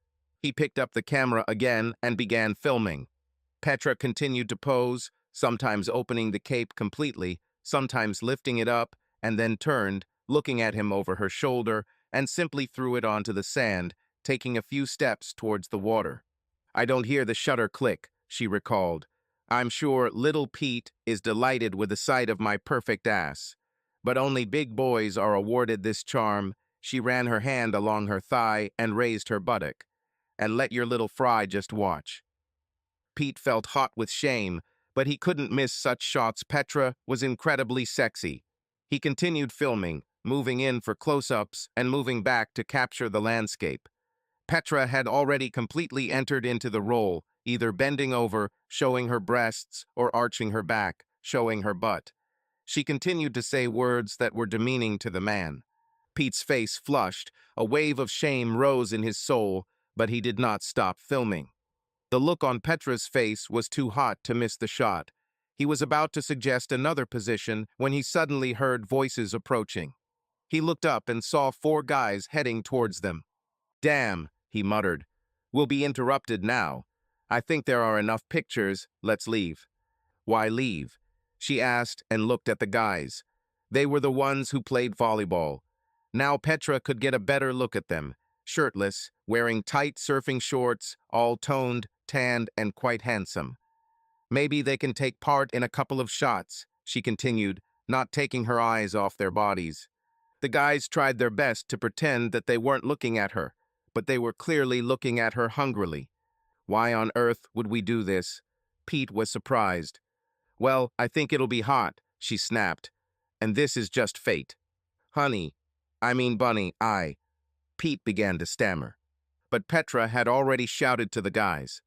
He picked up the camera again and began filming. Petra continued to pose, sometimes opening the cape completely, sometimes lifting it up, and then turned, looking at him over her shoulder, and simply threw it onto the sand, taking a few steps towards the water. "I don't hear the shutter click," she recalled. "I'm sure little Pete is delighted with the sight of my perfect ass. But only big boys are awarded this charm." She ran her hand along her thigh and raised her buttock. "And let your little fry just watch." Pete felt hot with shame, but he couldn't miss such shots. Petra was incredibly sexy. He continued filming, moving in for close-ups and moving back to capture the landscape. Petra had already completely entered into the role, either bending over, showing her breasts, or arching her back, showing her butt. She continued to say words that were demeaning to the man. Pete's face flushed, a wave of shame rose in his soul, but he did not stop filming. The look on Petra's face was too hot to miss the shot. He was about to suggest another position when he suddenly heard voices approaching. He looked up and saw 4 guys heading towards them. "Damn," he muttered. "We'll be interrupted now. I think there are enough pictures. Let's leave." "Why leave?" she asked and looked at the guys. They were the ones who played volleyball. Now Petra could get a better look at them, shirtless, wearing tight surfing shorts, all toned, tanned, and quite handsome. "Maybe they can take part in a couple of shots," she continued, not taking her eyes off their bodies. The guys tried their best to pretend that they weren't looking at her, but they were clearly looking at her hungrily. "Why on earth would we do this?" Pete was surprised. "Well, I think it'll be hot," she snapped. "And this is just fate." "Honey, Bunny, Pete began to stammer. But Petra had already shouted to the guys.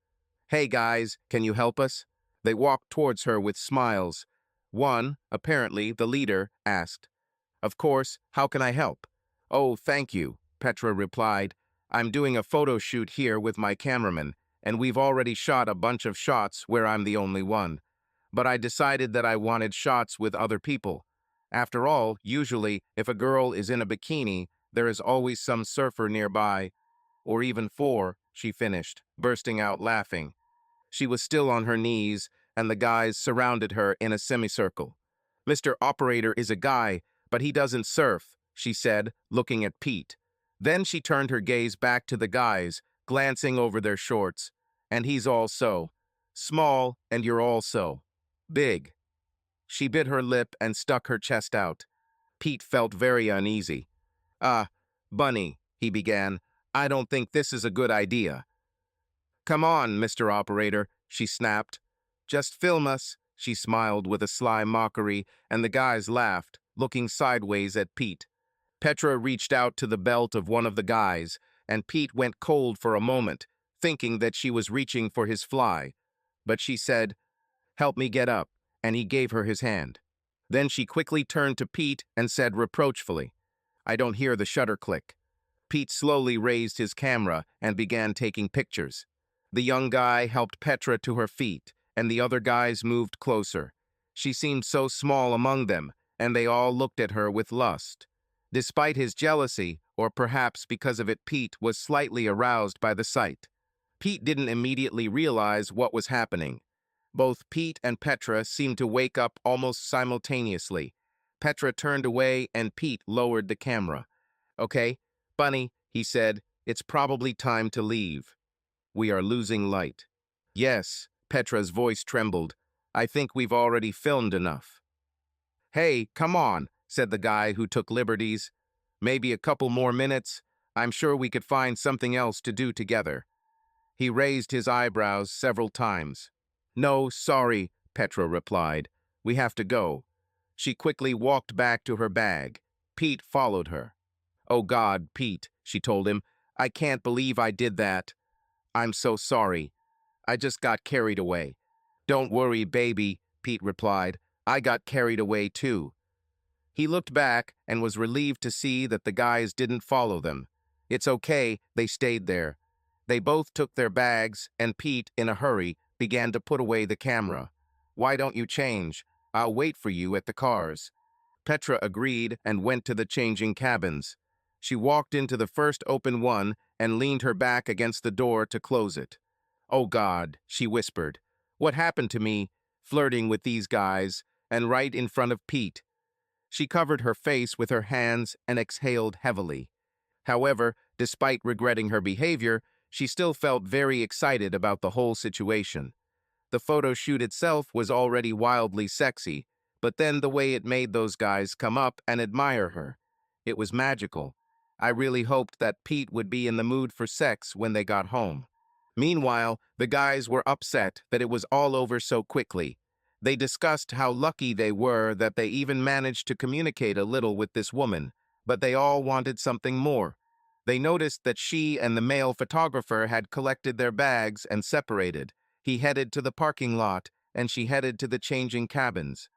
"Hey guys, can you help us?" They walked towards her with smiles. One, apparently the leader, asked, "Of course, how can I help?" "Oh, thank you," Petra replied. "I'm doing a photo shoot here with my cameraman, and we've already shot a bunch of shots where I'm the only one. But I decided that I wanted shots with other people. After all, usually, if a girl is in a bikini, there is always some surfer nearby. Or even 4, she finished, bursting out laughing. She was still on her knees, and the guys surrounded her in a semicircle. "Mr. Operator is a guy, but he doesn't surf," she said, looking at Pete. Then she turned her gaze back to the guys, glancing over their shorts. "And he's all so small, and you're all so big." She bit her lip and stuck her chest out. Pete felt very uneasy. Bunny," he began, "I don't think this is a good idea." "Come on, Mr. Operator," she snapped. "Just film us," she smiled with a sly mockery, and the guys laughed, looking sideways at Pete. Petra reached out to the belt of one of the guys, and Pete went cold for a moment, thinking that she was reaching for his fly. But she said, "Help me get up," and he gave her his hand. Then she quickly turned to Pete and said reproachfully, "I don't hear the shutter click." Pete slowly raised his camera and began taking pictures. The young guy helped Petra to her feet, and the other guys moved closer. She seemed so small among them, and they all looked at her with lust. Despite his jealousy, or perhaps because of it, Pete was slightly aroused by the sight. Pete didn't immediately realize what was happening. Both Pete and Petra seemed to wake up almost simultaneously. Petra turned away and Pete lowered the camera. Okay, Bunny, he said, it's probably time to leave. We are losing light. Yes, Petra's voice trembled. I think we've already filmed enough. Hey, come on, said the guy who took liberties. Maybe a couple more minutes. I'm sure we could find something else to do together. He raised his eyebrows several times. No, sorry, Petra replied. We have to go. She quickly walked back to her bag. Pete followed her. Oh God, Pete, she told him. I can't believe I did that. I'm so sorry. I just got carried away. Don't worry, baby, Pete replied. I got carried away too. He looked back and was relieved to see that the guys didn't follow them. It's okay, they stayed there. They both took their bags, and Pete, in a hurry, began to put away the camera. Why don't you change? I'll wait for you at the cars. Petra agreed and went to the changing cabins. She walked into the first open one and leaned her back against the door to close it. Oh God, she whispered. What happened to me? Flirting with these guys, and right in front of Pete. She covered her face with her hands and exhaled heavily. However, despite regretting her behavior, she still felt very excited about the whole situation. The photo shoot itself was already wildly sexy, but then the way it made those guys come up and admire her. It was magical. I really hoped that Pete would be in the mood for sex when they got home. Meanwhile, the guys were upset that it was all over so quickly. They discussed how lucky they were that they even managed to communicate a little with this woman, but they all wanted something more. They noticed that she and the male photographer had collected their bags and separated. He headed to the parking lot, and she headed to the changing cabins.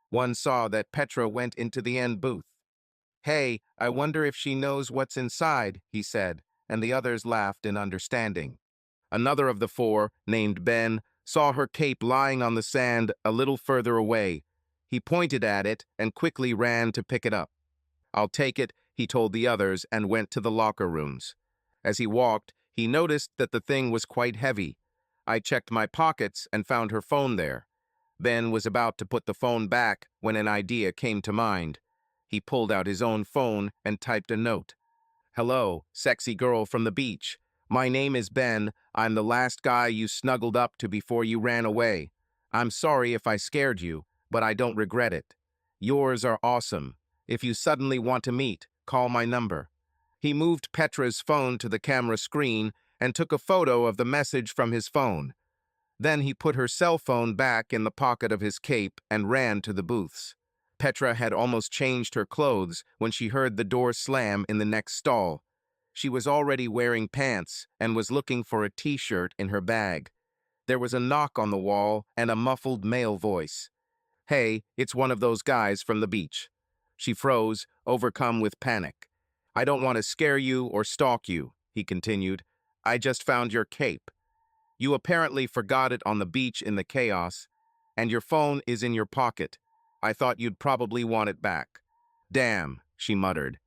One saw that Petra went into the end booth. Hey, I wonder if she knows what's inside, he said, and the others laughed in understanding. Another of the four, named Ben, saw her cape lying on the sand a little further away. He pointed at it and quickly ran to pick it up. I'll take it, he told the others, and went to the locker rooms. As he walked, he noticed that the thing was quite heavy. I checked my pockets and found her phone there. Ben was about to put the phone back when an idea came to mind. He pulled out his own phone and typed a note. Hello, sexy girl from the beach. My name is Ben. I'm the last guy you snuggled up to before you ran away. I'm sorry if I scared you, but I don't regret it. Yours are awesome. If you suddenly want to meet, call my number. He moved Petra's phone to the camera screen and took a photo of the message from his phone. Then he put her cell phone back in the pocket of his cape and ran to the booths. Petra had almost changed her clothes when she heard the door slam in the next stall. She was already wearing pants and was looking for a t-shirt in her bag. There was a knock on the wall and a muffled male voice. Hey, it's one of those guys from the beach. She froze, overcome with panic. I don't want to scare you or stalk you, he continued. I just found your cape. You apparently forgot it on the beach in the chaos, and your phone is in your pocket. I thought you'd probably want it back. Damn, she muttered.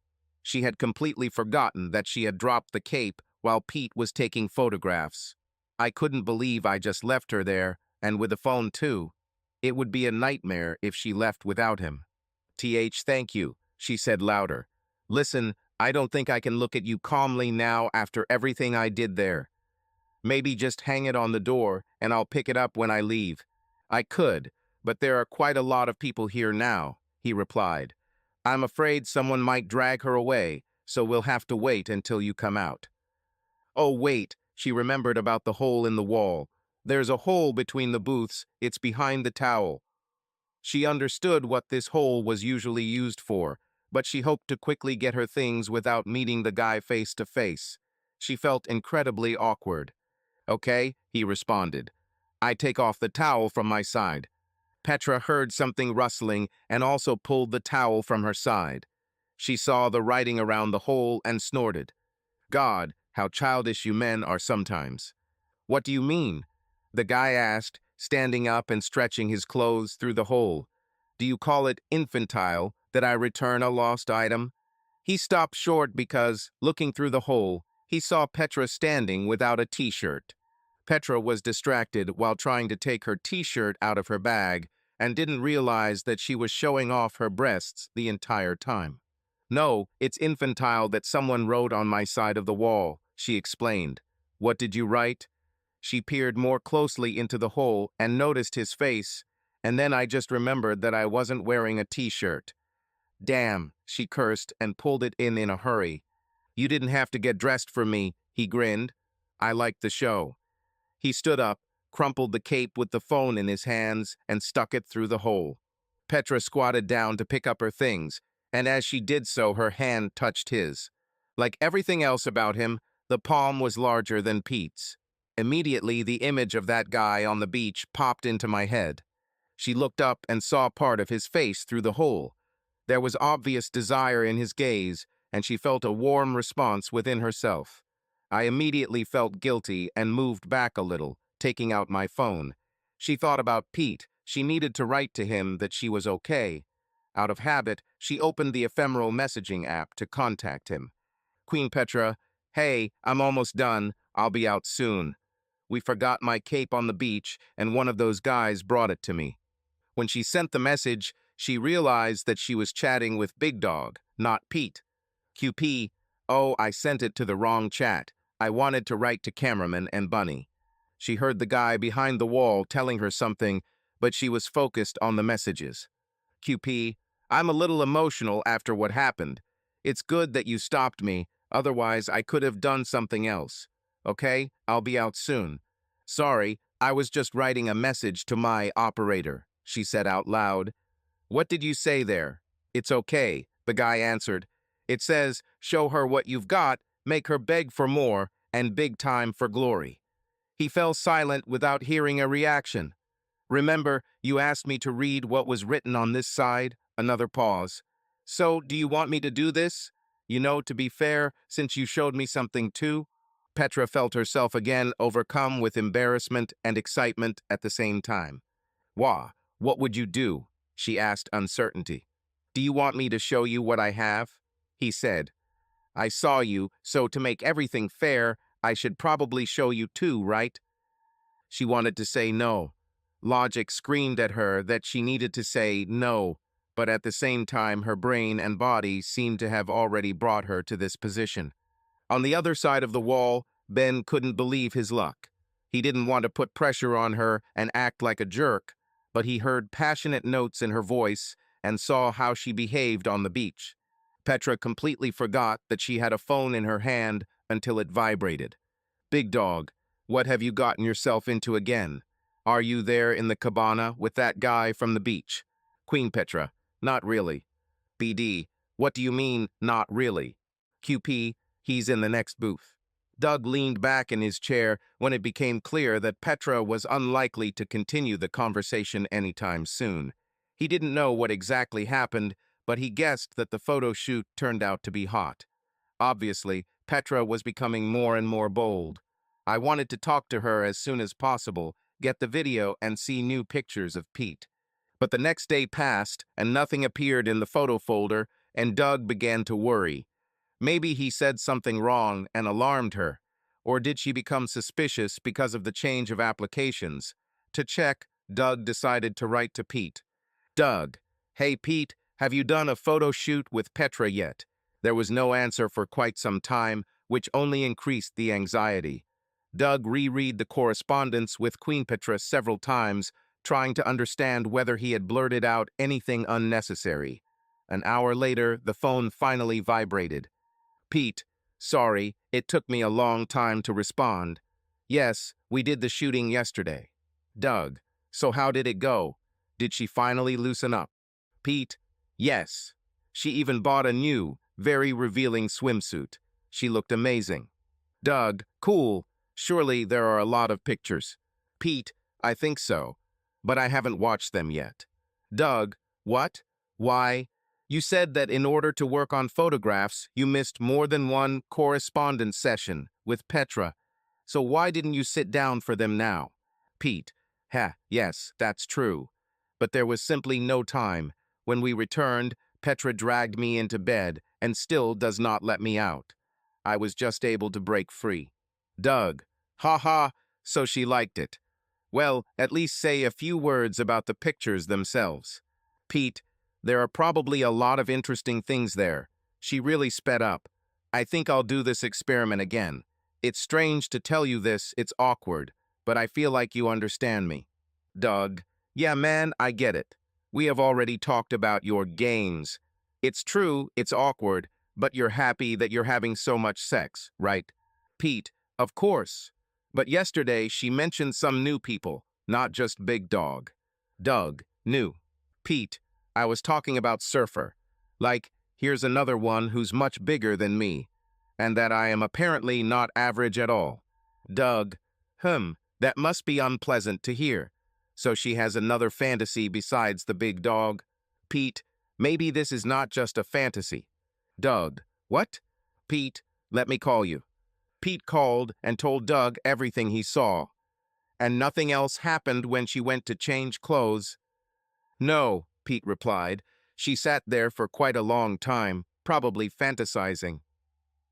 She had completely forgotten that she had dropped the cape while Pete was taking photographs. I couldn't believe I just left her there, and with the phone too. It would be a nightmare if she left without him. Thank you, she said louder. Listen, I don't think I can look at you calmly now after everything I did there. Maybe just hang it on the door, and I'll pick it up when I leave. I could, but there are quite a lot of people here now, he replied. I'm afraid someone might drag her away, so we'll have to wait until you come out. Oh, wait, she remembered about the hole in the wall. There's a hole between the booths, it's behind the towel. She understood what this hole was usually used for, but she hoped to quickly get her things without meeting the guy face to face. She felt incredibly awkward. Okay, he responded. I take off the towel from my side. Petra heard something rustling and also pulled the towel from her side. She saw the writing around the hole and snorted. God, how childish you men are sometimes. What do you mean? The guy asked, standing up and stretching his clothes through the hole. Do you call it infantile that I return a lost item? He stopped short because, looking through the hole, he saw Petra standing without a t-shirt. Petra was distracted while trying to take her t-shirt out of her bag and didn't realize that she was showing off her breasts the entire time. No, it's infantile that someone wrote on my side of the wall, she explained. What did you write? She peered more closely into the hole and noticed his face, and then I just remembered that I wasn't wearing a t-shirt. Damn, she cursed and pulled it in a hurry. You didn't have to get dressed for me, he grinned. I liked the show. He stood up, crumpled the cape with the phone in his hands, and stuck it through the hole. Petra squatted down to pick up her things, and as she did so, her hand touched his. Like everything else about him, the palm was larger than Pete's. Immediately, the image of that guy on the beach popped into my head. She looked up and saw part of his face through the hole. There was obvious desire in his gaze, and she felt a warm response within herself. I immediately felt guilty and moved back a little, taking out my phone. She thought about Pete. She needed to write to him that she was okay. Out of habit, she opened the ephemeral messaging app to contact him. Queen Petra, hey, I'm almost done. I'll be out soon. We forgot my cape on the beach, and one of those guys brought it to me. When she sent the message, she realized that she was chatting with Big Dog, not Pete. QP, oh, I sent it to the wrong chat. I wanted to write to cameraman and Bunny. She heard the guy behind the wall telling her something, but she was focused on the messages. QP, I'm a little emotional after what happened. It's good that you stopped me, otherwise I could have done something else. Okay, I'll be out soon. Sorry, I was just writing a message to my operator, she said out loud. What did you say there? It's okay, the guy answered. It says, show her what you've got, make her beg for more, and big time for glory. He fell silent without hearing a reaction. Remember, you asked me to read what was written on this side? Another pause. So, do you want me to do this? You know, to be fair, since you showed me something too? Petra felt herself again overcome with embarrassment and excitement at the same time. Wah, what would you do? She asked uncertainty. Do you want me to show you what I have? He said. I saw you, so to make everything fair, I should probably show you too, right? She wanted to say no. Logic screamed at her that she needed to say no, but at the same time her brain and body seemed to have already brought her to this position. On the other side of the wall, Ben couldn't believe his luck. He didn't want to put pressure on her and act like a jerk, but he heard passionate notes in her voice and saw how she behaved on the beach. Petra completely forgot that she had a phone in her hand until it vibrated. Big Dog, what have you gotten yourself into again? Are you there in the cabana with that guy from the beach? Queen Petra, not really. BD, what do you mean, not really? QP, he's in the next booth. Doug leaned back in his chair when it became clear that Petra was unlikely to continue the conversation anytime soon. He didn't know what exactly happened, but he guessed that the photo shoot turned out to be hot. Obviously, Petra was becoming more and more bold. I wanted to talk to her as soon as possible, get the video, and see new pictures of Pete. But the next day passed, and nothing appeared in the photo folder, and Doug began to worry. Maybe he said something wrong and alarmed her. Or did she become suspicious because of the change of applications? To check, Doug decided to write to Pete. Doug, hey Pete, have you done a photo shoot with Petra yet? There was no answer for quite some time, which only increased the anxiety. Doug reread the correspondence with Queen Petra several times, trying to understand whether he had blurted out anything unnecessary. An hour later, the phone finally vibrated. Pete, sorry, it took me a long time to respond. Yes, we did the shooting yesterday. Doug, so how did it go? Did she finally loosen up? Pete, yes. She even bought a new, very revealing swimsuit. She looked amazing. Doug, cool. Surely there are a lot of pictures. Pete, I think so, but I haven't watched them yet. Doug, what? Why? You said that in order to work on photographs, you missed more than one correspondence session with Petra. So why didn't you sit down for them now? Pete, yes, that's true. But there was simply no time. When we returned, Petra dragged me into bed and still does not let me out. I was just able to break free. Doug, so she liked it. Well, at least say a few words about the pictures themselves. Pete, there are probably a lot of interesting things there. She really sped up. I think I'll do this experiment again. It's strange to tell you this, it's awkward, but I feel like you understand me. Doug, yeah man, I get it. We have already talked about your games. It's true, it's awkward, but you're happy that you're having so much sex, right? Pete, of course. But yesterday she mentioned some new people, not just Big Dog. Doug, new. Pete, I was talking about Surfer. Like, here's another one who's much bigger than me, and that I am apparently not average at all. Doug, that must be unpleasant to hear. So she has another fantasy besides the big dog? Pete, maybe this is not just a fantasy. Doug, what? Pete, let me call you. Pete called and told Doug everything he saw. And nothing else happened when she went to change clothes? No, Pete replied. She sat there for quite a long time, probably fantasizing.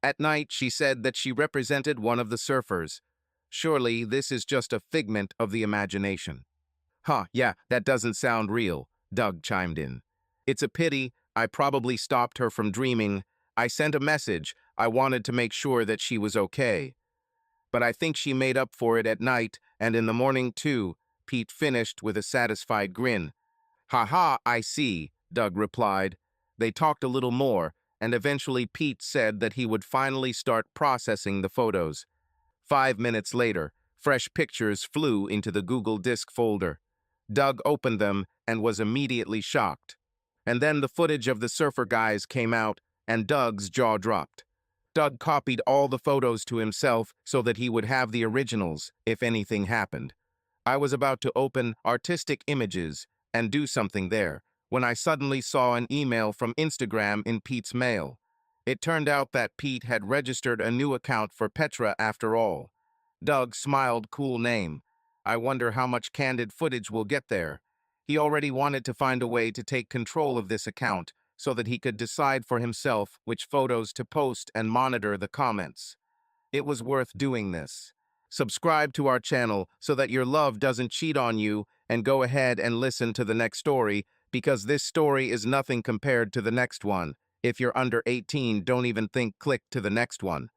At night, she said that she represented one of the surfers. Surely this is just a figment of the imagination. Huh, yeah, that doesn't sound real, Doug chimed in. It's a pity. I probably stopped her from dreaming. I sent a message. I wanted to make sure that she was okay. But I think she made up for it at night and in the morning too, Pete finished with a satisfied grin. Ha ha, I see, Doug replied. They talked a little more, and eventually Pete said that he would finally start processing the photos. 5 minutes later, fresh pictures flew into the Google Disk folder. Doug opened them and was immediately shocked. And then the footage of the surfer guys came out, and Doug's jaw dropped. Doug copied all the photos to himself so that he would have the originals if anything happened. I was about to open Artistic Images and do something there when I suddenly saw an email from Instagram in Pete's mail. It turned out that Pete had registered a new account for Petra after all. Doug smiled, cool name. I wonder how much candid footage we'll get there. He already wanted to find a way to take control of this account so that he could decide for himself which photos to post and monitor the comments. It was worth doing this. Subscribe to our channel so that your love doesn't cheat on you, and go ahead and listen to the next story, because this story is nothing compared to the next one. If you're under 18, don't even think click to the next one.